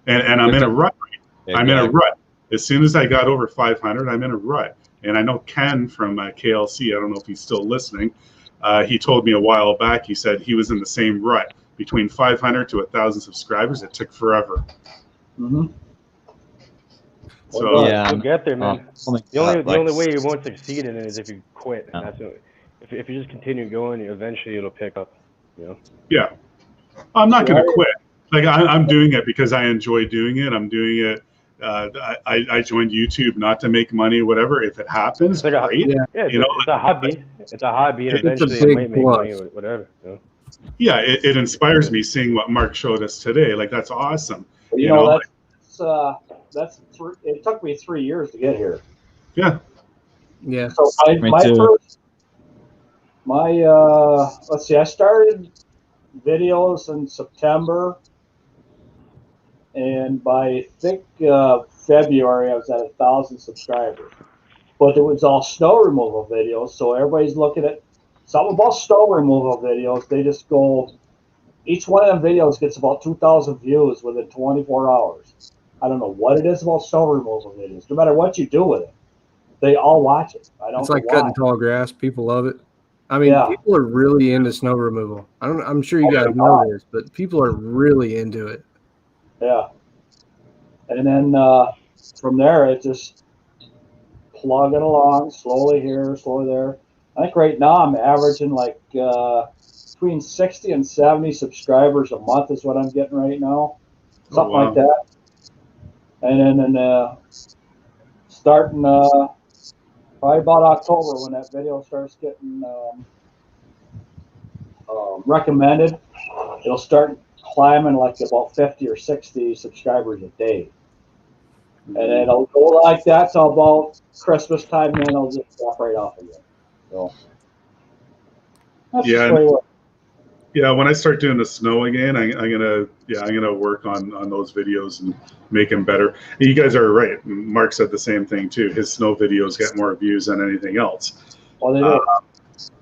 [SPEAKER 1] and I'm in a rut. I'm in a rut. As soon as I got over 500, I'm in a rut. And I know Ken from KLC. I don't know if he's still listening. He told me a while back. He said he was in the same rut between 500 to 1,000 subscribers. It took forever.
[SPEAKER 5] Mm-hmm.
[SPEAKER 1] So
[SPEAKER 8] you'll get there, man. The only way you won't succeed in it is if you quit. And that's it. If you just continue going, eventually it'll pick up.
[SPEAKER 1] Yeah, I'm not going to quit. Like I'm doing it because I enjoy doing it. I'm doing it. I joined YouTube not to make money, whatever. If it happens,
[SPEAKER 8] it's like
[SPEAKER 1] great.
[SPEAKER 8] It's a hobby. It's a hobby, and eventually it might make money, or whatever.
[SPEAKER 1] Yeah, it inspires me seeing what Mark showed us today. Like that's awesome.
[SPEAKER 5] It took me 3 years to get here.
[SPEAKER 1] Yeah.
[SPEAKER 7] Yeah.
[SPEAKER 5] So let's see, I started videos in September, and by I think February I was at 1,000 subscribers. But it was all snow removal videos, so everybody's looking at something about snow removal videos. They just go, each one of them videos gets about 2,000 views within 24 hours. I don't know what it is about snow removal videos. No matter what you do with it, they all watch it.
[SPEAKER 7] It's like cutting tall grass. People love it. I mean, people are really into snow removal. I'm sure you guys know this, but people are really into it.
[SPEAKER 5] Yeah. And then from there, it's just plugging along, slowly here, slowly there. I think right now I'm averaging like between 60 and 70 subscribers a month is what I'm getting right now, something like that. And then starting probably about October when that video starts getting recommended, it'll start climbing like about 50 or 60 subscribers a day. And then it'll go like that till about Christmas time, and then it'll just drop right off again. So that's just the way it works.
[SPEAKER 1] Yeah, when I start doing the snow again, I'm gonna work on those videos and make them better. And you guys are right. Mark said the same thing too. His snow videos get more views than anything else.
[SPEAKER 5] Well, they do.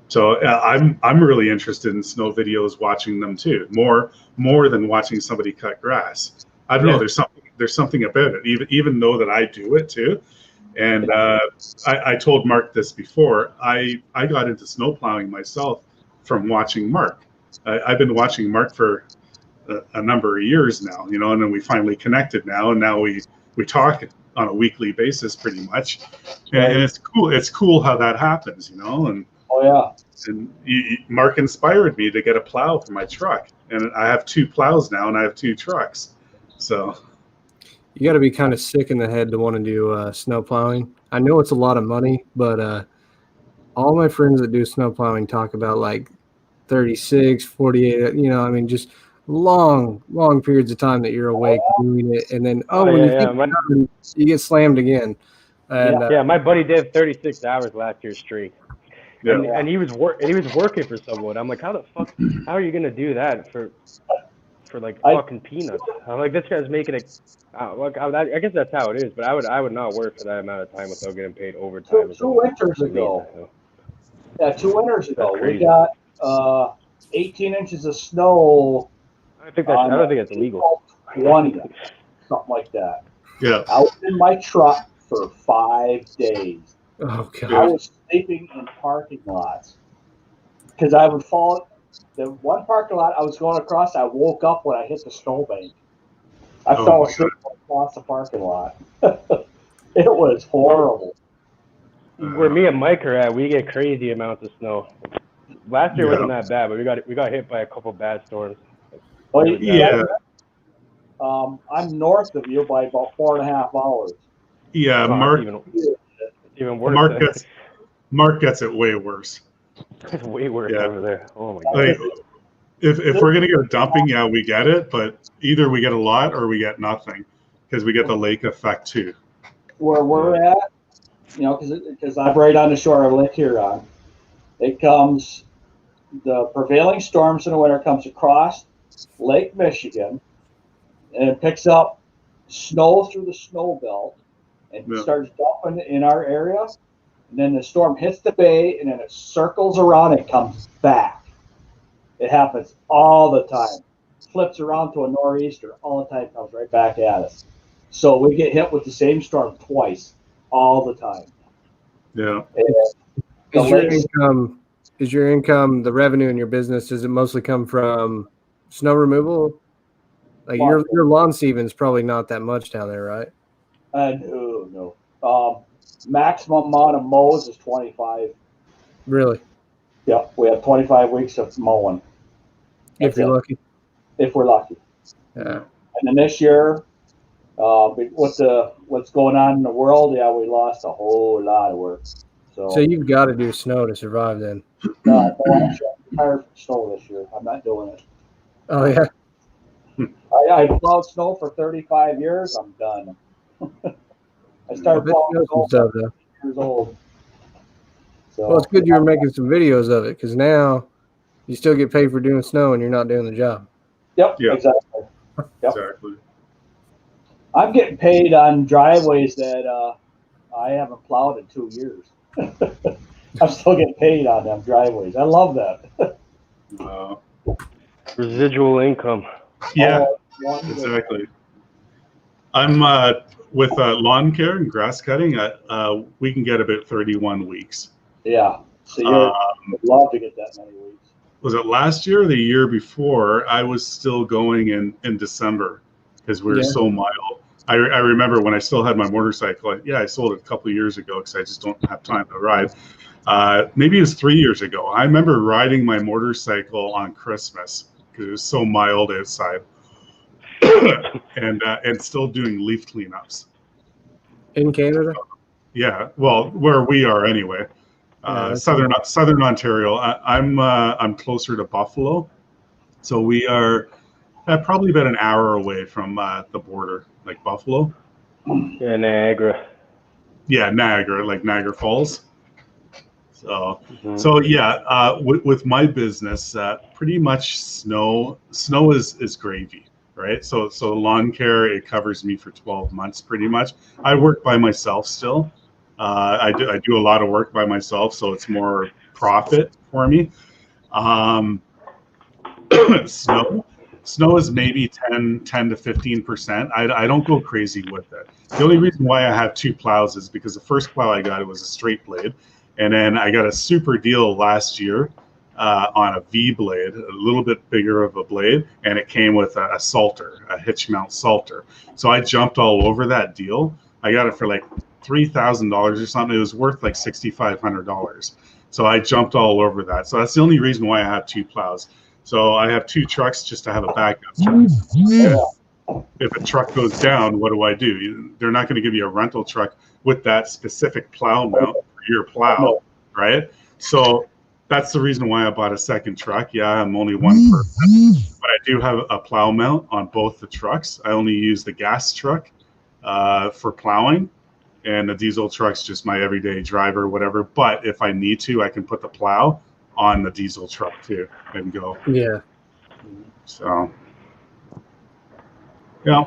[SPEAKER 1] So I'm really interested in snow videos, watching them too, more than watching somebody cut grass. I don't know. There's something about it. Even though that I do it too. And I told Mark this before. I got into snow plowing myself from watching Mark. I've been watching Mark for a number of years now, you know, and then we finally connected now, and now we talk on a weekly basis pretty much, and it's cool. It's cool how that happens, you know. And and Mark inspired me to get a plow for my truck, and I have 2 plows now, and I have 2 trucks. So
[SPEAKER 7] you got to be kind of sick in the head to want to do snow plowing. I know it's a lot of money, but all my friends that do snow plowing talk about like 36, 48, you know, I mean, just long periods of time that you're awake doing it. And then, you get slammed again. And,
[SPEAKER 8] my buddy did 36 hours last year straight. Yeah. And he was working for someone. I'm like, how are you going to do that for like fucking peanuts? I'm like, this guy's making it. I guess that's how it is, but I would not work for that amount of time without getting paid overtime.
[SPEAKER 5] 2 winters ago. Yeah, 2 winters ago, we got 18 inches of snow.
[SPEAKER 8] I don't think it's illegal.
[SPEAKER 5] 20, something like that.
[SPEAKER 1] Yeah.
[SPEAKER 5] I was in my truck for 5 days.
[SPEAKER 7] Oh God.
[SPEAKER 5] I was sleeping in parking lots because I would fall. The one parking lot I was going across, I woke up when I hit the snowbank. I fell asleep across the parking lot. It was horrible.
[SPEAKER 8] Where me and Mike are at, we get crazy amounts of snow. Last year wasn't that bad, but we got hit by a couple bad storms.
[SPEAKER 5] Well, I'm north of you by about 4.5 hours.
[SPEAKER 1] Yeah, Mark.
[SPEAKER 8] Even worse.
[SPEAKER 1] Mark gets it way worse.
[SPEAKER 8] It's way worse over there. Oh my God.
[SPEAKER 1] Like, if we're gonna get a dumping, we get it, but either we get a lot or we get nothing because we get the lake effect too.
[SPEAKER 5] Where we're at, you know, because I'm right on the shore of Lake Huron. It comes, the prevailing storms in the winter comes across Lake Michigan, and it picks up snow through the snow belt and starts dumping in our area. And then the storm hits the bay, and then it circles around and comes back. It happens all the time. Flips around to a nor'easter all the time, comes right back at us. So we get hit with the same storm twice all the time.
[SPEAKER 1] Yeah.
[SPEAKER 7] Is your income, the revenue in your business, does it mostly come from snow removal? Like your lawn seeding's probably not that much down there, right?
[SPEAKER 5] No. Maximum amount of mows is 25.
[SPEAKER 7] Really?
[SPEAKER 5] Yeah, we have 25 weeks of mowing.
[SPEAKER 7] If you're lucky.
[SPEAKER 5] If we're lucky.
[SPEAKER 7] Yeah.
[SPEAKER 5] And then this year, with what's going on in the world, we lost a whole lot of work. So
[SPEAKER 7] you've got to do snow to survive then.
[SPEAKER 5] No, I'm retired from snow this year. I'm not doing it.
[SPEAKER 7] Oh yeah.
[SPEAKER 5] I plowed snow for 35 years. I'm done. I started plowing snow at 8 years old. So,
[SPEAKER 7] well, it's good you were making some videos of it because now you still get paid for doing snow and you're not doing the job.
[SPEAKER 5] Yep. Exactly. Exactly. I'm getting paid on driveways that I haven't plowed in 2 years. I'm still getting paid on them driveways. I love that.
[SPEAKER 8] Residual income.
[SPEAKER 1] Yeah, exactly. I'm with lawn care and grass cutting. We can get about 31 weeks.
[SPEAKER 5] Yeah, so you'd love to get that many weeks.
[SPEAKER 1] Was it last year or the year before? I was still going in December because we were so mild. I remember when I still had my motorcycle. I sold it a couple of years ago because I just don't have time to ride. Maybe it was 3 years ago. I remember riding my motorcycle on Christmas because it was so mild outside, and still doing leaf cleanups.
[SPEAKER 7] In Canada?
[SPEAKER 1] Yeah, well, where we are anyway. Southern Ontario. I'm closer to Buffalo, so we are probably about an hour away from the border, like Buffalo.
[SPEAKER 8] Yeah, Niagara.
[SPEAKER 1] Yeah, Niagara, like Niagara Falls. So yeah, with my business, pretty much snow is gravy, right? So lawn care, it covers me for 12 months pretty much. I work by myself still. I do a lot of work by myself, so it's more profit for me. Snow is maybe 10 to 15%. I don't go crazy with it. The only reason why I have two plows is because the first plow I got, it was a straight blade. And then I got a super deal last year on a V blade, a little bit bigger of a blade, and it came with a salter, a hitch mount salter. So I jumped all over that deal. I got it for like $3,000 or something. It was worth like $6,500. So I jumped all over that. So that's the only reason why I have two plows. So I have two trucks just to have a backup truck. If a truck goes down, what do? They're not going to give you a rental truck with that specific plow mount for your plow, right? So that's the reason why I bought a second truck. Yeah, I'm only one person, but I do have a plow mount on both the trucks. I only use the gas truck for plowing, and the diesel truck's just my everyday driver, whatever. But if I need to, I can put the plow on the diesel truck too and go.
[SPEAKER 7] Yeah.
[SPEAKER 1] So, yeah.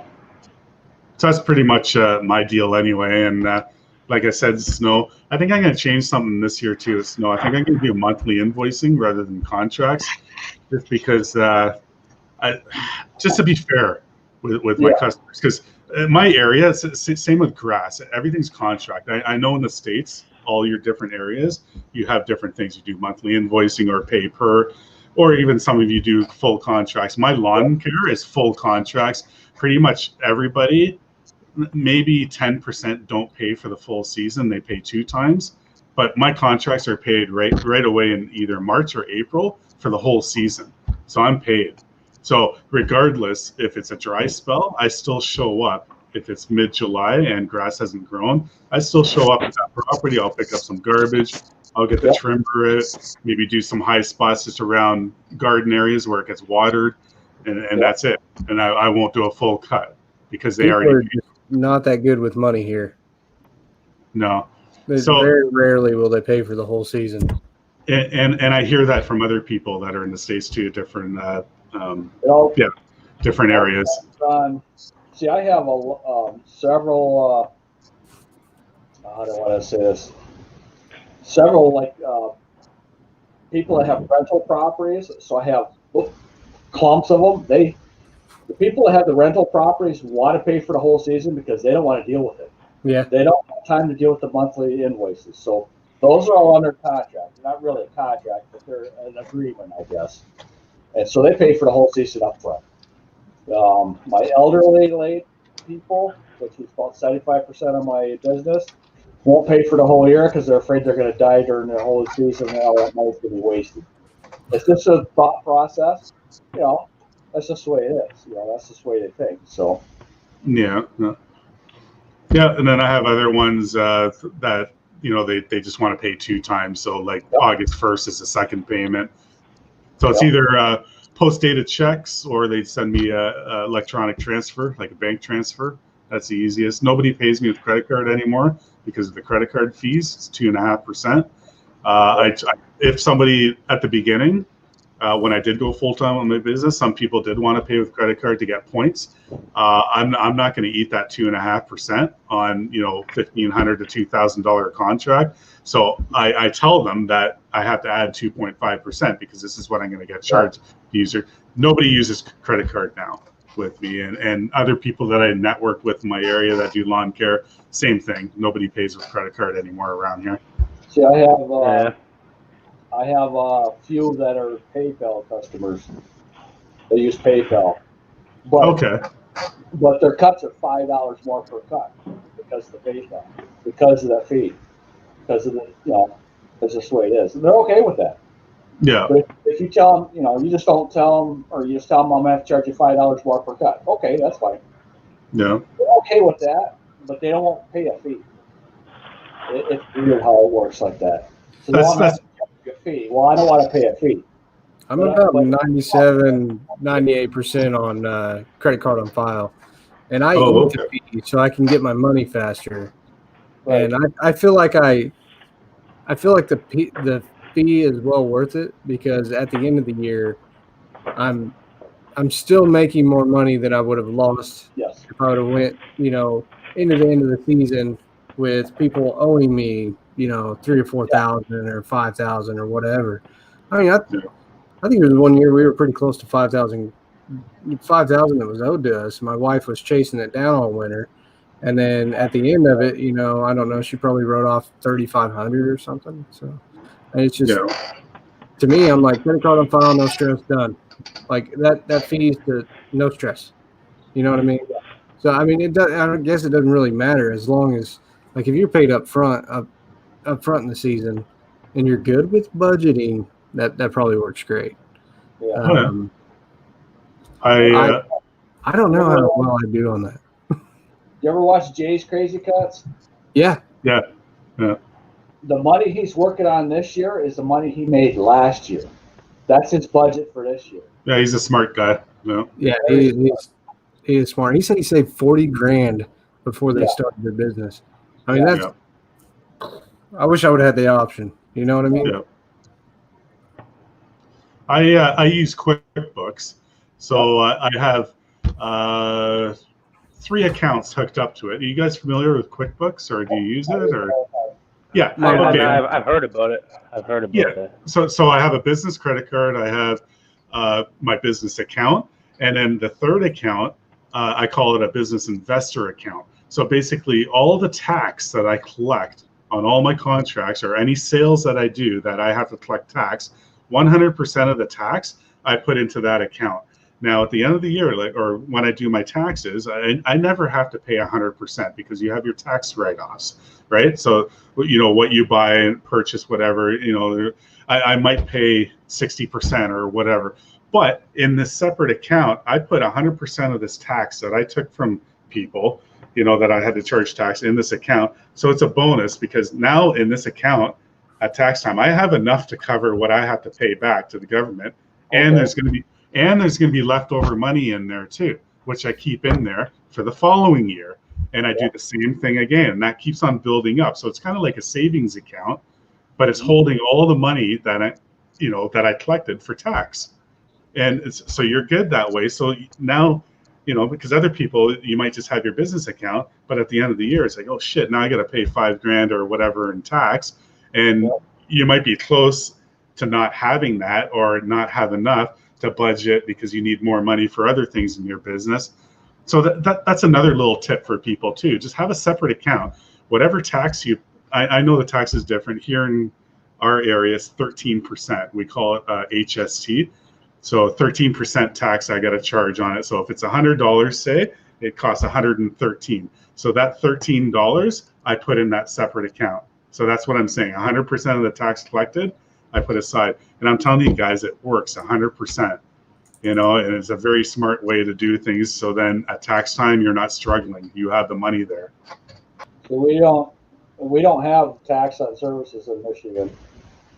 [SPEAKER 1] So that's pretty much my deal anyway. And like I said, snow, I think I'm going to change something this year too. Snow, I think I'm going to do monthly invoicing rather than contracts, just because just to be fair with my customers, because my area, it's same with grass. Everything's contract. I know in the States, all your different areas, you have different things. You do monthly invoicing or pay per, or even some of you do full contracts. My lawn care is full contracts. Pretty much everybody, maybe 10% don't pay for the full season. They pay 2 times. But my contracts are paid right away in either March or April for the whole season. So I'm paid. So regardless, if it's a dry spell, I still show up. If it's mid-July and grass hasn't grown, I still show up at that property. I'll pick up some garbage. I'll get the trimmer it, maybe do some high spots just around garden areas where it gets watered, and that's it. And I won't do a full cut because they
[SPEAKER 7] People
[SPEAKER 1] already
[SPEAKER 7] are just not that good with money here.
[SPEAKER 1] No.
[SPEAKER 7] So very rarely will they pay for the whole season.
[SPEAKER 1] And I hear that from other people that are in the States too, different different areas.
[SPEAKER 5] See, I have several. How do I want to say this? Several people that have rental properties. So I have clumps of them. The people that have the rental properties want to pay for the whole season because they don't want to deal with it.
[SPEAKER 7] Yeah.
[SPEAKER 5] They don't have time to deal with the monthly invoices. So those are all under contract. They're not really a contract, but they're an agreement, I guess. And so they pay for the whole season up front. My elderly people, which is about 75% of my business, won't pay for the whole year because they're afraid they're going to die during their whole season and all that money's going to be wasted. It's just a thought process. That's just the way it is. That's just the way they think. So.
[SPEAKER 1] Yeah. Yeah, and then I have other ones that they just want to pay 2 times. So like August 1st is the second payment. So it's either post-dated checks or they send me a electronic transfer, like a bank transfer. That's the easiest. Nobody pays me with credit card anymore because of the credit card fees. It's 2.5%. If somebody at the beginning, when I did go full-time on my business, some people did want to pay with credit card to get points. I'm not going to eat that 2.5% on $1,500 to $2,000 contract. So I tell them that I have to add 2.5% because this is what I'm going to get charged. User, nobody uses credit card now with me, and other people that I network with in my area that do lawn care, same thing. Nobody pays with credit card anymore around here.
[SPEAKER 5] See, I have a few that are PayPal customers. They use PayPal. But
[SPEAKER 1] okay.
[SPEAKER 5] but their cuts are $5 more per cut because of the base cut, because of that fee, because of the that's just the way it is. And they're okay with that.
[SPEAKER 1] Yeah.
[SPEAKER 5] But if you tell them, you just don't tell them, or you just tell them I'm gonna have to charge you $5 more per cut. Okay, that's fine.
[SPEAKER 1] Yeah.
[SPEAKER 5] They're okay with that, but they don't want to pay a fee. It's weird how it works like that. So they want to charge you a fee. Well, I don't want to pay a fee.
[SPEAKER 7] I'm about 97, 98% on credit card on file, and I eat the fee so I can get my money faster. Right. And I feel like the fee is well worth it, because at the end of the year, I'm still making more money than I would have lost if I would have went into the end of the season with people owing me $3,000 or $4,000 or $5,000 or whatever. I mean, I think it was one year we were pretty close to 5,000 that was owed to us. My wife was chasing it down all winter. And then at the end of it, I don't know, she probably wrote off 3,500 or something. So and it's just, to me, I'm like, credit card on file, no stress, done. Like that fees to no stress. You know what I mean? So, I mean, I guess it doesn't really matter, as long as, like, if you're paid up front in the season and you're good with budgeting, that probably works great.
[SPEAKER 5] Yeah.
[SPEAKER 7] I don't know how well I do on that.
[SPEAKER 5] You ever watch Jay's Crazy Cuts?
[SPEAKER 7] Yeah.
[SPEAKER 1] Yeah.
[SPEAKER 5] The money he's working on this year is the money he made last year. That's his budget for this year.
[SPEAKER 1] Yeah, he's a smart guy.
[SPEAKER 7] Yeah, he is smart. He said he saved $40,000 before they started their business. I mean, I wish I would have had the option. You know what I mean?
[SPEAKER 1] Yeah. I use QuickBooks, so I have 3 accounts hooked up to it. Are you guys familiar with QuickBooks, or do you use it? Or
[SPEAKER 8] I've heard about it. That.
[SPEAKER 1] So I have a business credit card. I have my business account, and then the third account, I call it a business investor account. So basically, all the tax that I collect on all my contracts, or any sales that I do that I have to collect tax, 100% of the tax I put into that account. Now, at the end of the year, or when I do my taxes, I never have to pay 100%, because you have your tax write-offs, right? So, what you buy and purchase, whatever, I might pay 60% or whatever. But in this separate account, I put 100% of this tax that I took from people, that I had to charge tax, in this account. So it's a bonus, because now in this account at tax time, I have enough to cover what I have to pay back to the government. And there's going to be leftover money in there too, which I keep in there for the following year. And I do the same thing again, and that keeps on building up. So it's kind of like a savings account, but it's holding all the money that I collected for tax. And so you're good that way. So now, because other people, you might just have your business account, but at the end of the year, it's like, oh shit, now I got to pay $5,000 or whatever in tax. And you might be close to not having that, or not have enough to budget, because you need more money for other things in your business. So that's another little tip for people too. Just have a separate account. Whatever tax I know the tax is different. Here in our area, it's 13%. We call it HST. So 13% tax I got to charge on it. So if it's $100, say, it costs $113. So that $13 I put in that separate account. So that's what I'm saying. 100% of the tax collected, I put aside. And I'm telling you guys, it works 100%. And it's a very smart way to do things. So then at tax time, you're not struggling. You have the money there.
[SPEAKER 5] So we don't have tax on services in Michigan.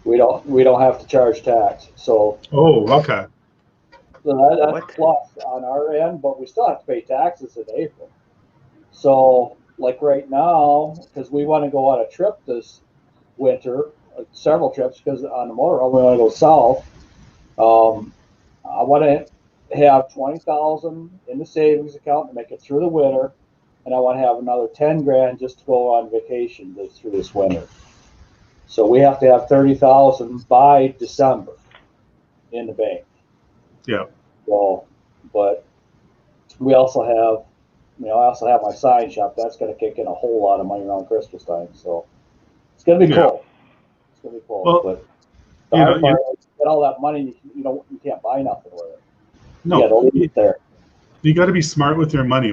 [SPEAKER 5] We don't have to charge tax. So
[SPEAKER 1] okay.
[SPEAKER 5] So that's plus on our end, but we still have to pay taxes in April. So like right now, because we want to go on a trip this winter, several trips, because on the motorhome we want to go south. I want to have 20,000 in the savings account to make it through the winter, and I want to have another 10 grand just to go on vacation through this winter. So we have to have 30,000 by December in the bank.
[SPEAKER 1] Yeah.
[SPEAKER 5] So, but we also have, I also have my sign shop. That's going to kick in a whole lot of money around Christmas time. So it's going to be cool. It's going to be cool.
[SPEAKER 1] Well,
[SPEAKER 5] but the hard part is, get all that money, you can't buy nothing with it.
[SPEAKER 1] No.
[SPEAKER 5] You got to leave it there.
[SPEAKER 1] You got to be smart with your money.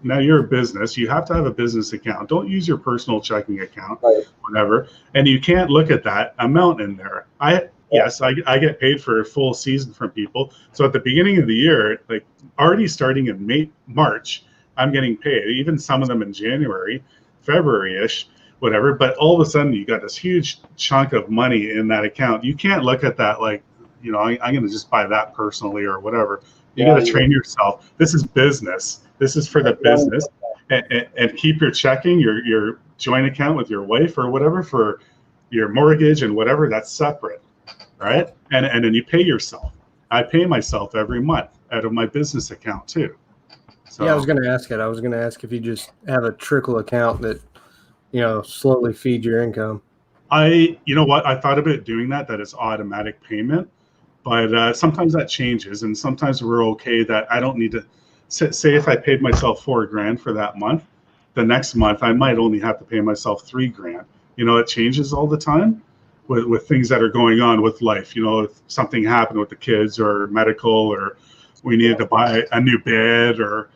[SPEAKER 1] Now you're a business. You have to have a business account. Don't use your personal checking account,
[SPEAKER 5] Right.
[SPEAKER 1] whatever. And you can't look at that amount in there. Yes, I get paid for a full season from people. So at the beginning of the year, like already starting in March, I'm getting paid. Even some of them in January, February-ish, whatever. But all of a sudden, you got this huge chunk of money in that account. You can't look at that like, I'm going to just buy that personally or whatever. You got to train yourself. This is business. This is for the business, and keep your checking, your joint account with your wife or whatever for your mortgage and whatever. That's separate, right? And then you pay yourself. I pay myself every month out of my business account too. So,
[SPEAKER 7] yeah, I was going to ask it. I was going to ask if you just have a trickle account that slowly feeds your income.
[SPEAKER 1] you know what? I thought about doing that it's automatic payment. But sometimes that changes, and sometimes we're okay that I don't need to say if I paid myself $4,000 for that month, the next month I might only have to pay myself $3,000. It changes all the time with things that are going on with life. If something happened with the kids or medical, or we needed to buy a new bed or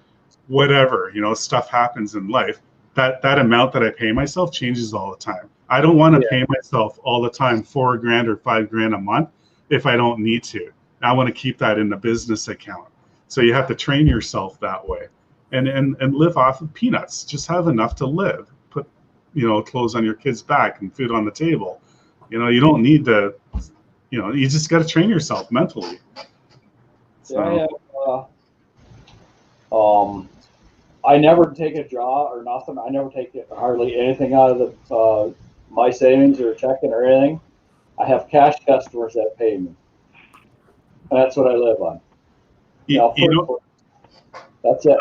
[SPEAKER 1] whatever, stuff happens in life. That amount that I pay myself changes all the time. I don't want to pay myself all the time $4,000 or $5,000 a month if I don't need to. I want to keep that in the business account. So you have to train yourself that way, and live off of peanuts. Just have enough to live. Put clothes on your kids' back and food on the table. You don't need to. You just got to train yourself mentally. So.
[SPEAKER 5] Yeah, I never take a draw or nothing. I never take hardly anything out of the my savings or checking or anything. I have cash customers that pay me. That's what I live on. That's it.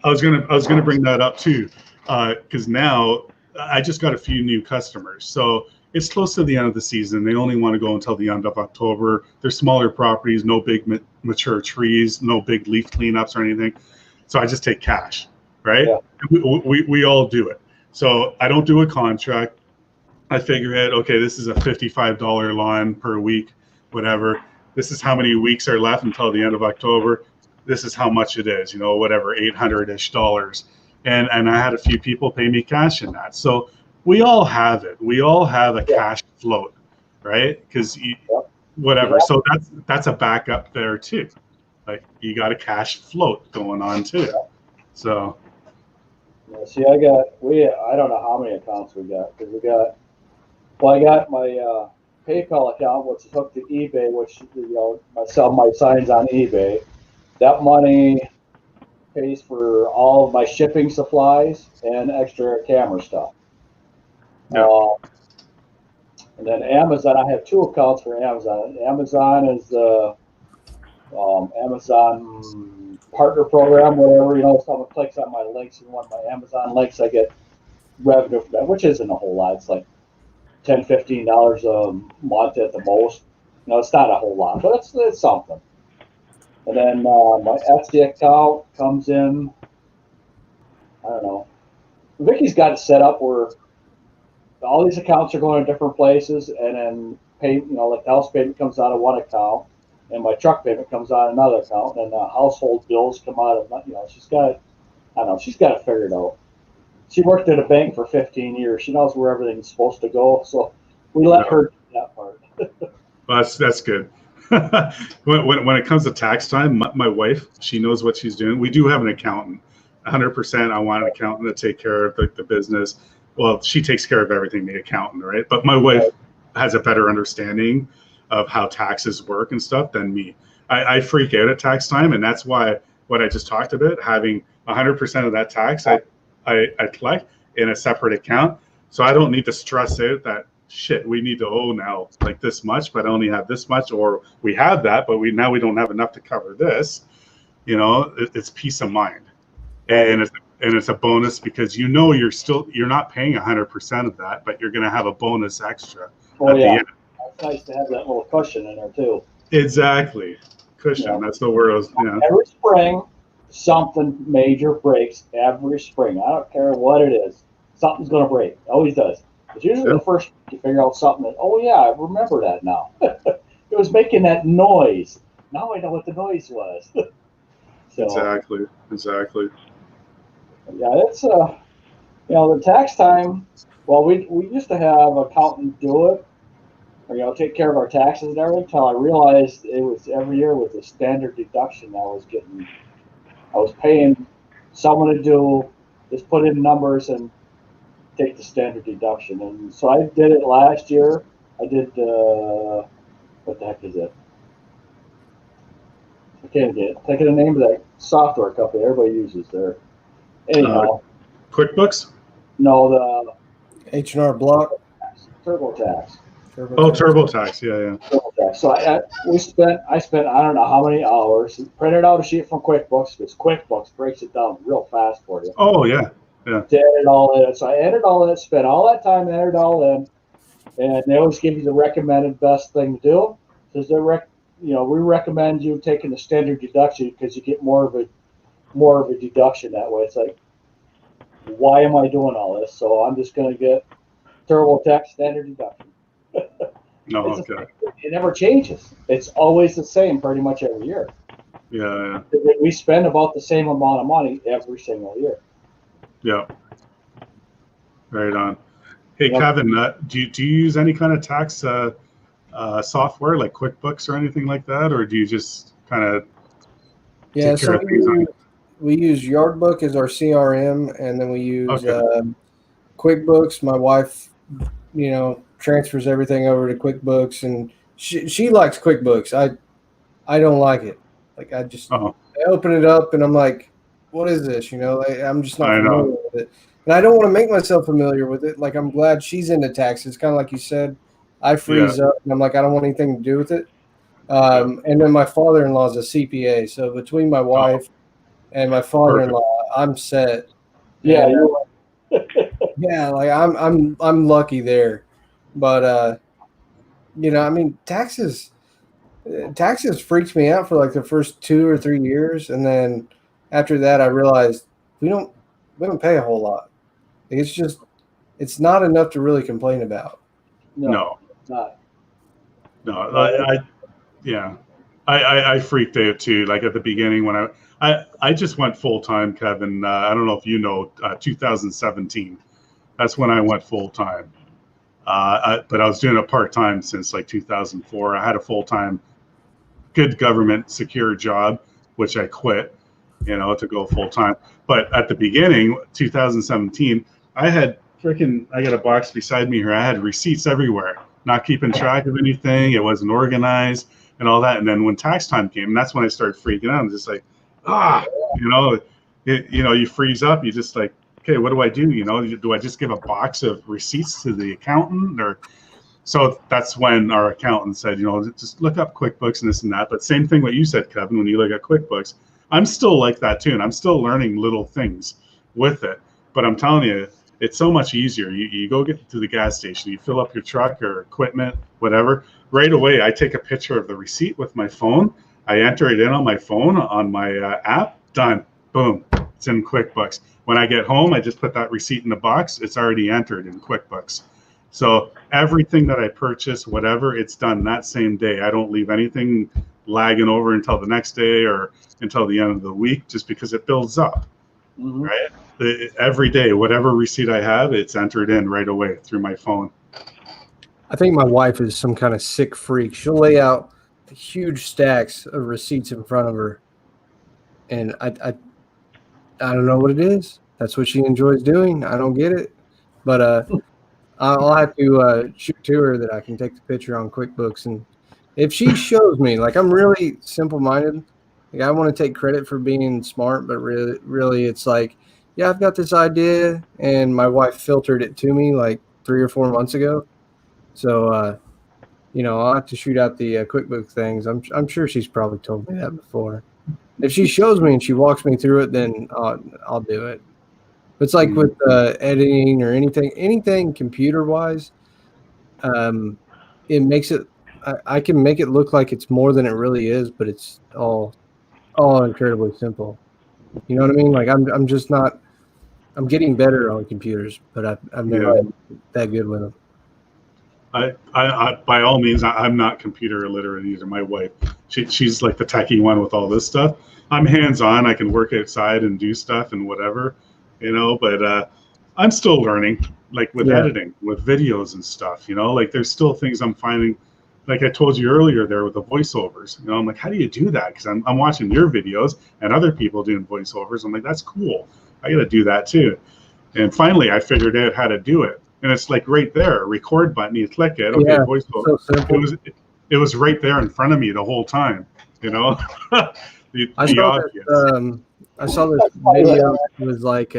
[SPEAKER 1] I was gonna bring that up too, because now I just got a few new customers. So it's close to the end of the season. They only want to go until the end of October. They're smaller properties, no big mature trees, no big leaf cleanups or anything. So I just take cash, right? Yeah. We all do it. So I don't do a contract. I figure it, okay, this is a $55 lawn per week, whatever. This is how many weeks are left until the end of October. This is how much it is, whatever, $800-ish. And I had a few people pay me cash in that. So we all have it. We all have a cash float, right? Because whatever. So that's a backup there too. Like you got a cash float going on too. So.
[SPEAKER 5] See, I don't know how many accounts we got, because I got my PayPal account, which is hooked to eBay, which I sell my signs on eBay. That money pays for all of my shipping supplies and extra camera stuff. Yeah. And then Amazon, I have two accounts for Amazon. Amazon is the Amazon partner program, whatever. If someone clicks on my links and one of my Amazon links, I get revenue from that, which isn't a whole lot. It's like $10, $15 a month at the most. It's not a whole lot, but it's something. And then my Etsy account comes in. I don't know. Vicky's got it set up where all these accounts are going to different places, and then like the house payment comes out of one account, and my truck payment comes out of another account, and the household bills come out of she's got it. I don't know. She's got it figured out. She worked at a bank for 15 years. She knows where everything's supposed to go. So we let her do that part.
[SPEAKER 1] Well, that's good. when it comes to tax time, my wife, she knows what she's doing. We do have an accountant. 100%. I want an accountant to take care of the business. Well, she takes care of everything, the accountant, right? But my wife has a better understanding of how taxes work and stuff than me. I freak out at tax time, and that's why what I just talked about, having 100% of that tax I collect in a separate account, so I don't need to stress out that shit we need to owe now like this much, but I only have this much, or we have that, but we don't have enough to cover this. It's peace of mind, and it's a bonus because you're not paying 100% of that, but you're going to have a bonus extra.
[SPEAKER 5] Oh yeah, it's nice to have that little cushion in there too.
[SPEAKER 1] Exactly, cushion. Yeah. That's the word I was. Yeah.
[SPEAKER 5] Every spring, something major breaks. Every spring, I don't care what it is, something's going to break. It always does. It's usually the first you figure out something that, oh yeah, I remember that now. It was making that noise. Now I know what the noise was. So
[SPEAKER 1] Exactly.
[SPEAKER 5] yeah, it's the tax time. Well, we used to have accountants do it, or take care of our taxes and everything. Until I realized it was every year with the standard deduction I was paying someone to do just put in numbers and take the standard deduction. And so I did it last year. I did what the heck is it? I can't get it. Think of the name of that software company everybody uses there. Anyhow,
[SPEAKER 1] QuickBooks.
[SPEAKER 5] no, the
[SPEAKER 7] H&R Block.
[SPEAKER 5] TurboTax.
[SPEAKER 1] TurboTax. Yeah.
[SPEAKER 5] TurboTax. So I spent I don't know how many hours. Printed out a sheet from QuickBooks because QuickBooks breaks it down real fast for you.
[SPEAKER 1] Oh yeah.
[SPEAKER 5] To edit all in. So I edited all that, spent all that time, entered all in, and they always give you the recommended best thing to do. Because we recommend you taking the standard deduction because you get more of a deduction that way. It's like, why am I doing all this? So I'm just going to get TurboTax standard deduction.
[SPEAKER 1] No, okay.
[SPEAKER 5] It never changes. It's always the same pretty much every year.
[SPEAKER 1] Yeah.
[SPEAKER 5] We spend about the same amount of money every single year.
[SPEAKER 1] Yeah. Right on. Hey, Kevin, do you use any kind of tax software like QuickBooks or anything like that, or do you just kind of take care of things?
[SPEAKER 7] We use Yardbook as our CRM, and then we use QuickBooks. My wife, transfers everything over to QuickBooks, and she likes QuickBooks. I don't like it. Like I open it up and I'm like, what is this? I'm just not familiar with it. And I don't want to make myself familiar with it. Like I'm glad she's into taxes. Kind of like you said, I freeze up and I'm like, I don't want anything to do with it. And then my father-in-law is a CPA. So between my wife and my father-in-law, I'm set.
[SPEAKER 5] Yeah.
[SPEAKER 7] Yeah. Like I'm lucky there, but taxes freaks me out for like the first 2 or 3 years, and then after that, I realized we don't pay a whole lot. It's not enough to really complain about.
[SPEAKER 5] No, it's not.
[SPEAKER 1] No, I freaked out too. Like at the beginning when I just went full time, Kevin. I don't know if 2017. That's when I went full time. But I was doing it part time since like 2004. I had a full time, good government secure job, which I quit, to go full time. But at the beginning, 2017, I got a box beside me here. I had receipts everywhere, not keeping track of anything. It wasn't organized and all that. And then when tax time came, and that's when I started freaking out. I'm just like, you freeze up. You just like, okay, what do I do? Do I just give a box of receipts to the accountant or? So that's when our accountant said, just look up QuickBooks and this and that. But same thing what you said, Kevin, when you look at QuickBooks, I'm still like that too. And I'm still learning little things with it. But I'm telling you, it's so much easier. You go get to the gas station, you fill up your truck or equipment, whatever. Right away, I take a picture of the receipt with my phone. I enter it in on my phone, on my app, done. Boom. It's in QuickBooks. When I get home, I just put that receipt in the box. It's already entered in QuickBooks. So everything that I purchase, whatever, it's done that same day. I don't leave anything lagging over until the next day or until the end of the week, just because it builds up, right? Every day, whatever receipt I have, it's entered in right away through my phone.
[SPEAKER 7] I think my wife is some kind of sick freak. She'll lay out huge stacks of receipts in front of her, and I don't know what it is. That's what she enjoys doing. I don't get it, but I'll have to shoot to her that I can take the picture on QuickBooks, and if she shows me, like I'm really simple-minded, like I want to take credit for being smart, but really, it's like, yeah, I've got this idea, and my wife filtered it to me like 3 or 4 months ago, so I'll have to shoot out the QuickBooks things. I'm sure she's probably told me that before. If she shows me and she walks me through it, then I'll do it. It's like with editing or anything computer-wise, it makes it. I can make it look like it's more than it really is, but it's all incredibly simple. You know what I mean? Like I'm just not. I'm getting better on computers, but I've never been that good with them.
[SPEAKER 1] By all means, I'm not computer illiterate either. My wife, she's like the techie one with all this stuff. I'm hands-on. I can work outside and do stuff and whatever, but I'm still learning, like with editing, with videos and stuff, like there's still things I'm finding, like I told you earlier there with the voiceovers, I'm like, how do you do that? Because I'm watching your videos and other people doing voiceovers. I'm like, that's cool. I got to do that too. And finally, I figured out how to do it. And it's like right there, record button, you click it, okay, voiceover. So it was right there in front of me the whole time,
[SPEAKER 7] I saw this video. It was like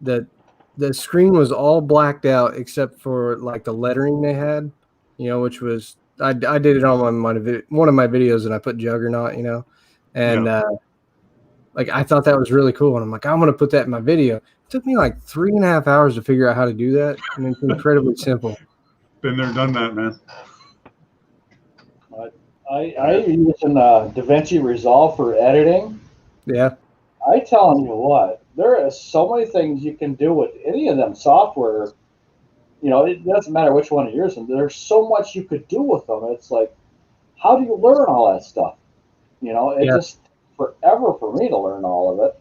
[SPEAKER 7] the screen was all blacked out except for like the lettering they had, which was I did it on one of my videos, and I put Juggernaut, and like I thought that was really cool, and I'm like, I'm gonna put that in my video. It took me like 3.5 hours to figure out how to do that, and it's incredibly simple.
[SPEAKER 1] Been there, done that, man.
[SPEAKER 5] I use DaVinci Resolve for editing.
[SPEAKER 7] Yeah.
[SPEAKER 5] I telling you what, there is so many things you can do with any of them software. It doesn't matter which one you're using. There's so much you could do with them. It's like, how do you learn all that stuff? It just forever for me to learn all of it.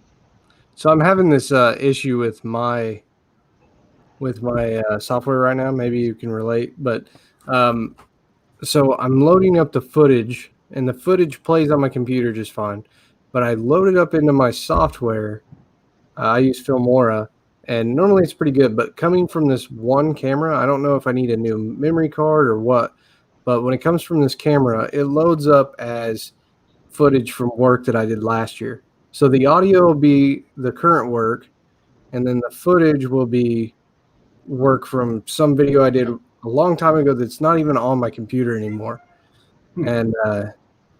[SPEAKER 7] So I'm having this issue with my software right now. Maybe you can relate, but so I'm loading up the footage, and the footage plays on my computer just fine. But I load it up into my software. I use Filmora, and normally it's pretty good. But coming from this one camera, I don't know if I need a new memory card or what. But when it comes from this camera, it loads up as footage from work that I did last year. So the audio will be the current work, and then the footage will be work from some video I did a long time ago that's not even on my computer anymore. And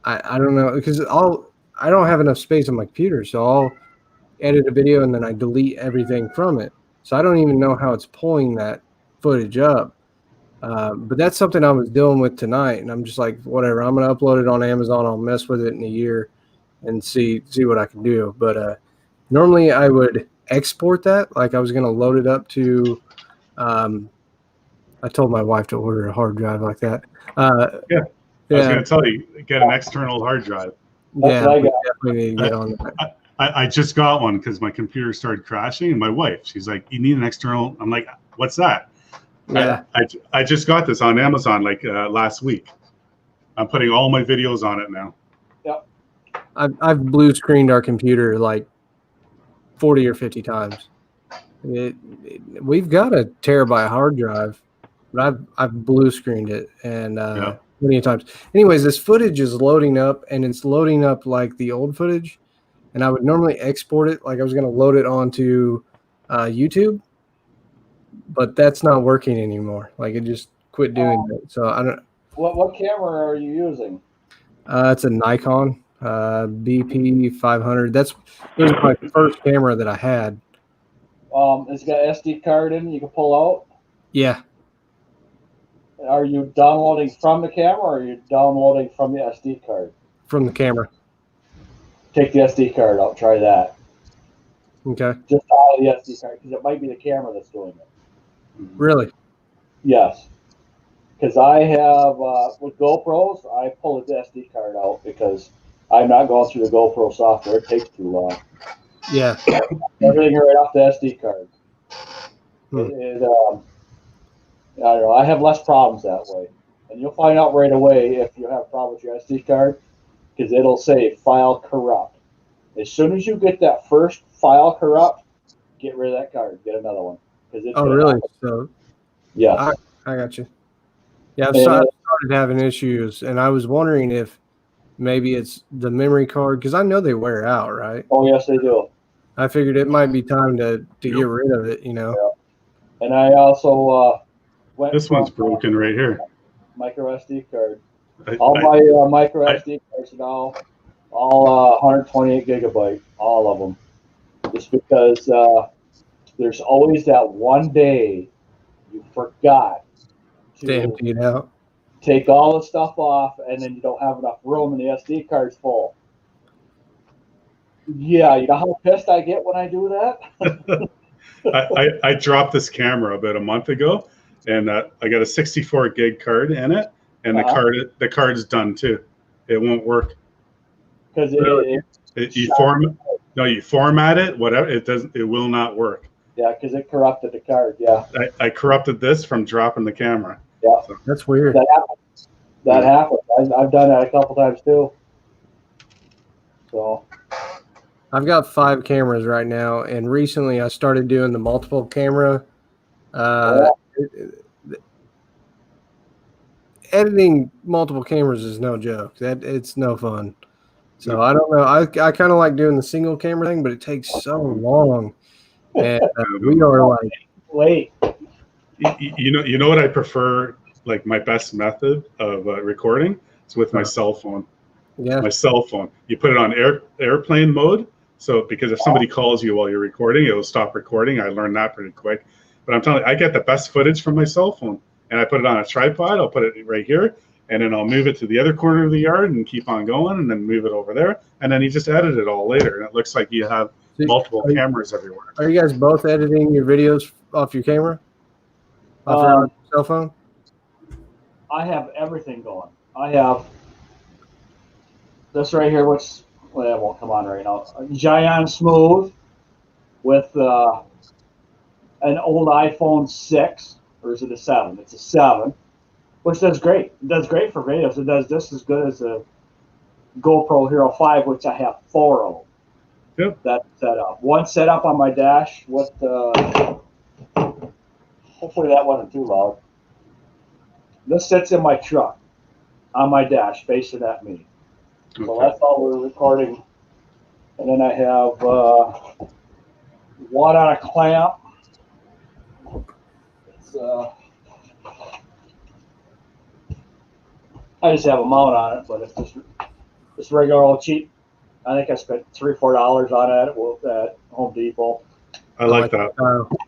[SPEAKER 7] I don't know, because I don't have enough space on my computer, so I'll edit a video and then I delete everything from it. So I don't even know how it's pulling that footage up. But that's something I was dealing with tonight, and I'm just like, whatever, I'm going to upload it on Amazon. I'll mess with it in a year and see what I can do. But normally I would export that. Like I was going to load it up to I told my wife to order a hard drive like that.
[SPEAKER 1] I was going to tell you, get an external hard drive.
[SPEAKER 7] Definitely need to get on that.
[SPEAKER 1] I just got one because my computer started crashing, and my wife, she's like, you need an external. I'm like, what's that?
[SPEAKER 7] Yeah.
[SPEAKER 1] I just got this on Amazon like last week. I'm putting all my videos on it now.
[SPEAKER 5] Yep.
[SPEAKER 7] I've blue screened our computer like 40 or 50 times. We've got a terabyte hard drive, but I've blue screened it and many times. Anyways, this footage is loading up, and it's loading up like the old footage. And I would normally export it, like I was going to load it onto YouTube, but that's not working anymore. Like it just quit doing it. So I don't.
[SPEAKER 5] What camera are you using?
[SPEAKER 7] It's a Nikon BP 500. It was my first camera that I had.
[SPEAKER 5] It's got an SD card in you can pull out.
[SPEAKER 7] Yeah.
[SPEAKER 5] Are you downloading from the camera, or are you downloading from the SD card?
[SPEAKER 7] From the camera.
[SPEAKER 5] Take the SD card out. Try that.
[SPEAKER 7] Okay.
[SPEAKER 5] Just out of the SD card, because it might be the camera that's doing it.
[SPEAKER 7] Really?
[SPEAKER 5] Yes. Because I have, with GoPros, I pull the SD card out because I'm not going through the GoPro software. It takes too long.
[SPEAKER 7] Yeah.
[SPEAKER 5] Everything right off the SD card. I don't know. I have less problems that way. And you'll find out right away if you have a problem with your SD card, because it'll say file corrupt. As soon as you get that first file corrupt, get rid of that card. Get another one.
[SPEAKER 7] Oh, really? So,
[SPEAKER 5] yeah.
[SPEAKER 7] I got you. Yeah, I've started having issues, and I was wondering if maybe it's the memory card, because I know they wear out, right?
[SPEAKER 5] Oh, yes, they do.
[SPEAKER 7] I figured it might be time to get rid of it, Yeah.
[SPEAKER 5] And I also went.
[SPEAKER 1] This one's broken right here.
[SPEAKER 5] Micro SD card. All my micro SD cards now, all 128 gigabyte, all of them. Just because there's always that one day you forgot to
[SPEAKER 7] empty it out.
[SPEAKER 5] Take all the stuff off, and then you don't have enough room, and the SD card's full. Yeah, you know how pissed I get when I do that?
[SPEAKER 1] I dropped this camera about a month ago, and I got a 64 gig card in it, and the card is done too. It won't work
[SPEAKER 5] because
[SPEAKER 1] you format it, whatever, it doesn't, it will not work.
[SPEAKER 5] Yeah, because it corrupted the card. Yeah,
[SPEAKER 1] I corrupted this from dropping the camera.
[SPEAKER 5] Yeah,
[SPEAKER 1] so.
[SPEAKER 7] That's weird.
[SPEAKER 5] That happens. I've done that a couple times too. So
[SPEAKER 7] I've got 5 cameras right now, and recently I started doing the multiple camera. Editing multiple cameras is no joke. It's no fun. So I don't know. I kind of like doing the single camera thing, but it takes so long. And we are like,
[SPEAKER 5] wait.
[SPEAKER 1] You know what I prefer? Like my best method of recording is with my cell phone.
[SPEAKER 7] Yeah.
[SPEAKER 1] My cell phone. You put it on airplane mode. So because if somebody calls you while you're recording, it will stop recording. I learned that pretty quick. But I'm telling you, I get the best footage from my cell phone. And I put it on a tripod. I'll put it right here. And then I'll move it to the other corner of the yard and keep on going, and then move it over there. And then you just edit it all later. And it looks like you have multiple cameras everywhere.
[SPEAKER 7] Are you guys both editing your videos off your camera? Off your cell phone?
[SPEAKER 5] I have everything going. I have this right here, which it won't come on right now. Giant Smooth with an old iPhone 6, or is it a 7? It's a 7, which does great. It does great for videos. It does just as good as a GoPro Hero 5, which I have 4 of them.
[SPEAKER 1] Yep.
[SPEAKER 5] That's set up. One set up on my dash with hopefully that wasn't too loud. This sits in my truck on my dash facing at me. Okay. So that's all we're recording. And then I have one on a clamp. It's, I just have a mount on it, but it's just regular old cheap. I think I spent $3 or $4 on it at Home Depot.
[SPEAKER 1] I like that.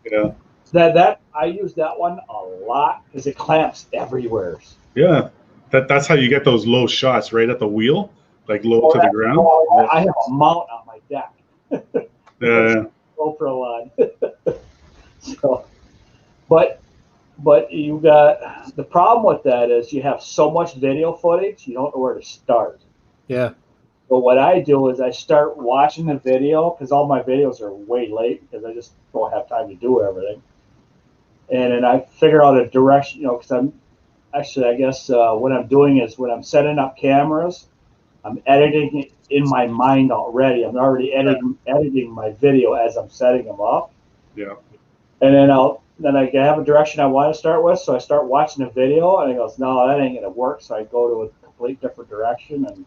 [SPEAKER 1] Yeah.
[SPEAKER 5] That I use that one a lot because it clamps everywhere.
[SPEAKER 1] Yeah, that's how you get those low shots right at the wheel, like low to the ground.
[SPEAKER 5] I have a mount on my deck.
[SPEAKER 1] Yeah.
[SPEAKER 5] GoPro on. So, but you got the problem with that is you have so much video footage you don't know where to start.
[SPEAKER 7] Yeah.
[SPEAKER 5] So what I do is I start watching the video because all my videos are way late because I just don't have time to do everything. And then I figure out a direction, because I'm actually, I guess what I'm doing is when I'm setting up cameras, I'm editing it in my mind already. I'm already editing my video as I'm setting them up.
[SPEAKER 1] Yeah. And
[SPEAKER 5] then I have a direction I want to start with, so I start watching a video, and it goes, no, that ain't gonna work. So I go to a complete different direction, and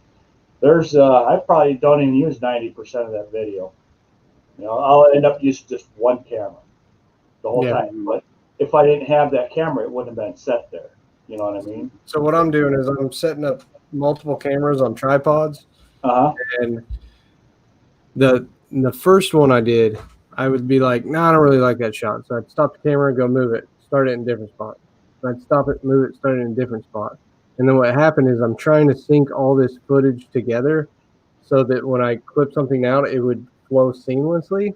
[SPEAKER 5] there's I probably don't even use 90% of that video. I'll end up using just one camera the whole time. But if I didn't have that camera, it wouldn't have been set there. You know what I mean?
[SPEAKER 7] So what I'm doing is I'm setting up multiple cameras on tripods. And the first one I did, I would be like, no, I don't really like that shot. So I'd stop the camera, go move it, start it in a different spot. So I'd stop it, move it, start it in a different spot. And then what happened is I'm trying to sync all this footage together so that when I clip something out, it would flow seamlessly.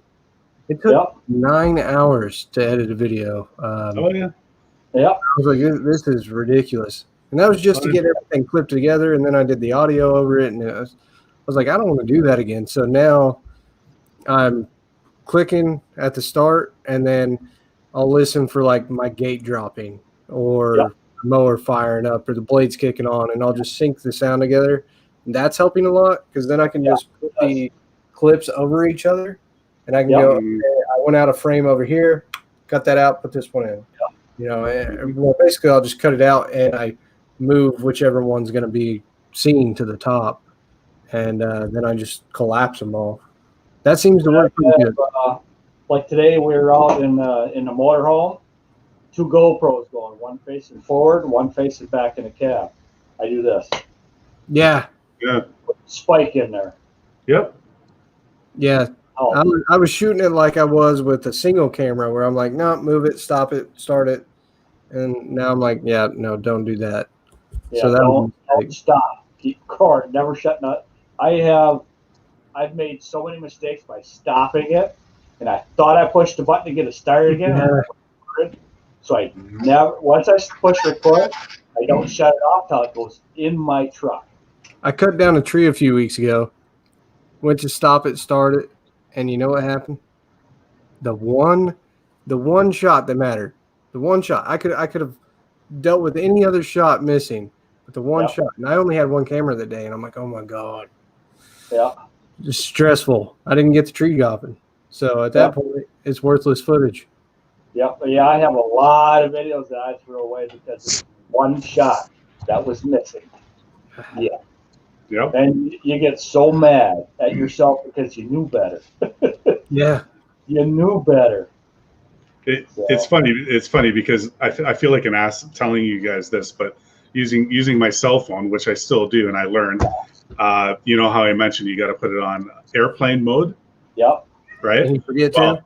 [SPEAKER 7] It took 9 hours to edit a video.
[SPEAKER 1] Oh, yeah.
[SPEAKER 5] Yeah.
[SPEAKER 7] I was like, this is ridiculous. And that was just to get everything clipped together. And then I did the audio over it. And I was like, I don't want to do that again. So now I'm clicking at the start, and then I'll listen for like my gate dropping or mower firing up or the blades kicking on, and I'll just sync the sound together. And that's helping a lot because then I can just put the clips over each other, and I can go, okay, I went out of frame over here, cut that out, put this one in. Well, basically I'll just cut it out and I move whichever one's going to be seen to the top, and then I just collapse them all. That seems to work pretty good.
[SPEAKER 5] Like today, we were out in the motorhome, 2 GoPros going, one facing forward, one facing back in the cab. I do this.
[SPEAKER 7] Yeah.
[SPEAKER 1] Yeah.
[SPEAKER 5] Put the spike in there.
[SPEAKER 1] Yep.
[SPEAKER 7] Yeah. I was shooting it like I was with a single camera where I'm like, no, move it, stop it, start it. And now I'm like, yeah, no, don't do that.
[SPEAKER 5] Yeah,
[SPEAKER 7] so
[SPEAKER 5] don't stop. Keep cord, never shutting up. I've made so many mistakes by stopping it, and I thought I pushed the button to get it started again. Yeah. So I never, once I push record, I don't shut it off till it goes in my truck.
[SPEAKER 7] I cut down a tree a few weeks ago. Went to stop it, start it, and you know what happened? The one shot that mattered. The one shot. I could have dealt with any other shot missing, but the one shot. And I only had one camera that day, and I'm like, oh my God.
[SPEAKER 5] Yeah.
[SPEAKER 7] Just stressful. I didn't get the tree gopping. So at that point, it's worthless footage.
[SPEAKER 5] Yep. Yeah, I have a lot of videos that I threw away because of one shot that was missing. Yeah.
[SPEAKER 1] Yep.
[SPEAKER 5] And you get so mad at yourself because you knew better.
[SPEAKER 7] Yeah.
[SPEAKER 5] You knew better.
[SPEAKER 1] It's funny. It's funny because I feel like an ass telling you guys this, but using my cell phone, which I still do, and I learned. You know how I mentioned you got to put it on airplane mode.
[SPEAKER 5] Yep.
[SPEAKER 1] Right.
[SPEAKER 7] And you forget to.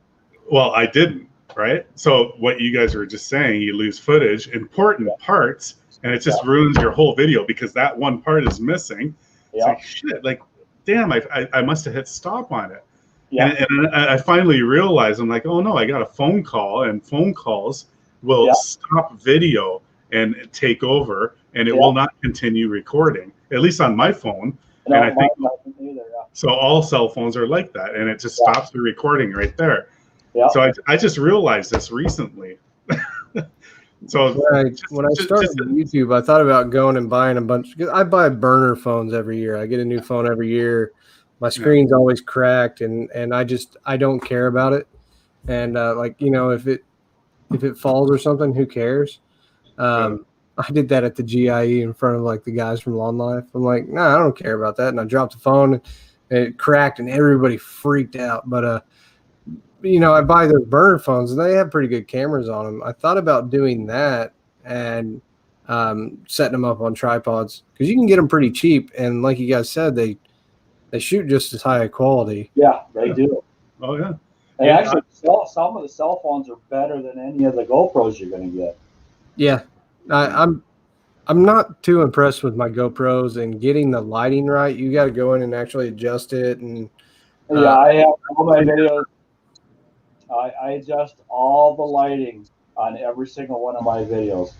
[SPEAKER 1] Well, I didn't. Right. So what you guys were just saying, you lose footage, important parts, and it just ruins your whole video because that one part is missing. It's like shit. Like, damn, I must have hit stop on it. Yeah. And I finally realized, I'm like, oh no, I got a phone call, and phone calls will stop video and take over, and it will not continue recording, at least on my phone.
[SPEAKER 5] No,
[SPEAKER 1] and I think
[SPEAKER 5] either,
[SPEAKER 1] so. All cell phones are like that, and it just stops the recording right there.
[SPEAKER 5] Yeah.
[SPEAKER 1] So I just realized this recently. So
[SPEAKER 7] when I started YouTube, I thought about going and buying a bunch. Because I buy burner phones every year. I get a new phone every year. My screen's always cracked, and I don't care about it. And like, you know, if it falls or something, who cares? I did that at the GIE in front of like the guys from Lawn Life. I'm like, nah, I don't care about that. And I dropped the phone, and it cracked, and everybody freaked out. But you know, I buy those burner phones, and they have pretty good cameras on them. I thought about doing that and setting them up on tripods because you can get them pretty cheap. And like you guys said, they shoot just as high a quality.
[SPEAKER 5] Yeah, they do.
[SPEAKER 1] Oh yeah.
[SPEAKER 5] And actually, some of the cell phones are better than any of the GoPros you're going to get.
[SPEAKER 7] Yeah, I'm not too impressed with my GoPros and getting the lighting right. You got to go in and actually adjust it. And
[SPEAKER 5] I have all my videos. I adjust all the lighting on every single one of my videos.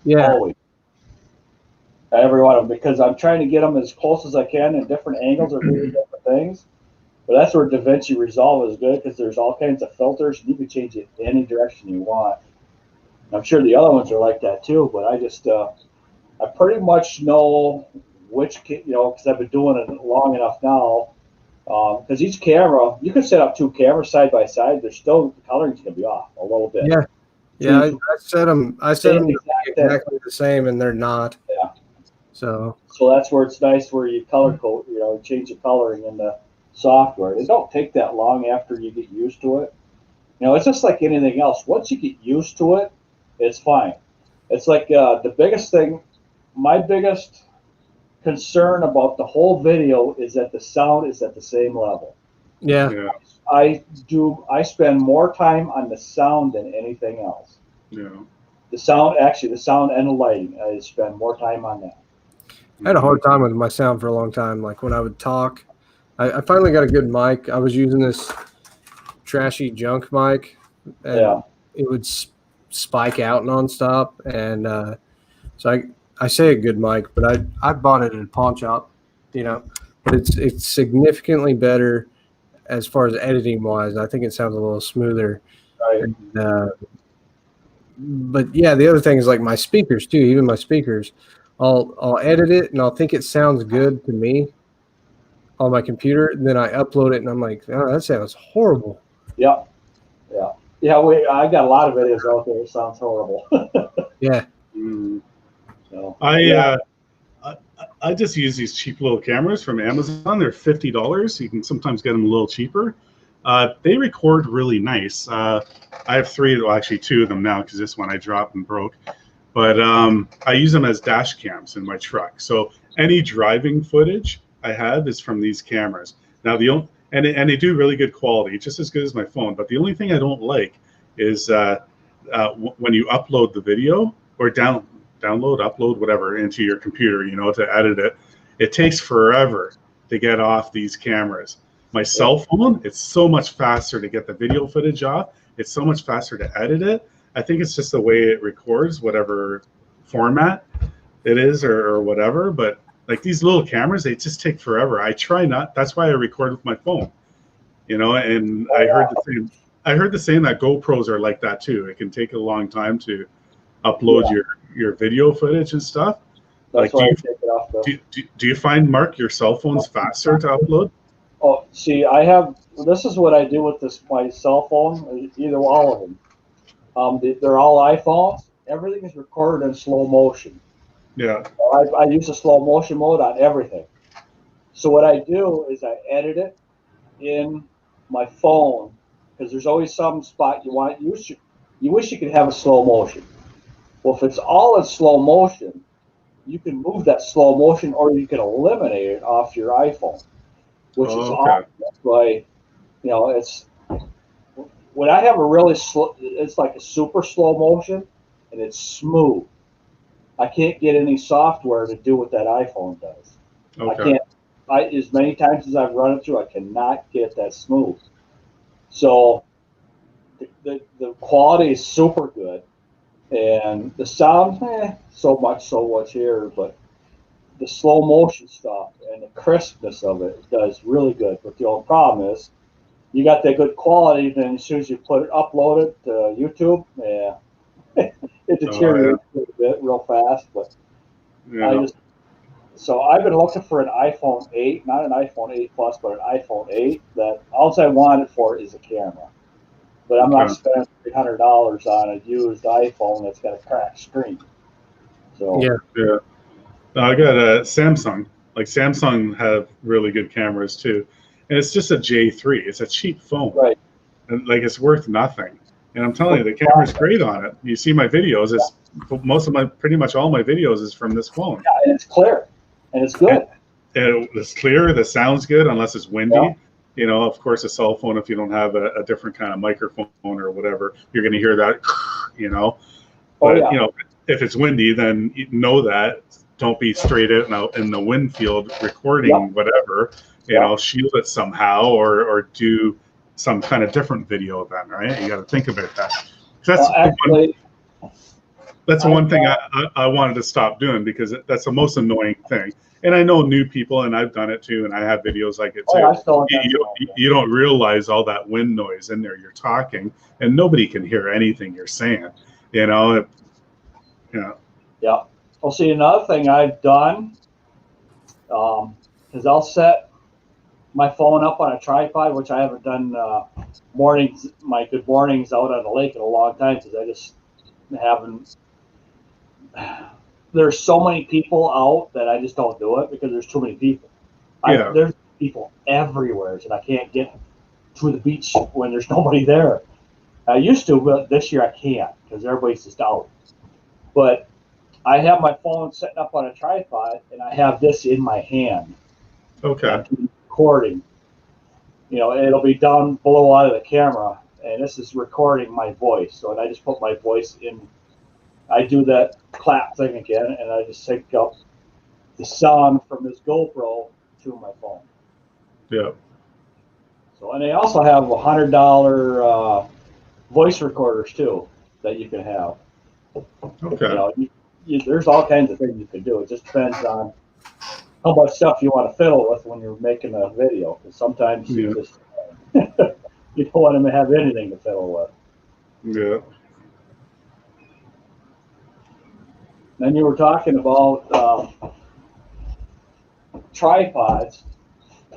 [SPEAKER 7] Yeah.
[SPEAKER 5] Always. Every one of them, because I'm trying to get them as close as I can in different angles or doing different things. But that's where DaVinci Resolve is good because there's all kinds of filters. And you can change it any direction you want. And I'm sure the other ones are like that too. But I just, I pretty much know which, because I've been doing it long enough now. Because each camera, you can set up two cameras side by side. There's still the coloring's gonna be off a little bit.
[SPEAKER 7] Yeah, yeah. I set them. I set them exactly the same, and they're not.
[SPEAKER 5] Yeah.
[SPEAKER 7] So
[SPEAKER 5] that's where it's nice where you color code. Change the coloring in the software. It don't take that long after you get used to it. It's just like anything else. Once you get used to it, it's fine. It's like the biggest thing. My biggest concern about the whole video is that the sound is at the same level.
[SPEAKER 7] Yeah.
[SPEAKER 5] I spend more time on the sound than anything else.
[SPEAKER 1] Yeah.
[SPEAKER 5] The sound and the lighting. I spend more time on that.
[SPEAKER 7] I had a hard time with my sound for a long time. Like when I would talk, I finally got a good mic. I was using this trashy junk mic, and it would spike out nonstop. And so I say a good mic, but I bought it at a pawn shop, but it's significantly better as far as editing wise. I think it sounds a little smoother.
[SPEAKER 5] Right.
[SPEAKER 7] And, but yeah, the other thing is like my speakers too. Even my speakers, I'll edit it and I'll think it sounds good to me on my computer, and then I upload it and I'm like, oh, that sounds horrible.
[SPEAKER 5] Yeah. I got a lot of videos out there. It sounds horrible.
[SPEAKER 7] Yeah.
[SPEAKER 1] Mm.
[SPEAKER 5] So,
[SPEAKER 1] I just use these cheap little cameras from Amazon. They're $50. You can sometimes get them a little cheaper. They record really nice. I have two of them now because this one I dropped and broke. But I use them as dash cams in my truck. So any driving footage I have is from these cameras. Now and they do really good quality, just as good as my phone. But the only thing I don't like is when you upload the video or download, upload, whatever, into your computer, to edit it. It takes forever to get off these cameras. My cell phone, it's so much faster to get the video footage off. It's so much faster to edit it. I think it's just the way it records, whatever format it is or whatever. But like these little cameras, they just take forever. I try not. That's why I record with my phone. And I heard the same. I heard the same that GoPros are like that too. It can take a long time to upload your video footage and stuff.
[SPEAKER 5] That's
[SPEAKER 1] like,
[SPEAKER 5] why I take it off
[SPEAKER 1] do you find, Mark, your cell phone's faster to upload?
[SPEAKER 5] Oh, see, this is what I do with my cell phone, either all of them. They're all iPhones. Everything is recorded in slow motion.
[SPEAKER 1] Yeah.
[SPEAKER 5] I use a slow motion mode on everything. So what I do is I edit it in my phone, because there's always some spot you wish you could have a slow motion. Well, if it's all in slow motion, you can move that slow motion, or you can eliminate it off your iPhone, which is awesome. That's why, it's when I have a really slow, it's like a super slow motion, and it's smooth. I can't get any software to do what that iPhone does.
[SPEAKER 1] Okay.
[SPEAKER 5] I can't. As many times as I've run it through, I cannot get it that smooth. So the quality is super good, and the sound, so much here, but the slow motion stuff and the crispness of it does really good. But the only problem is, you got that good quality, then as soon as you upload it to YouTube, it deteriorates a bit real fast. But so I've been looking for an iPhone 8, not an iPhone 8 Plus, but an iPhone 8 that all I want it for is a camera. But I'm not spending $300 on a used iPhone that's got a cracked screen. So
[SPEAKER 1] yeah. I got a Samsung. Like Samsung have really good cameras too, and it's just a J3. It's a cheap phone,
[SPEAKER 5] right?
[SPEAKER 1] And like it's worth nothing. And I'm telling you, the camera's great on it. You see my videos. It's pretty much all my videos is from this phone.
[SPEAKER 5] Yeah, and it's clear, and it's good.
[SPEAKER 1] And it's clear. The sound's good, unless it's windy. Yeah. Of course, a cell phone, if you don't have a different kind of microphone or whatever, you're going to hear that. But if it's windy, then you know that. Don't be straight out in the wind field recording whatever. Shield it somehow or do some kind of different video then, right? You got to think about that. That's one thing I wanted to stop doing, because that's the most annoying thing. And I know new people, and I've done it too, and I have videos like it too. You don't realize all that wind noise in there. You're talking, and nobody can hear anything you're saying. Yeah.
[SPEAKER 5] Well, see, another thing I've done is I'll set my phone up on a tripod, which I haven't done my good mornings out on the lake in a long time, because I just haven't. There's so many people out that I just don't do it, because there's too many people. There's people everywhere, and I can't get to the beach when there's nobody there. I used to, but this year I can't, because everybody's just out. But I have my phone sitting up on a tripod, and I have this in my hand.
[SPEAKER 1] Okay.
[SPEAKER 5] Recording. It'll be down below out of the camera, and this is recording my voice. So I just put my voice in. I do that clap thing again, and I just sync up the sound from this GoPro to my phone.
[SPEAKER 1] Yeah.
[SPEAKER 5] So, and they also have $100 voice recorders too that you can have.
[SPEAKER 1] Okay.
[SPEAKER 5] There's all kinds of things you can do. It just depends on how much stuff you want to fiddle with when you're making a video. Because sometimes you just you don't want to have anything to fiddle with.
[SPEAKER 1] Yeah.
[SPEAKER 5] Then you were talking about tripods.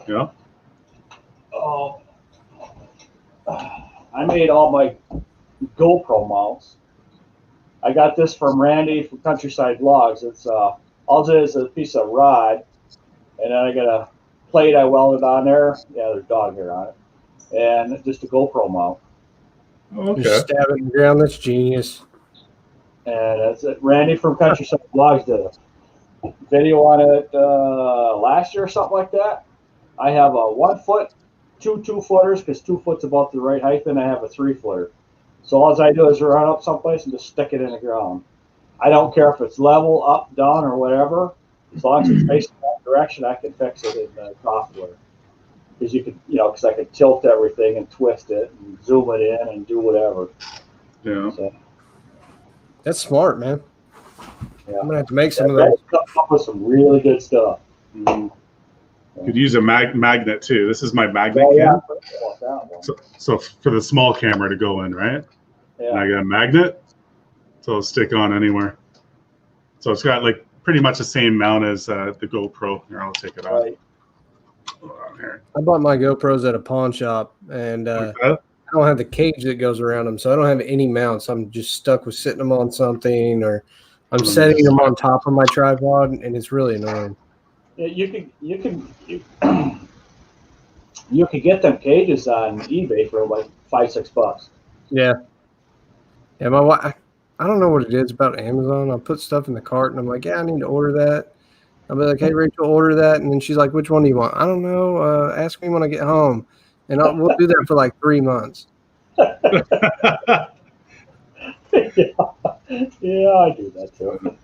[SPEAKER 1] Yeah.
[SPEAKER 5] Oh, I made all my GoPro mounts. I got this from Randy from Countryside Vlogs. It's all it is a piece of rod, and then I got a plate I welded on there. Yeah, there's dog hair on it, and just a GoPro mount.
[SPEAKER 1] Okay.
[SPEAKER 7] Just stab it in the ground. That's genius.
[SPEAKER 5] And that's it. Randy from Countryside Vlogs did a video on it last year or something like that. I have a 1 foot, two 2-footers, because 2 foot's about the right height, and I have a 3-footer. So all I do is run up someplace and just stick it in the ground. I don't care if it's level, up, down, or whatever. As long as it's facing that direction, I can fix it in the software. Because you could, because I could tilt everything and twist it and zoom it in and do whatever.
[SPEAKER 1] Yeah.
[SPEAKER 5] So,
[SPEAKER 7] That's smart, man.
[SPEAKER 5] Yeah.
[SPEAKER 7] I'm gonna have to make some of
[SPEAKER 5] Red's
[SPEAKER 7] those.
[SPEAKER 5] coming up with some really good stuff.
[SPEAKER 1] Mhm. Could use a magnet too. This is my magnet
[SPEAKER 5] Oh, yeah.
[SPEAKER 1] cam. So for the small camera to go in, right? And I
[SPEAKER 5] Yeah.
[SPEAKER 1] got a magnet, so it'll stick on anywhere. So it's got like pretty much the same mount as the GoPro. Here, I'll take it off.
[SPEAKER 5] Right.
[SPEAKER 1] Hold on here.
[SPEAKER 7] I bought my GoPros at a pawn shop, and
[SPEAKER 1] Like that?
[SPEAKER 7] I don't have the cage that goes around them, so I don't have any mounts. I'm just stuck with sitting them on something, or I'm setting them on top of my tripod, and it's really annoying.
[SPEAKER 5] Yeah, you could get them cages on eBay for like $5-6.
[SPEAKER 7] Yeah. Yeah, my wife, I don't know what it is about Amazon. I put stuff in the cart, and I'm like, yeah, I need to order that. I'll be like, hey, Rachel, order that. And then she's like, which one do you want? I don't know. Ask me when I get home. And we'll do that for like 3 months.
[SPEAKER 5] Yeah, I do that too.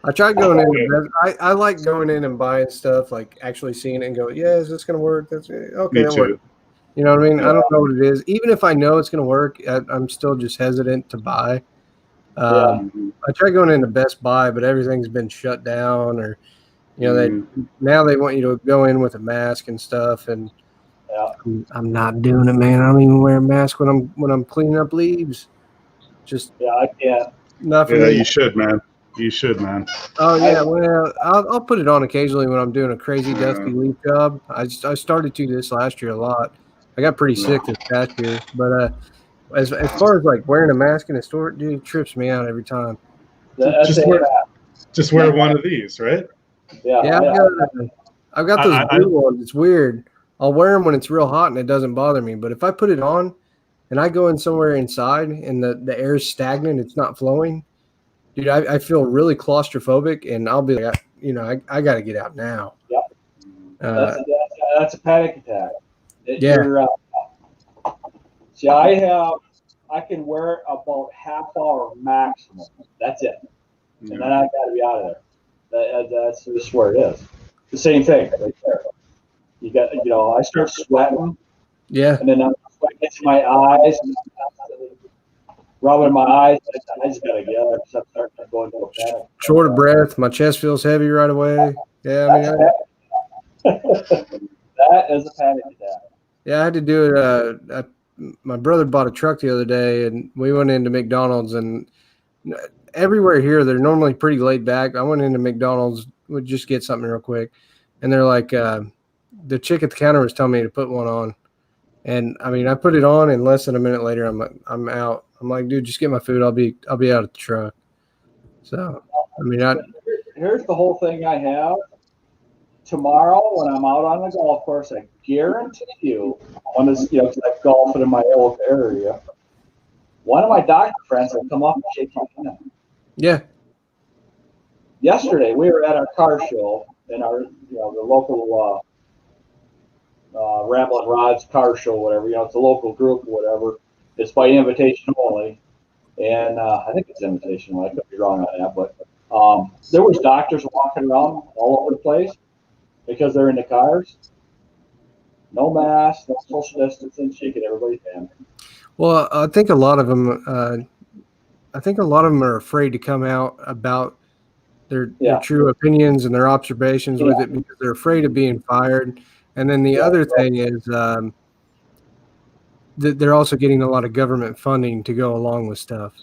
[SPEAKER 7] I tried going in. I like going in and buying stuff, like actually seeing it and go, yeah, is this going to work? That's okay.
[SPEAKER 1] Me
[SPEAKER 7] That
[SPEAKER 1] too.
[SPEAKER 7] works. You know what I mean?
[SPEAKER 5] Yeah.
[SPEAKER 7] I don't know what it is. Even if I know it's going to work, I'm still just hesitant to buy.
[SPEAKER 5] Yeah.
[SPEAKER 7] I tried going into Best Buy, but everything's been shut down, or
[SPEAKER 1] Mhm.
[SPEAKER 7] now they want you to go in with a mask and stuff, and
[SPEAKER 5] Yeah.
[SPEAKER 7] I'm not doing it, man. I don't even wear a mask when I'm cleaning up leaves. Just
[SPEAKER 5] Yeah, I can't.
[SPEAKER 7] not for
[SPEAKER 1] Yeah,
[SPEAKER 7] me.
[SPEAKER 1] you should, man. You should, man.
[SPEAKER 7] Oh yeah, well I'll put it on occasionally when I'm doing a crazy dusty leaf job. I started to this last year a lot. I got pretty sick this past year, but as far as like wearing a mask in a store, dude, it trips me out every time.
[SPEAKER 5] That's
[SPEAKER 1] Just wear one of these, right?
[SPEAKER 5] Yeah.
[SPEAKER 7] Yeah, I've got those blue ones. It's weird. I'll wear them when it's real hot and it doesn't bother me. But if I put it on and I go in somewhere inside and the air is stagnant, it's not flowing, dude, I feel really claustrophobic, and I'll be like, I got to get out now.
[SPEAKER 5] Yep. That's a panic attack.
[SPEAKER 7] Yeah.
[SPEAKER 5] See, I can wear about half hour maximum. That's it. And then I got to be out of there. That's just where it is. The same thing right there. You got, I start sweating.
[SPEAKER 7] Yeah.
[SPEAKER 5] And then sweat gets my eyes, and rubbing my eyes. I just got to get out of there. I'm starting to go into a panic.
[SPEAKER 7] Short of breath. My chest feels heavy right away. Yeah, I mean,
[SPEAKER 5] that is a panic attack.
[SPEAKER 7] Yeah, I had to do it. My brother bought a truck the other day, and we went into McDonald's, and everywhere here they're normally pretty laid back. I went into McDonald's, would just get something real quick, and they're like, the chick at the counter was telling me to put one on, and I mean, I put it on, and less than a minute later, I'm out. I'm like, dude, just get my food. I'll be out of the truck. So, I mean,
[SPEAKER 5] here's the whole thing I have. Tomorrow, when I'm out on the golf course, I guarantee you, because I golf in my old area, one of my doctor friends will come up and shake my hand.
[SPEAKER 7] Yeah.
[SPEAKER 5] Yesterday, we were at our car show in our, the local Ramblin' Rods car show, whatever. It's a local group or whatever. It's by invitation only, and I think it's invitation only. I could be wrong on that, but there was doctors walking around all over the place because they're in the cars. No mask, no social distancing, shaking everybody's hand.
[SPEAKER 7] Well, I think a lot of them. Are afraid to come out about their true opinions and their observations with it because they're afraid of being fired. And then the other thing is that they're also getting a lot of government funding to go along with stuff.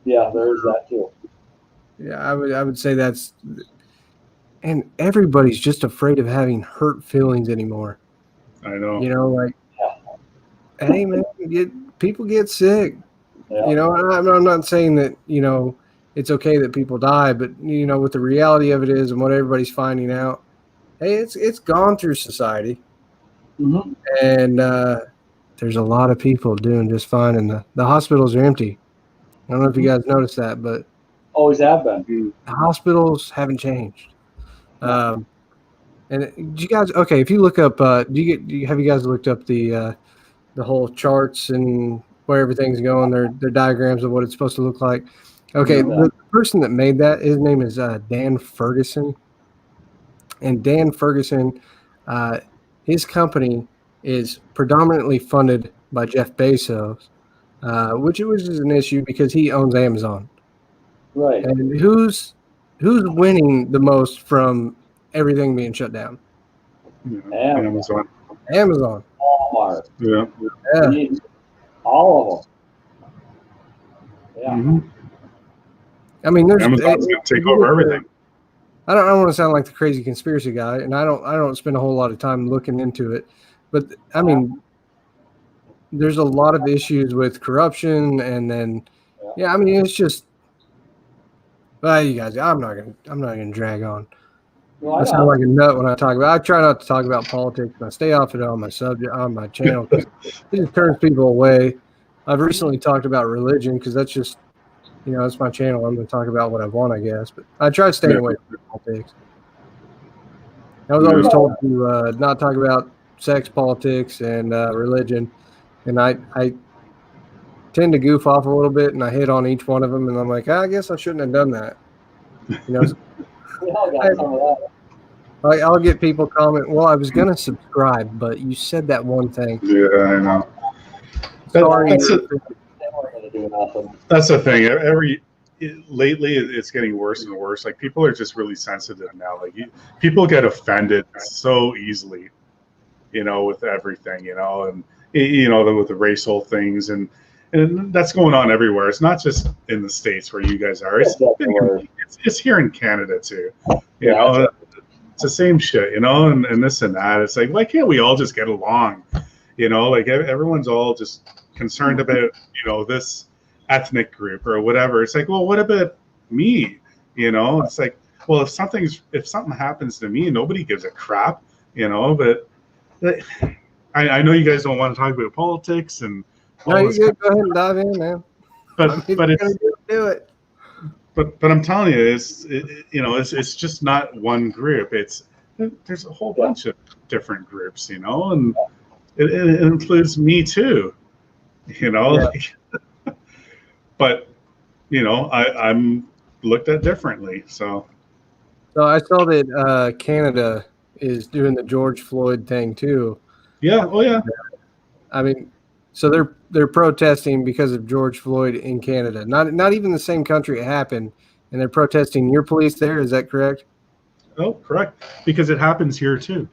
[SPEAKER 5] Yeah, there is that too.
[SPEAKER 7] Yeah, I would say that's, and everybody's just afraid of having hurt feelings anymore.
[SPEAKER 1] I know.
[SPEAKER 7] Like, hey man, people get sick.
[SPEAKER 5] Yeah.
[SPEAKER 7] I'm not saying that it's okay that people die, but what the reality of it is and what everybody's finding out, hey, it's gone through society, and there's a lot of people doing just fine, and the hospitals are empty. I don't know if you guys noticed that, but
[SPEAKER 5] always have been.
[SPEAKER 7] The hospitals haven't changed. And do you guys, okay, if you look up, have you guys looked up the whole charts and where everything's going, their diagrams of what it's supposed to look like? Okay, the person that made that, his name is Dan Ferguson. And Dan Ferguson, his company is predominantly funded by Jeff Bezos, which was an issue because he owns Amazon.
[SPEAKER 5] Right.
[SPEAKER 7] And who's winning the most from everything being shut down?
[SPEAKER 1] Amazon.
[SPEAKER 7] Amazon.
[SPEAKER 5] Walmart.
[SPEAKER 1] Yeah.
[SPEAKER 7] Yeah.
[SPEAKER 5] All of them. Yeah.
[SPEAKER 1] Mm-hmm.
[SPEAKER 7] I mean, there's
[SPEAKER 1] Amazon's going to take over everything.
[SPEAKER 7] I don't want to sound like the crazy conspiracy guy, and I don't spend a whole lot of time looking into it, but I mean, there's a lot of issues with corruption, and then I mean, it's just, well, you guys, I'm not gonna drag on. I sound like a nut when I talk about. I try not to talk about politics, and I stay off it on my channel because it just turns people away. I've recently talked about religion because that's just, it's my channel. I'm going to talk about what I want, I guess. But I try staying away from politics. I was always told to not talk about sex, politics, and religion, and I tend to goof off a little bit, and I hit on each one of them, and I'm like, I guess I shouldn't have done that.
[SPEAKER 5] We all got some of that.
[SPEAKER 7] I'll get people comment, well, I was going to subscribe, but you said that one thing.
[SPEAKER 1] Yeah, I know.
[SPEAKER 7] Sorry.
[SPEAKER 1] That's the thing. Lately, it's getting worse and worse. Like, people are just really sensitive now. Like, people get offended so easily, with everything, and with the racial things, and that's going on everywhere. It's not just in the States where you guys are. It's here in Canada too. You know, it's the same shit. And this and that. It's like, why can't we all just get along? Like, everyone's all just concerned about this ethnic group or whatever. It's like, well, what about me? It's like, well, if something happens to me, nobody gives a crap. But I know you guys don't want to talk about politics and.
[SPEAKER 7] No, you go ahead and dive in, man.
[SPEAKER 1] But it's
[SPEAKER 7] do it.
[SPEAKER 1] But I'm telling you, it's just not one group. There's a whole bunch of different groups, and it includes me too, like, but I'm looked at differently. So
[SPEAKER 7] I saw that Canada is doing the George Floyd thing too.
[SPEAKER 1] Yeah. Oh yeah.
[SPEAKER 7] I mean, so they're protesting because of George Floyd in Canada. Not even the same country it happened, and they're protesting your police there. Is that correct?
[SPEAKER 1] Oh, correct. Because it happens here too.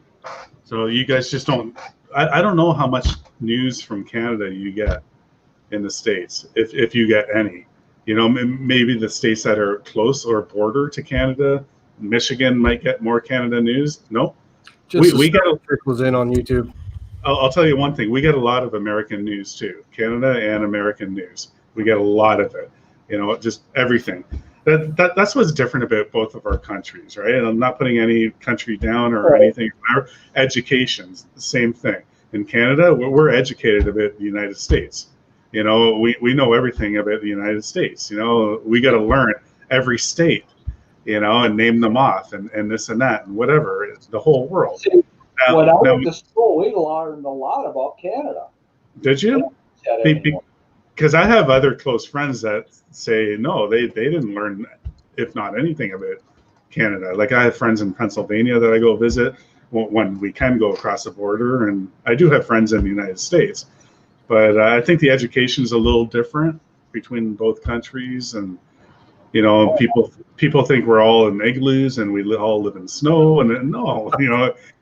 [SPEAKER 1] So you guys just don't. I don't know how much news from Canada you get in the States, if you get any. Maybe the states that are close or border to Canada, Michigan might get more Canada news. Nope.
[SPEAKER 7] We got trickles in on YouTube.
[SPEAKER 1] I'll tell you one thing. We get a lot of American news too, Canada and American news. We get a lot of it. Just everything. That's what's different about both of our countries, right? And I'm not putting any country down or anything. Our education's the same thing. In Canada, we're educated about the United States. We know everything about the United States. We got to learn every state, and name them off and this and that and whatever. It's the whole world.
[SPEAKER 5] When I went to school, we learned a lot about Canada.
[SPEAKER 1] Did you? Because I have other close friends that say no, they didn't learn, if not anything, about Canada. Like, I have friends in Pennsylvania that I go visit when we can go across the border, and I do have friends in the United States. But I think the education is a little different between both countries, and people think we're all in igloos and we all live in snow, and no,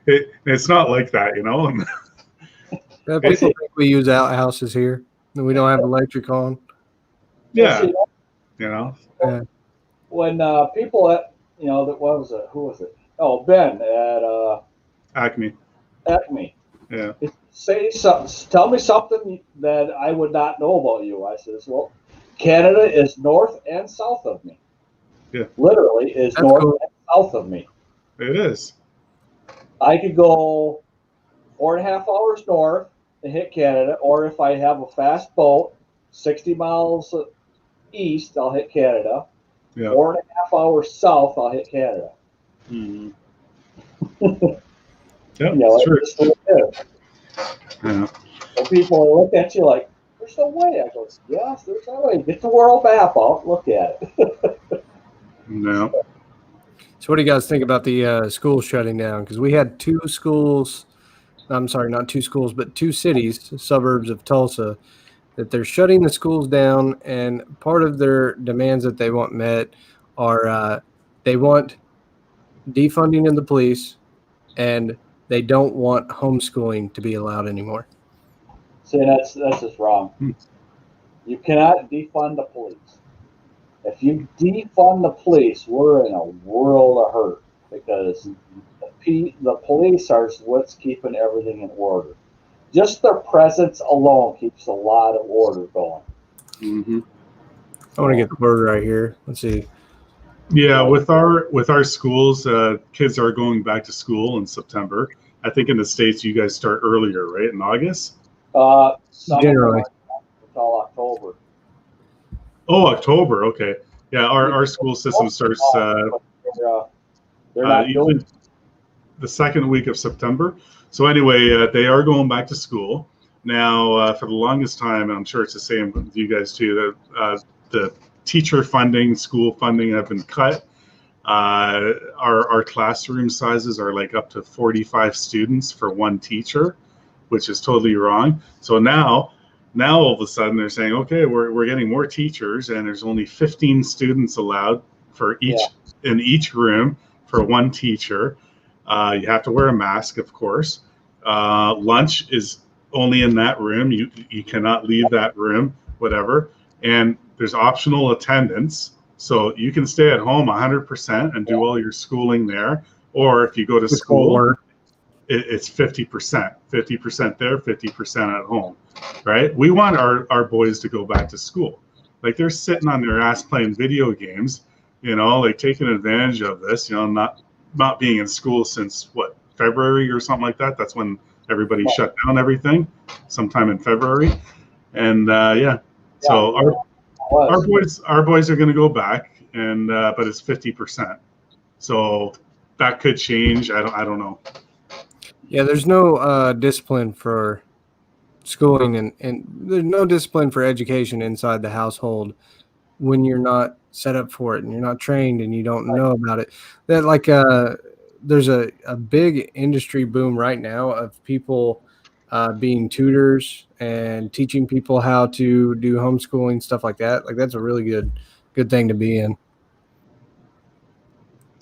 [SPEAKER 1] it's not like that,
[SPEAKER 7] People think we use outhouses here and we don't have electric on.
[SPEAKER 1] Yeah,
[SPEAKER 5] Yeah. When people at what was it? Who was it? Oh, Ben at
[SPEAKER 1] Acme. Yeah.
[SPEAKER 5] Say something. Tell me something that I would not know about you. I says, well, Canada is north and south of me.
[SPEAKER 1] Yeah.
[SPEAKER 5] Literally is
[SPEAKER 7] That's
[SPEAKER 5] north
[SPEAKER 7] cool.
[SPEAKER 5] and south of me.
[SPEAKER 1] It is.
[SPEAKER 5] I could go 4.5 hours north and hit Canada, or if I have a fast boat, 60 miles east, I'll hit Canada.
[SPEAKER 1] Yeah.
[SPEAKER 5] 4.5 hours south, I'll hit Canada.
[SPEAKER 1] Mm-hmm. Yeah, it's true. Yeah.
[SPEAKER 5] So people look at you like, there's no way. I go, yes, there's no way. Get the world map out, look at it.
[SPEAKER 1] No.
[SPEAKER 7] So what do you guys think about the schools shutting down? Because we had two schools, I'm sorry, not two schools, but two cities, suburbs of Tulsa, that they're shutting the schools down, and part of their demands that they want met are they want defunding of the police, and they don't want homeschooling to be allowed anymore.
[SPEAKER 5] See, that's just wrong. You cannot defund the police. If you defund the police, we're in a world of hurt because the police are what's keeping everything in order. Just their presence alone keeps a lot of order going.
[SPEAKER 1] Mm-hmm.
[SPEAKER 7] I want to get the word right here. Let's see.
[SPEAKER 1] Yeah, with our schools, kids are going back to school in September. I think in the States you guys start earlier, right? In August?
[SPEAKER 7] Generally.
[SPEAKER 5] Until October.
[SPEAKER 1] Oh, October. Okay. Yeah, our school system starts
[SPEAKER 5] they're not doing
[SPEAKER 1] the second week of September. So anyway, they are going back to school. Now, for the longest time, and I'm sure it's the same with you guys too, the teacher funding, school funding have been cut. Our classroom sizes are like up to 45 students for one teacher, which is totally wrong. So now all of a sudden they're saying, okay, we're getting more teachers, and there's only 15 students allowed for each in each room for one teacher. You have to wear a mask, of course. Lunch is only in that room. You cannot leave that room, whatever. And there's optional attendance. So you can stay at home 100% and do all your schooling there. Or if you go to school, it's 50%. 50% there, 50% at home, right? We want our boys to go back to school. Like they're sitting on their ass playing video games, like taking advantage of this, not being in school since February or something like that. That's when everybody shut down everything, sometime in February. And so our boys are going to go back, and but it's 50%. So that could change. I don't know.
[SPEAKER 7] Yeah, there's no discipline for schooling, and there's no discipline for education inside the household when you're not set up for it and you're not trained and you don't know about it. That there's a big industry boom right now of people being tutors and teaching people how to do homeschooling, stuff like that. Like that's a really good thing to be in.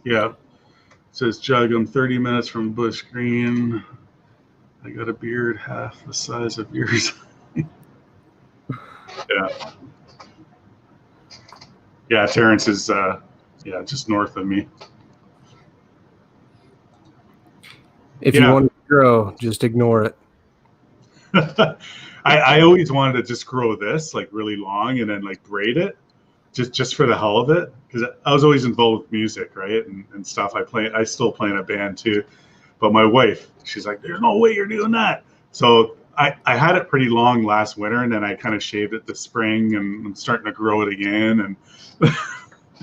[SPEAKER 1] Yeah. It says Jug, I'm 30 minutes from Bush Green. I got a beard half the size of yours. Yeah. Yeah, Terrence is just north of me.
[SPEAKER 7] If you want to grow, just ignore it.
[SPEAKER 1] I always wanted to just grow this like really long and then like braid it just for the hell of it, because I was always involved with music, right, and stuff. I still play in a band too, but my wife, she's like, there's no way you're doing that. So I had it pretty long last winter, and then I kind of shaved it this spring, and I'm starting to grow it again. And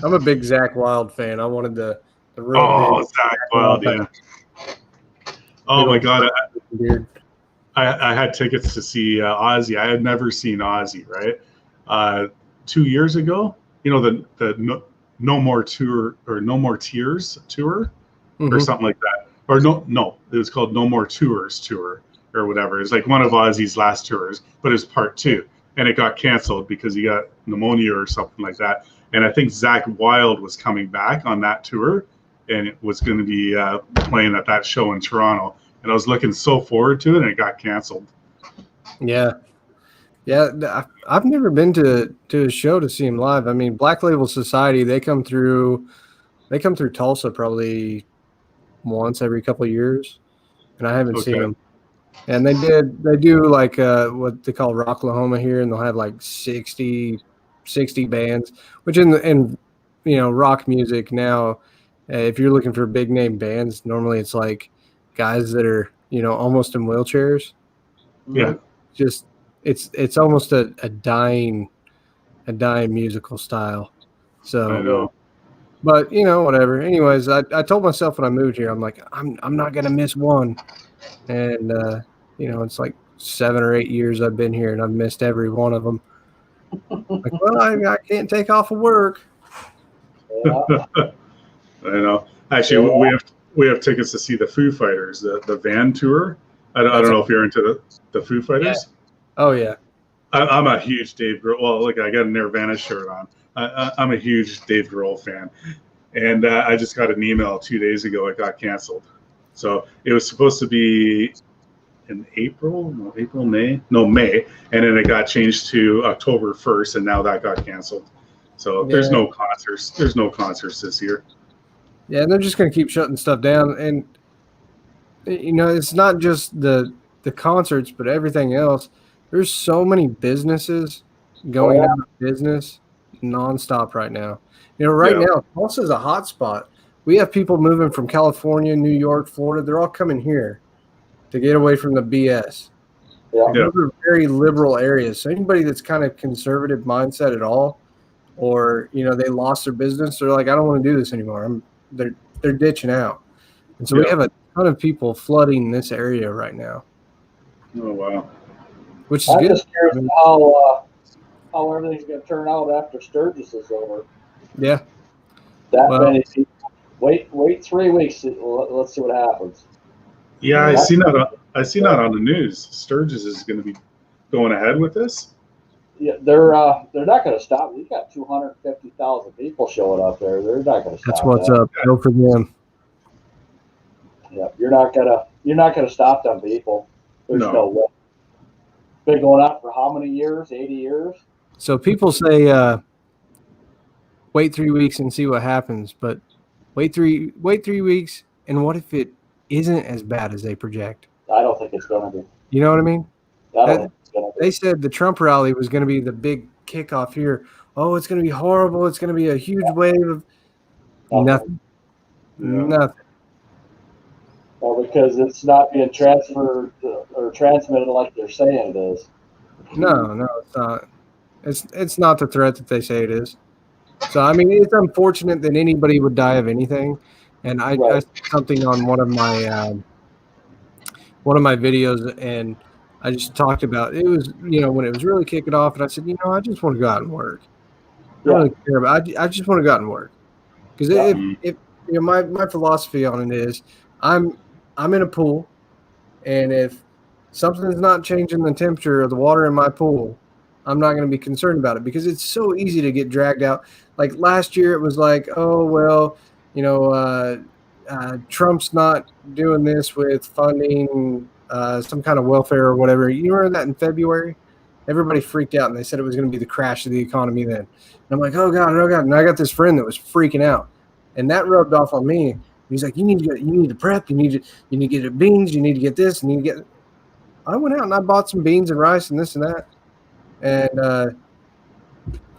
[SPEAKER 7] I'm a big Zach Wild fan. I wanted the
[SPEAKER 1] real Zach Wild, yeah. Oh my God, I had tickets to see Ozzy. I had never seen Ozzy, right? 2 years ago, the No More Tour or No More Tears tour, or something like that. Or no, it was called No More Tours tour or whatever. It's like one of Ozzy's last tours, but it's part 2, and it got canceled because he got pneumonia or something like that. And I think Zach Wild was coming back on that tour, and it was going to be playing at that show in Toronto. And I was looking so forward to it, and it got canceled.
[SPEAKER 7] Yeah. I've never been to a show to see him live. I mean, Black Label Society, they come through Tulsa probably once every couple of years, and I haven't seen them. And they do like what they call Rocklahoma here, and they'll have like 60 bands, which in rock music now, if you're looking for big name bands, normally it's like guys that are almost in wheelchairs.
[SPEAKER 1] Yeah,
[SPEAKER 7] just it's almost a dying musical style. So
[SPEAKER 1] I know.
[SPEAKER 7] But whatever. Anyways, I told myself when I moved here, I'm like, I'm not gonna miss one. And it's like 7 or 8 years I've been here, and I've missed every one of them. Like, well, I can't take off of work.
[SPEAKER 5] Yeah.
[SPEAKER 1] I know. Actually, we have tickets to see the Foo Fighters, the van tour. I don't know if you're into the Foo Fighters.
[SPEAKER 7] Yeah. Oh yeah.
[SPEAKER 1] I'm a huge Dave Grohl. Well, look, I got a Nirvana shirt on. I'm a huge Dave Grohl fan, and I just got an email 2 days ago. It got canceled. So it was supposed to be in May, and then it got changed to October 1st, and now that got canceled. So there's no concerts. There's no concerts this year.
[SPEAKER 7] Yeah, and they're just going to keep shutting stuff down. And, it's not just the concerts, but everything else. There's so many businesses going out of business nonstop right now. Right now, Tulsa's a hot spot. We have people moving from California, New York, Florida. They're all coming here to get away from the BS. Those are very liberal areas. So anybody that's kind of conservative mindset at all, or they lost their business, they're like, I don't want to do this anymore. They're ditching out, and so we have a ton of people flooding this area right now.
[SPEAKER 1] Oh wow!
[SPEAKER 7] Which is good.
[SPEAKER 5] I'm just curious how everything's going to turn out after Sturgis is over.
[SPEAKER 7] Yeah.
[SPEAKER 5] Many people. Wait 3 weeks. Let's see what happens.
[SPEAKER 1] Yeah, I seen that on the news. Sturgis is going to be going ahead with this.
[SPEAKER 5] Yeah, they're not going to stop. We've got 250,000 people showing up there. They're not going to stop.
[SPEAKER 7] That's what's up. Go for them.
[SPEAKER 5] Yeah, you're not gonna stop them people. There's no way. Been going on for how many years? 80 years.
[SPEAKER 7] So people say, wait 3 weeks and see what happens, but wait 3 weeks, and what if it isn't as bad as they project?
[SPEAKER 5] I don't think it's going to be.
[SPEAKER 7] You know what I mean?
[SPEAKER 5] I don't think it's going to be.
[SPEAKER 7] They said the Trump rally was going to be the big kickoff here. Oh, it's going to be horrible. It's going to be a huge wave of nothing. Nothing.
[SPEAKER 5] Well, because it's not being transferred or transmitted like they're saying it is.
[SPEAKER 7] No, it's not. It's not the threat that they say it is. So I mean, it's unfortunate that anybody would die of anything. And I said something on one of my videos, and I just talked about it was when it was really kicking off, and I said I just want to go out and work. I don't really care about. I just want to go out and work because if my philosophy on it is I'm in a pool, and if something's not changing the temperature of the water in my pool, I'm not going to be concerned about it because it's so easy to get dragged out. Like last year, it was like, oh, well, Trump's not doing this with funding some kind of welfare or whatever. You remember that in February? Everybody freaked out, and they said it was going to be the crash of the economy then. And I'm like, oh, God. And I got this friend that was freaking out, and that rubbed off on me. He's like, you need to prep, you need to get beans, you need to get this, and you need to get. I went out and I bought some beans and rice and this and that, and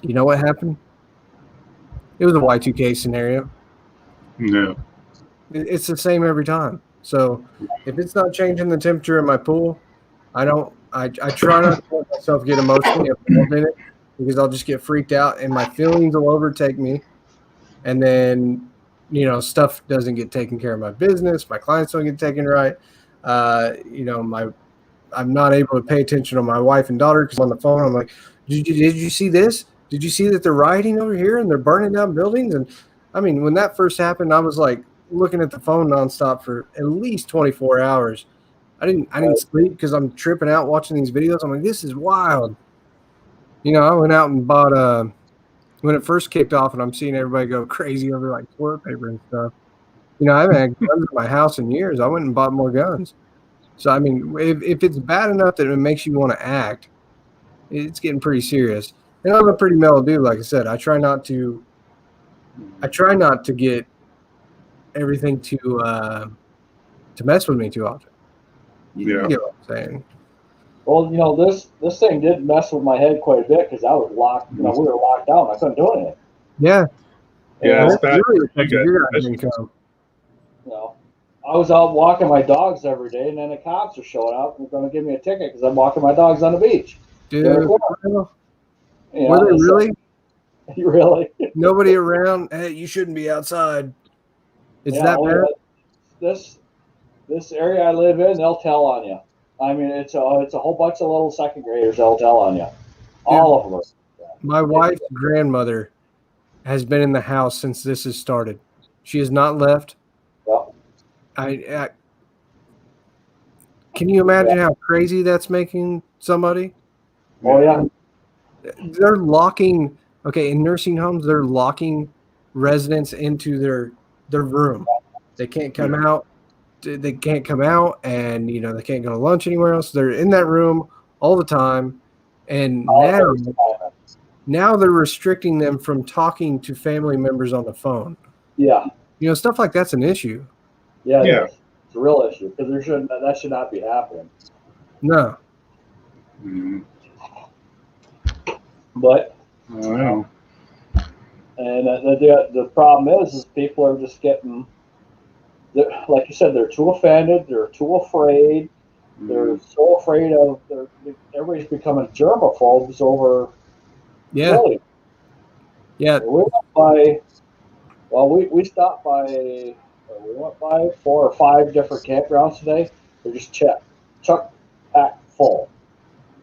[SPEAKER 7] you know what happened? It was a Y2K scenario.
[SPEAKER 1] No,
[SPEAKER 7] it's the same every time. So if it's not changing the temperature in my pool, I try not to let myself get emotionally involved in it because I'll just get freaked out and my feelings will overtake me, and then. Stuff doesn't get taken care of. My business, my clients don't get taken right. I'm not able to pay attention to my wife and daughter because on the phone I'm like, did you see this? Did you see that they're rioting over here and they're burning down buildings? And I mean, when that first happened, I was like looking at the phone nonstop for at least 24 hours. I didn't sleep because I'm tripping out watching these videos. I'm like, this is wild. I went out and bought when it first kicked off and I'm seeing everybody go crazy over like toilet paper and stuff. I haven't had guns in my house in years. I went and bought more guns. So, I mean, if it's bad enough that it makes you want to act, it's getting pretty serious. And I'm a pretty mellow dude, like I said. I try not to get everything to mess with me too often. You get what I'm saying?
[SPEAKER 5] Well, this thing did mess with my head quite a bit because I was locked. We were locked down. I couldn't do anything.
[SPEAKER 7] Yeah.
[SPEAKER 1] Yeah, it's bad.
[SPEAKER 5] I was out walking my dogs every day, and then the cops are showing up and they're going to give me a ticket because I'm walking my dogs on the beach.
[SPEAKER 7] Dude, were they really?
[SPEAKER 5] Really?
[SPEAKER 7] Nobody around? Hey, you shouldn't be outside. Is that bad?
[SPEAKER 5] This area I live in, they'll tell on you. I mean, it's a whole bunch of little second graders they'll tell on you. All of them.
[SPEAKER 7] My wife's grandmother has been in the house since this has started. She has not left.
[SPEAKER 5] Yep.
[SPEAKER 7] Can you imagine how crazy that's making somebody?
[SPEAKER 5] Oh yeah.
[SPEAKER 7] They're locking. Okay, in nursing homes, they're locking residents into their room. They can't come out. They can't come out, and they can't go to lunch anywhere else. They're in that room all the time, and now they're restricting them from talking to family members on the phone.
[SPEAKER 5] Yeah.
[SPEAKER 7] Stuff like that's an issue.
[SPEAKER 5] Yeah, it is. It's a real issue because that should not be happening.
[SPEAKER 7] No.
[SPEAKER 1] Mm.
[SPEAKER 5] But
[SPEAKER 1] Wow.
[SPEAKER 5] and the problem is people are just getting, like you said, they're too offended, they're too afraid, they're so afraid of. Everybody's becoming germaphobes over.
[SPEAKER 7] Yeah.
[SPEAKER 5] Really.
[SPEAKER 7] Yeah.
[SPEAKER 5] We went by. Well, we stopped by. We went by 4 or 5 different campgrounds today. They're just packed full.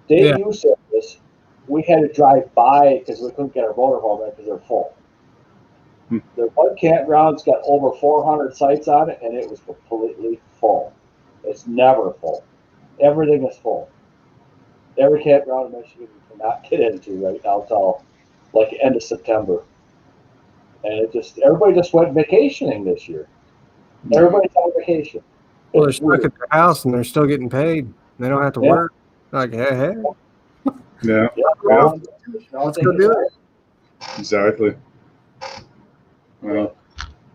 [SPEAKER 5] Dave, you said this. We had to drive by because we couldn't get our motorhome in because they're full. The one campground's got over 400 sites on it, and it was completely full. It's never full. Everything is full. Every campground in Michigan you cannot get into right now until like the end of September. And everybody just went vacationing this year. Everybody's on vacation.
[SPEAKER 7] Well, they're stuck at their house and they're still getting paid. They don't have to work. Like, hey.
[SPEAKER 1] Yeah.
[SPEAKER 7] Let's go do it.
[SPEAKER 1] Exactly. Well,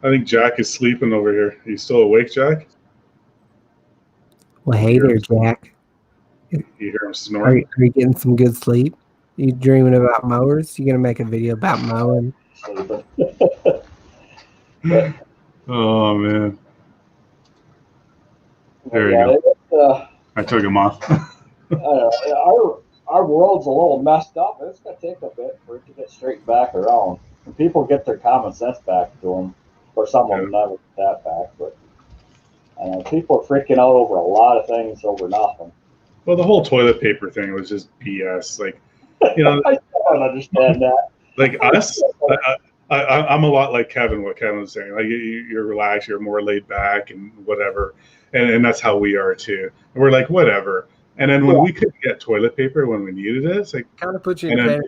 [SPEAKER 1] I think Jack is sleeping over here. Are you still awake, Jack?
[SPEAKER 9] Well, hey there, Jack.
[SPEAKER 1] You hear him snoring?
[SPEAKER 9] Are you getting some good sleep? You dreaming about mowers? You gonna make a video about mowing?
[SPEAKER 1] Oh man. There you go. I took him off.
[SPEAKER 5] Our world's a little messed up. It's going to take a bit for it to get straight back around. And people get their common sense back to them, or some of them never get that back. But people are freaking out over a lot of things over nothing.
[SPEAKER 1] Well, the whole toilet paper thing was just BS. Like,
[SPEAKER 5] I don't understand that.
[SPEAKER 1] Like us, I'm a lot like Kevin. What Kevin was saying, like you're relaxed, you're more laid back, and whatever, and that's how we are too. And we're like whatever. And then when we couldn't get toilet paper when we needed it, it's like
[SPEAKER 7] kind of put you in pain.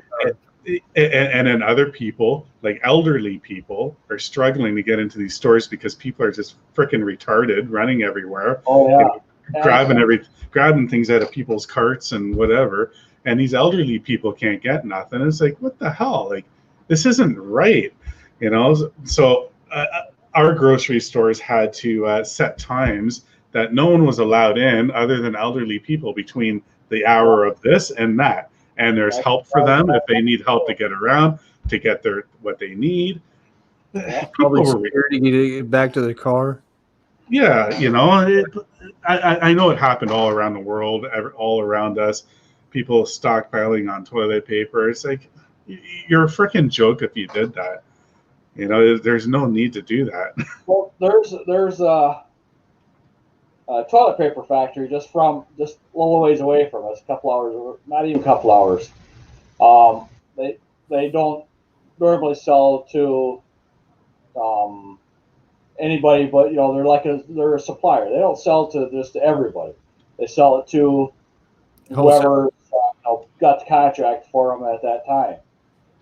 [SPEAKER 1] And then other people, like elderly people, are struggling to get into these stores because people are just freaking retarded, running everywhere.
[SPEAKER 5] Oh yeah,
[SPEAKER 1] grabbing things out of people's carts and whatever. And these elderly people can't get nothing. It's like, what the hell? Like, this isn't right, So our grocery stores had to set times that no one was allowed in other than elderly people between the hour of this and that. And there's help for them if they need help to get around, to get what they need.
[SPEAKER 7] Probably security to get back to the car.
[SPEAKER 1] Yeah, I know it happened all around the world, all around us. People stockpiling on toilet paper. It's like, you're a freaking joke if you did that. There's no need to do that.
[SPEAKER 5] Well, there's a toilet paper factory just a little ways away from us, a couple hours, not even a couple hours. They don't normally sell to anybody, but they're a supplier. They don't sell to just to everybody. They sell it to whoever got the contract for them at that time.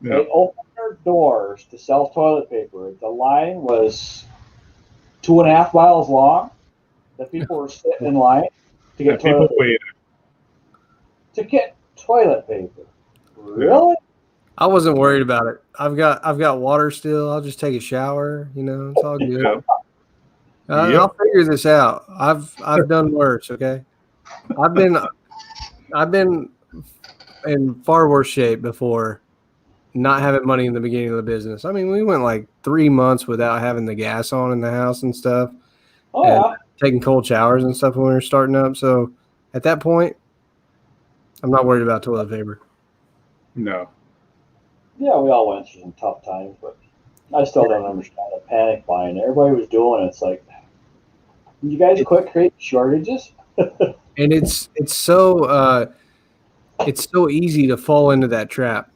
[SPEAKER 5] Yeah. They opened their doors to sell toilet paper. The line was 2.5 miles long. The people were sitting in line to get toilet paper. To get toilet paper. Really?
[SPEAKER 7] I wasn't worried about it. I've got water still. I'll just take a shower. It's all good.
[SPEAKER 1] Yeah.
[SPEAKER 7] I'll figure this out. I've done worse. Okay. I've been in far worse shape before, not having money in the beginning of the business. I mean, we went like 3 months without having the gas on in the house and stuff.
[SPEAKER 5] Oh, yeah.
[SPEAKER 7] Taking cold showers and stuff when we were starting up. So at that point, I'm not worried about toilet paper.
[SPEAKER 1] No.
[SPEAKER 5] Yeah, we all went through some tough times, but I still don't understand the panic buying. Everybody was doing it. It's like, you guys quit creating shortages?
[SPEAKER 7] And it's so easy to fall into that trap.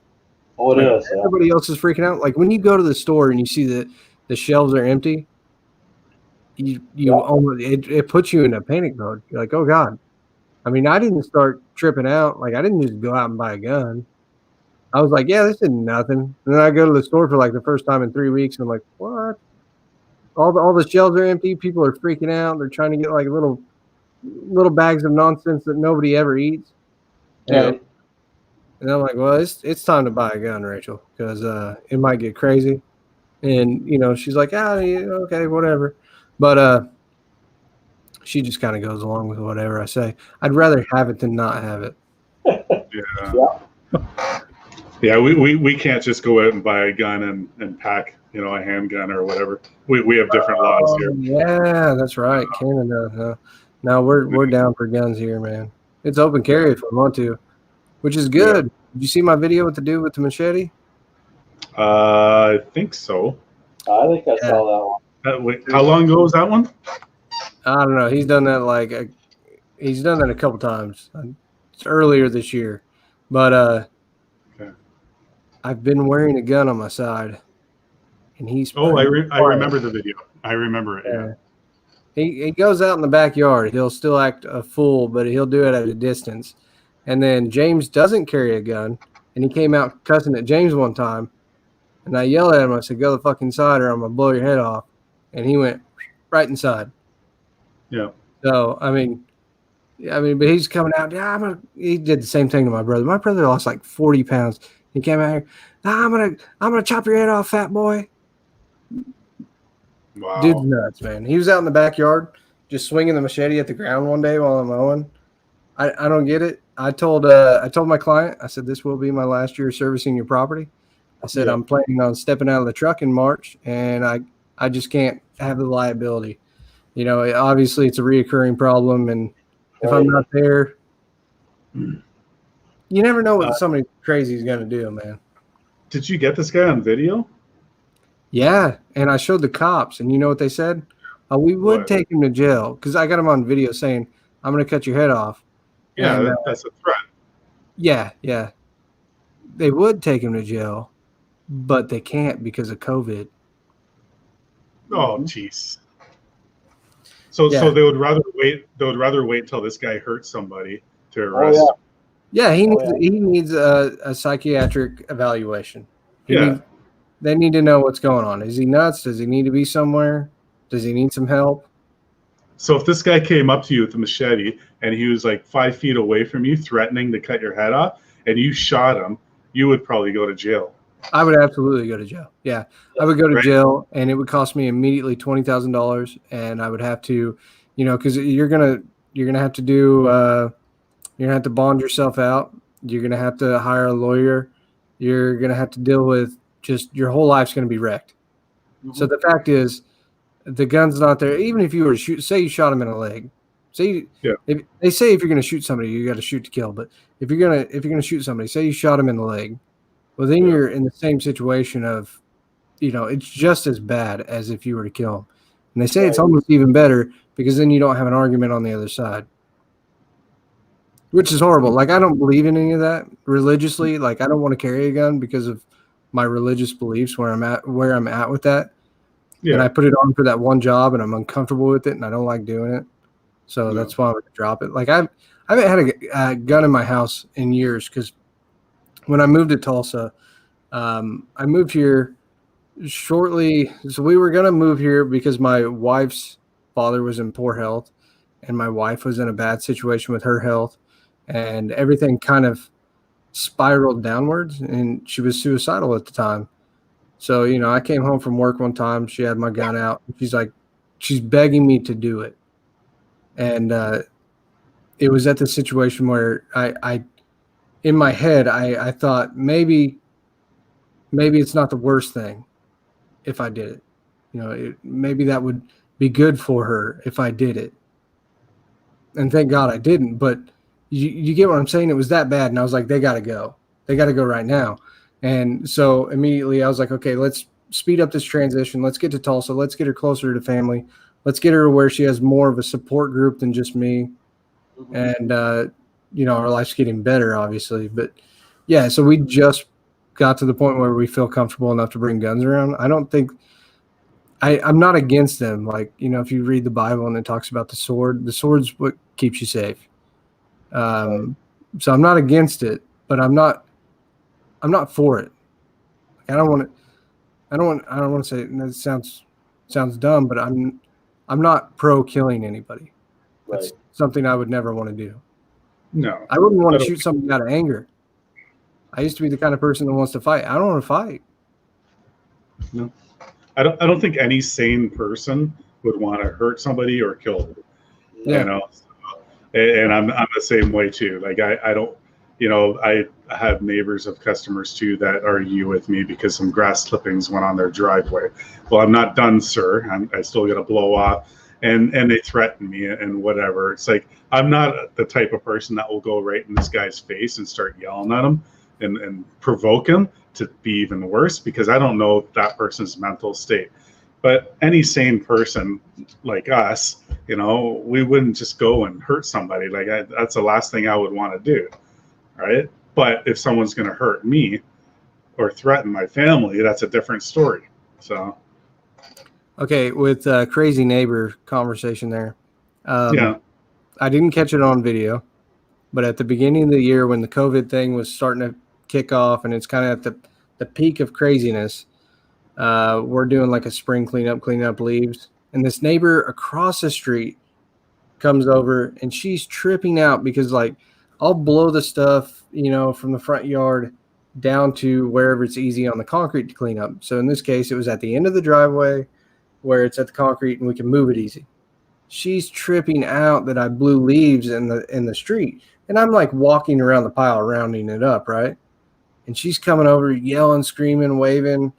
[SPEAKER 5] Oh, it is.
[SPEAKER 7] Everybody else is freaking out. Like when you go to the store and you see that the shelves are empty, it puts you in a panic mode. You're like, oh God. I mean, I didn't start tripping out. Like, I didn't just go out and buy a gun. I was like, yeah, this is nothing. And then I go to the store for like the first time in 3 weeks, and I'm like, what? All the shelves are empty. People are freaking out. They're trying to get like little bags of nonsense that nobody ever eats. And, and I'm like, well, it's time to buy a gun, Rachel, because it might get crazy. And she's like, okay, whatever. But she just kind of goes along with whatever I say. I'd rather have it than not have it.
[SPEAKER 1] Yeah, we can't just go out and buy a gun and pack, a handgun or whatever. We have different laws here.
[SPEAKER 7] Yeah, that's right. Canada. No, we're down for guns here, man. It's open carry if I want to, which is good. Did you see my video with the dude with the machete?
[SPEAKER 1] I think so.
[SPEAKER 5] I think I saw that one.
[SPEAKER 1] Wait, how long ago was that one?
[SPEAKER 7] I don't know. He's done that he's done that a couple times. It's earlier this year, but
[SPEAKER 1] okay.
[SPEAKER 7] I've been wearing a gun on my side, and he's.
[SPEAKER 1] Oh, I remember the video. I remember it. Yeah.
[SPEAKER 7] He goes out in the backyard. He'll still act a fool, but he'll do it at a distance. And then James doesn't carry a gun, and he came out cussing at James one time. And I yelled at him. I said, "Go the fuck inside, or I'm gonna blow your head off." And he went right inside.
[SPEAKER 1] Yeah.
[SPEAKER 7] So I mean, but he's coming out. Yeah, he did the same thing to my brother. My brother lost like 40 pounds. He came out here. I'm gonna chop your head off, fat boy.
[SPEAKER 1] Wow.
[SPEAKER 7] Dude's nuts, man. He was out in the backyard just swinging the machete at the ground one day while I'm mowing. I don't get it. I told my client, I said, this will be my last year servicing your property. I said, I'm planning on stepping out of the truck in March, and I just can't have the liability. Obviously it's a reoccurring problem, and if I'm not there, you never know what somebody crazy is going to do, man.
[SPEAKER 1] Did you get this guy on video?
[SPEAKER 7] Yeah, and I showed the cops, and you know what they said? We would take him to jail, because I got him on video saying, I'm going to cut your head off.
[SPEAKER 1] Yeah,
[SPEAKER 7] and,
[SPEAKER 1] that's a threat.
[SPEAKER 7] Yeah. They would take him to jail, but they can't because of COVID.
[SPEAKER 1] Oh, jeez. So they would rather wait. They would rather wait till this guy hurts somebody to arrest him.
[SPEAKER 7] Yeah, he needs a psychiatric evaluation. They need to know what's going on. Is he nuts? Does he need to be somewhere? Does he need some help?
[SPEAKER 1] So if this guy came up to you with a machete and he was like 5 feet away from you, threatening to cut your head off, and you shot him, you would probably go to jail.
[SPEAKER 7] I would absolutely go to jail. Yeah, I would go to jail, and it would cost me immediately $20,000, and I would have to, because you're gonna have to do, you're gonna have to bond yourself out. You're gonna have to hire a lawyer. You're gonna have to deal with just your whole life's gonna be wrecked. Mm-hmm. So the fact is, the gun's not there. Even if you were to shoot, say you shot him in the leg. If they say if you're gonna shoot somebody, you got to shoot to kill. But if you're gonna shoot somebody, say you shot him in the leg. Well, then you're in the same situation of, it's just as bad as if you were to kill him. And they say it's almost even better because then you don't have an argument on the other side, which is horrible. Like, I don't believe in any of that religiously. Like, I don't want to carry a gun because of my religious beliefs where I'm at with that. Yeah. And I put it on for that one job and I'm uncomfortable with it and I don't like doing it. So that's why I'm going to drop it. Like, I haven't had a gun in my house in years because when I moved to Tulsa, I moved here shortly. So we were going to move here because my wife's father was in poor health and my wife was in a bad situation with her health, and everything kind of spiraled downwards, and she was suicidal at the time. So, I came home from work one time. She had my gun out. She's begging me to do it. And it was at the situation where I in my head, I thought maybe it's not the worst thing if I did it. Maybe that would be good for her if I did it. And thank God I didn't. But you get what I'm saying? It was that bad. And I was like, they got to go. They got to go right now. And so immediately I was like, okay, let's speed up this transition. Let's get to Tulsa. Let's get her closer to family. Let's get her where she has more of a support group than just me. And, our life's getting better, obviously. But, yeah, so we just got to the point where we feel comfortable enough to bring guns around. I don't think I'm not against them. Like, if you read the Bible and it talks about the sword's what keeps you safe. So I'm not against it, but I'm not for it. I don't want to. I don't want to say it, and it sounds dumb, but I'm not pro killing anybody. That's
[SPEAKER 5] Right.
[SPEAKER 7] something I would never want to do.
[SPEAKER 1] No,
[SPEAKER 7] I wouldn't want
[SPEAKER 1] I
[SPEAKER 7] to
[SPEAKER 1] don't-
[SPEAKER 7] shoot somebody out of anger. I used to be the kind of person that wants to fight. I don't want to fight.
[SPEAKER 1] I don't think any sane person would want to hurt somebody or kill them.
[SPEAKER 7] Yeah.
[SPEAKER 1] You know, and I'm the same way too. Like I don't, you know, I have neighbors of customers too that argue with me because some grass clippings went on their driveway. Well, I'm not done, sir. I still got to blow off, and they threaten me and whatever. It's like I'm not the type of person that will go right in this guy's face and start yelling at him and provoke him to be even worse, because I don't know that person's mental state. But any sane person like us, you know, we wouldn't just go and hurt somebody. Like that's the last thing I would want to do, right? But if someone's going to hurt me or threaten my family, that's a different story. So
[SPEAKER 7] Okay, with crazy neighbor conversation there.
[SPEAKER 1] yeah,
[SPEAKER 7] I didn't catch it on video, but at the beginning of the year when the COVID thing was starting to kick off and it's kind of at the peak of craziness, we're doing like a spring cleaning up leaves. And this neighbor across the street comes over and she's tripping out because like I'll blow the stuff, you know, from the front yard down to wherever it's easy on the concrete to clean up. So in this case, it was at the end of the driveway where it's at the concrete and we can move it easy. She's tripping out that I blew leaves in the street. And I'm like walking around the pile, rounding it up, right? And she's coming over, yelling, screaming, waving,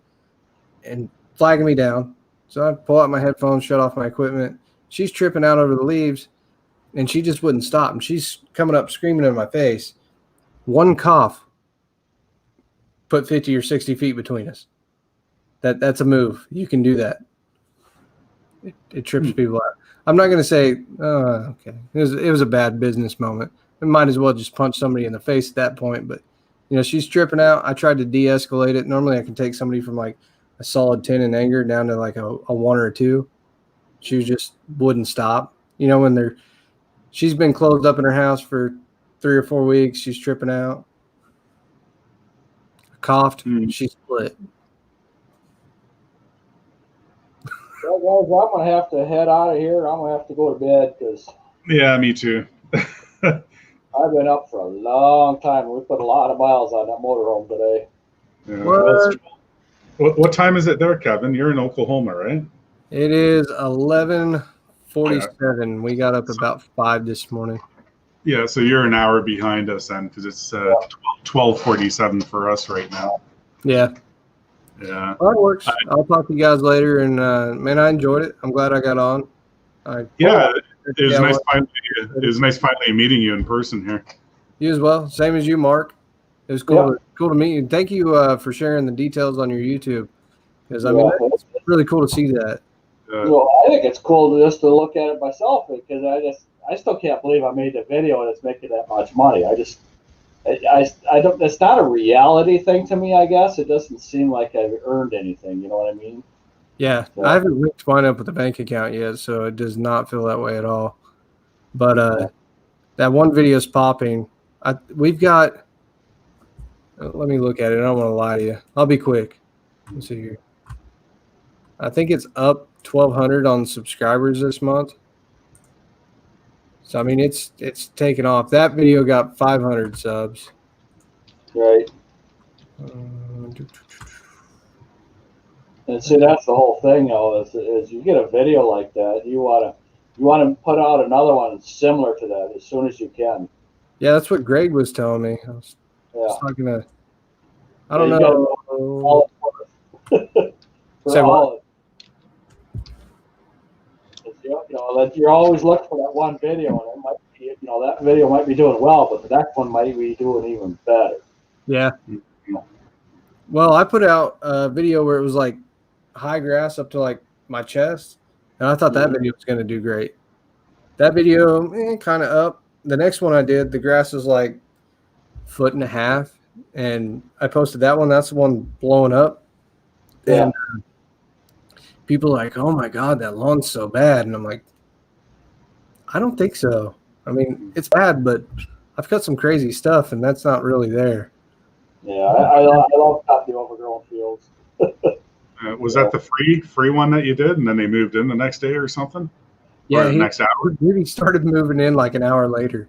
[SPEAKER 7] and flagging me down. So I pull out my headphones, shut off my equipment. She's tripping out over the leaves, and she just wouldn't stop. And she's coming up, screaming in my face. One cough put 50 or 60 feet between us. That's a move. You can do that. It trips people out. I'm not going to say, oh, okay. It was a bad business moment. I might as well just punch somebody in the face at that point. But, you know, she's tripping out. I tried to de-escalate it. Normally I can take somebody from like a solid 10 in anger down to like a 1 or a 2. She just wouldn't stop. You know, when she's been closed up in her house for 3 or 4 weeks. She's tripping out. Coughed. She split.
[SPEAKER 5] Well, guys, I'm gonna have to head out of here. I'm gonna have to go to bed because
[SPEAKER 1] yeah, me too.
[SPEAKER 5] I've been up for a long time. We put a lot of miles on that motorhome today.
[SPEAKER 1] Yeah. What time is it there, Kevin? You're in Oklahoma, right?
[SPEAKER 7] It is 11:47. We got up about 5 this morning.
[SPEAKER 1] Yeah, so you're an hour behind us then, because it's 12:47 for us right now.
[SPEAKER 7] Yeah.
[SPEAKER 1] Yeah.
[SPEAKER 7] Well, that works. I'll talk to you guys later. And man, I enjoyed it. I'm glad I got on.
[SPEAKER 1] It was nice. It was nice finally meeting you in person here.
[SPEAKER 7] You as well. Same as you, Mark. It was cool. Cool to meet you. Thank you for sharing the details on your YouTube. Because I mean, it's really cool to see that.
[SPEAKER 5] Well, I think it's cool just to look at it myself because I still can't believe I made the video and it's making that much money. I don't. It's not a reality thing to me. I guess it doesn't seem like I've earned anything. You know what I mean?
[SPEAKER 7] Yeah, I haven't linked mine up with a bank account yet, so it does not feel that way at all. But that one video is popping. We've got. Let me look at it. I don't want to lie to you. I'll be quick. Let's see here. I think it's up 1,200 on subscribers this month. So I mean, it's taken off. That video got 500 subs.
[SPEAKER 5] Right. And see, that's the whole thing, though. Is you get a video like that, you want to put out another one similar to that as soon as you can.
[SPEAKER 7] Yeah, that's what Greg was telling me. I was talking to. I don't know.
[SPEAKER 5] You're always looking for that one video, and it might be, that video might be doing well, but the next one might be doing even better.
[SPEAKER 7] Yeah. Well, I put out a video where it was like high grass up to like my chest, and I thought that video was going to do great. That video, kind of up. The next one I did, the grass is like 1.5 feet, and I posted that one. That's the one blowing up.
[SPEAKER 5] Yeah.
[SPEAKER 7] And people are like, oh my God, that lawn's so bad. And I'm like, I don't think so. I mean, it's bad, but I've cut some crazy stuff, and that's not really there.
[SPEAKER 5] Yeah, I love cut the overgrown fields.
[SPEAKER 1] Was that the free one that you did, and then they moved in the next day or something?
[SPEAKER 7] Yeah,
[SPEAKER 1] or the next hour?
[SPEAKER 7] He started moving in like an hour later.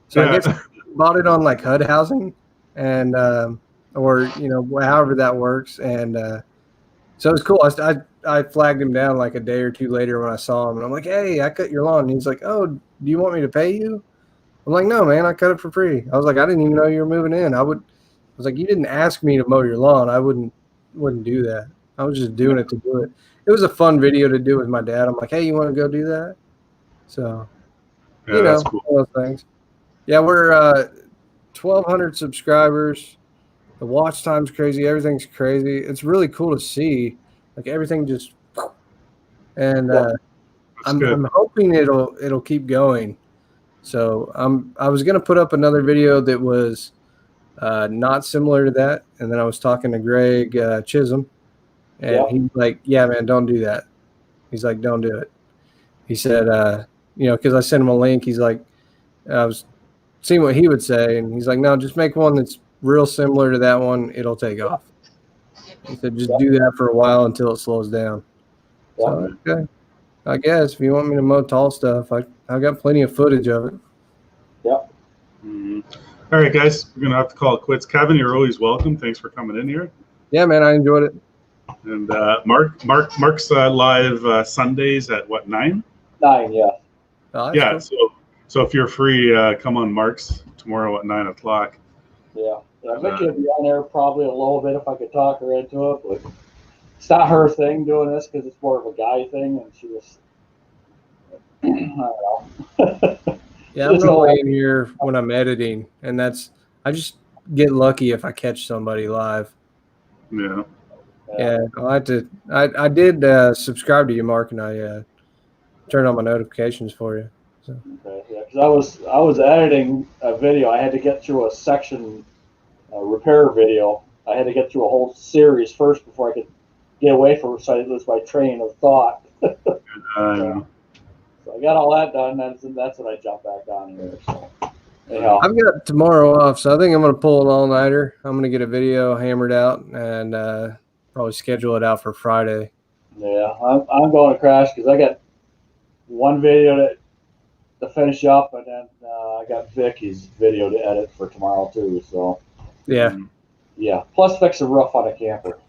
[SPEAKER 7] So
[SPEAKER 1] Yeah.
[SPEAKER 7] I guess he bought it on like HUD housing, and or however that works, and so it was cool. I flagged him down like a day or two later when I saw him, and I'm like, "Hey, I cut your lawn." And he's like, "Oh, do you want me to pay you?" I'm like, "No, man, I cut it for free." I was like, "I didn't even know you were moving in. I was like, you didn't ask me to mow your lawn. I wouldn't do that. I was just doing it to do it." It was a fun video to do with my dad. I'm like, "Hey, you want to go do that?" So,
[SPEAKER 1] Yeah, that's cool.
[SPEAKER 7] all those things. Yeah, we're 1,200 subscribers. The watch time's crazy. Everything's crazy. It's really cool to see. Like everything just, and I'm hoping it'll keep going. So I was gonna put up another video that was not similar to that, and then I was talking to Greg Chisholm, and he's like, "Yeah, man, don't do that." He's like, "Don't do it." He said, because I sent him a link. He's like, I was seeing what he would say, and he's like, "No, just make one that's real similar to that one. It'll take off." He said, "Just do that for a while until it slows down." So, okay, I guess if you want me to mow tall stuff, I got plenty of footage of it.
[SPEAKER 5] Yep.
[SPEAKER 1] Mm-hmm. All right, guys, we're gonna have to call it quits. Kevin, you're always welcome. Thanks for coming in here.
[SPEAKER 7] Yeah, man, I enjoyed it.
[SPEAKER 1] And Mark's live Sundays at what, 9?
[SPEAKER 5] 9, yeah.
[SPEAKER 7] Oh,
[SPEAKER 1] Yeah.
[SPEAKER 7] cool.
[SPEAKER 1] So if you're free, come on Mark's tomorrow at 9 o'clock.
[SPEAKER 5] Yeah. Vicky would be on there probably a little bit if I could talk her into it, but it's not her thing doing this because it's more of a guy thing, and she was, I don't know.
[SPEAKER 7] Yeah, I'm really in here when I'm editing, and I just get lucky if I catch somebody live.
[SPEAKER 1] Yeah.
[SPEAKER 7] Yeah, I did subscribe to you, Mark, and I turned on my notifications for you. So.
[SPEAKER 5] Okay, yeah, because I was editing a video. I had to get through a section repair video. I had to get through a whole series first before I could get away from it, so I didn't lose my train of thought. So I got all that done. That's when I jumped back on here. So, anyhow.
[SPEAKER 7] I've got tomorrow off, so I think I'm going to pull an all-nighter. I'm going to get a video hammered out and probably schedule it out for Friday.
[SPEAKER 5] Yeah, I'm going to crash because I got one video to finish up, and then I got Vicky's video to edit for tomorrow too. So yeah. Plus fix a roof on a camper.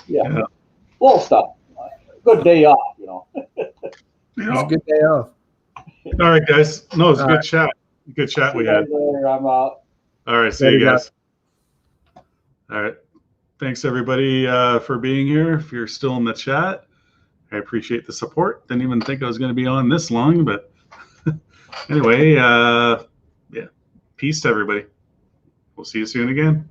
[SPEAKER 5] Yeah. Little stuff. Good day off,
[SPEAKER 7] It's a good day off.
[SPEAKER 1] All right, guys. No, it's a good chat. Good chat we had.
[SPEAKER 5] Later. I'm out.
[SPEAKER 1] All right, see you guys. All right. Thanks, everybody, for being here. If you're still in the chat, I appreciate the support. Didn't even think I was going to be on this long, but anyway, yeah. Peace to everybody. We'll see you soon again.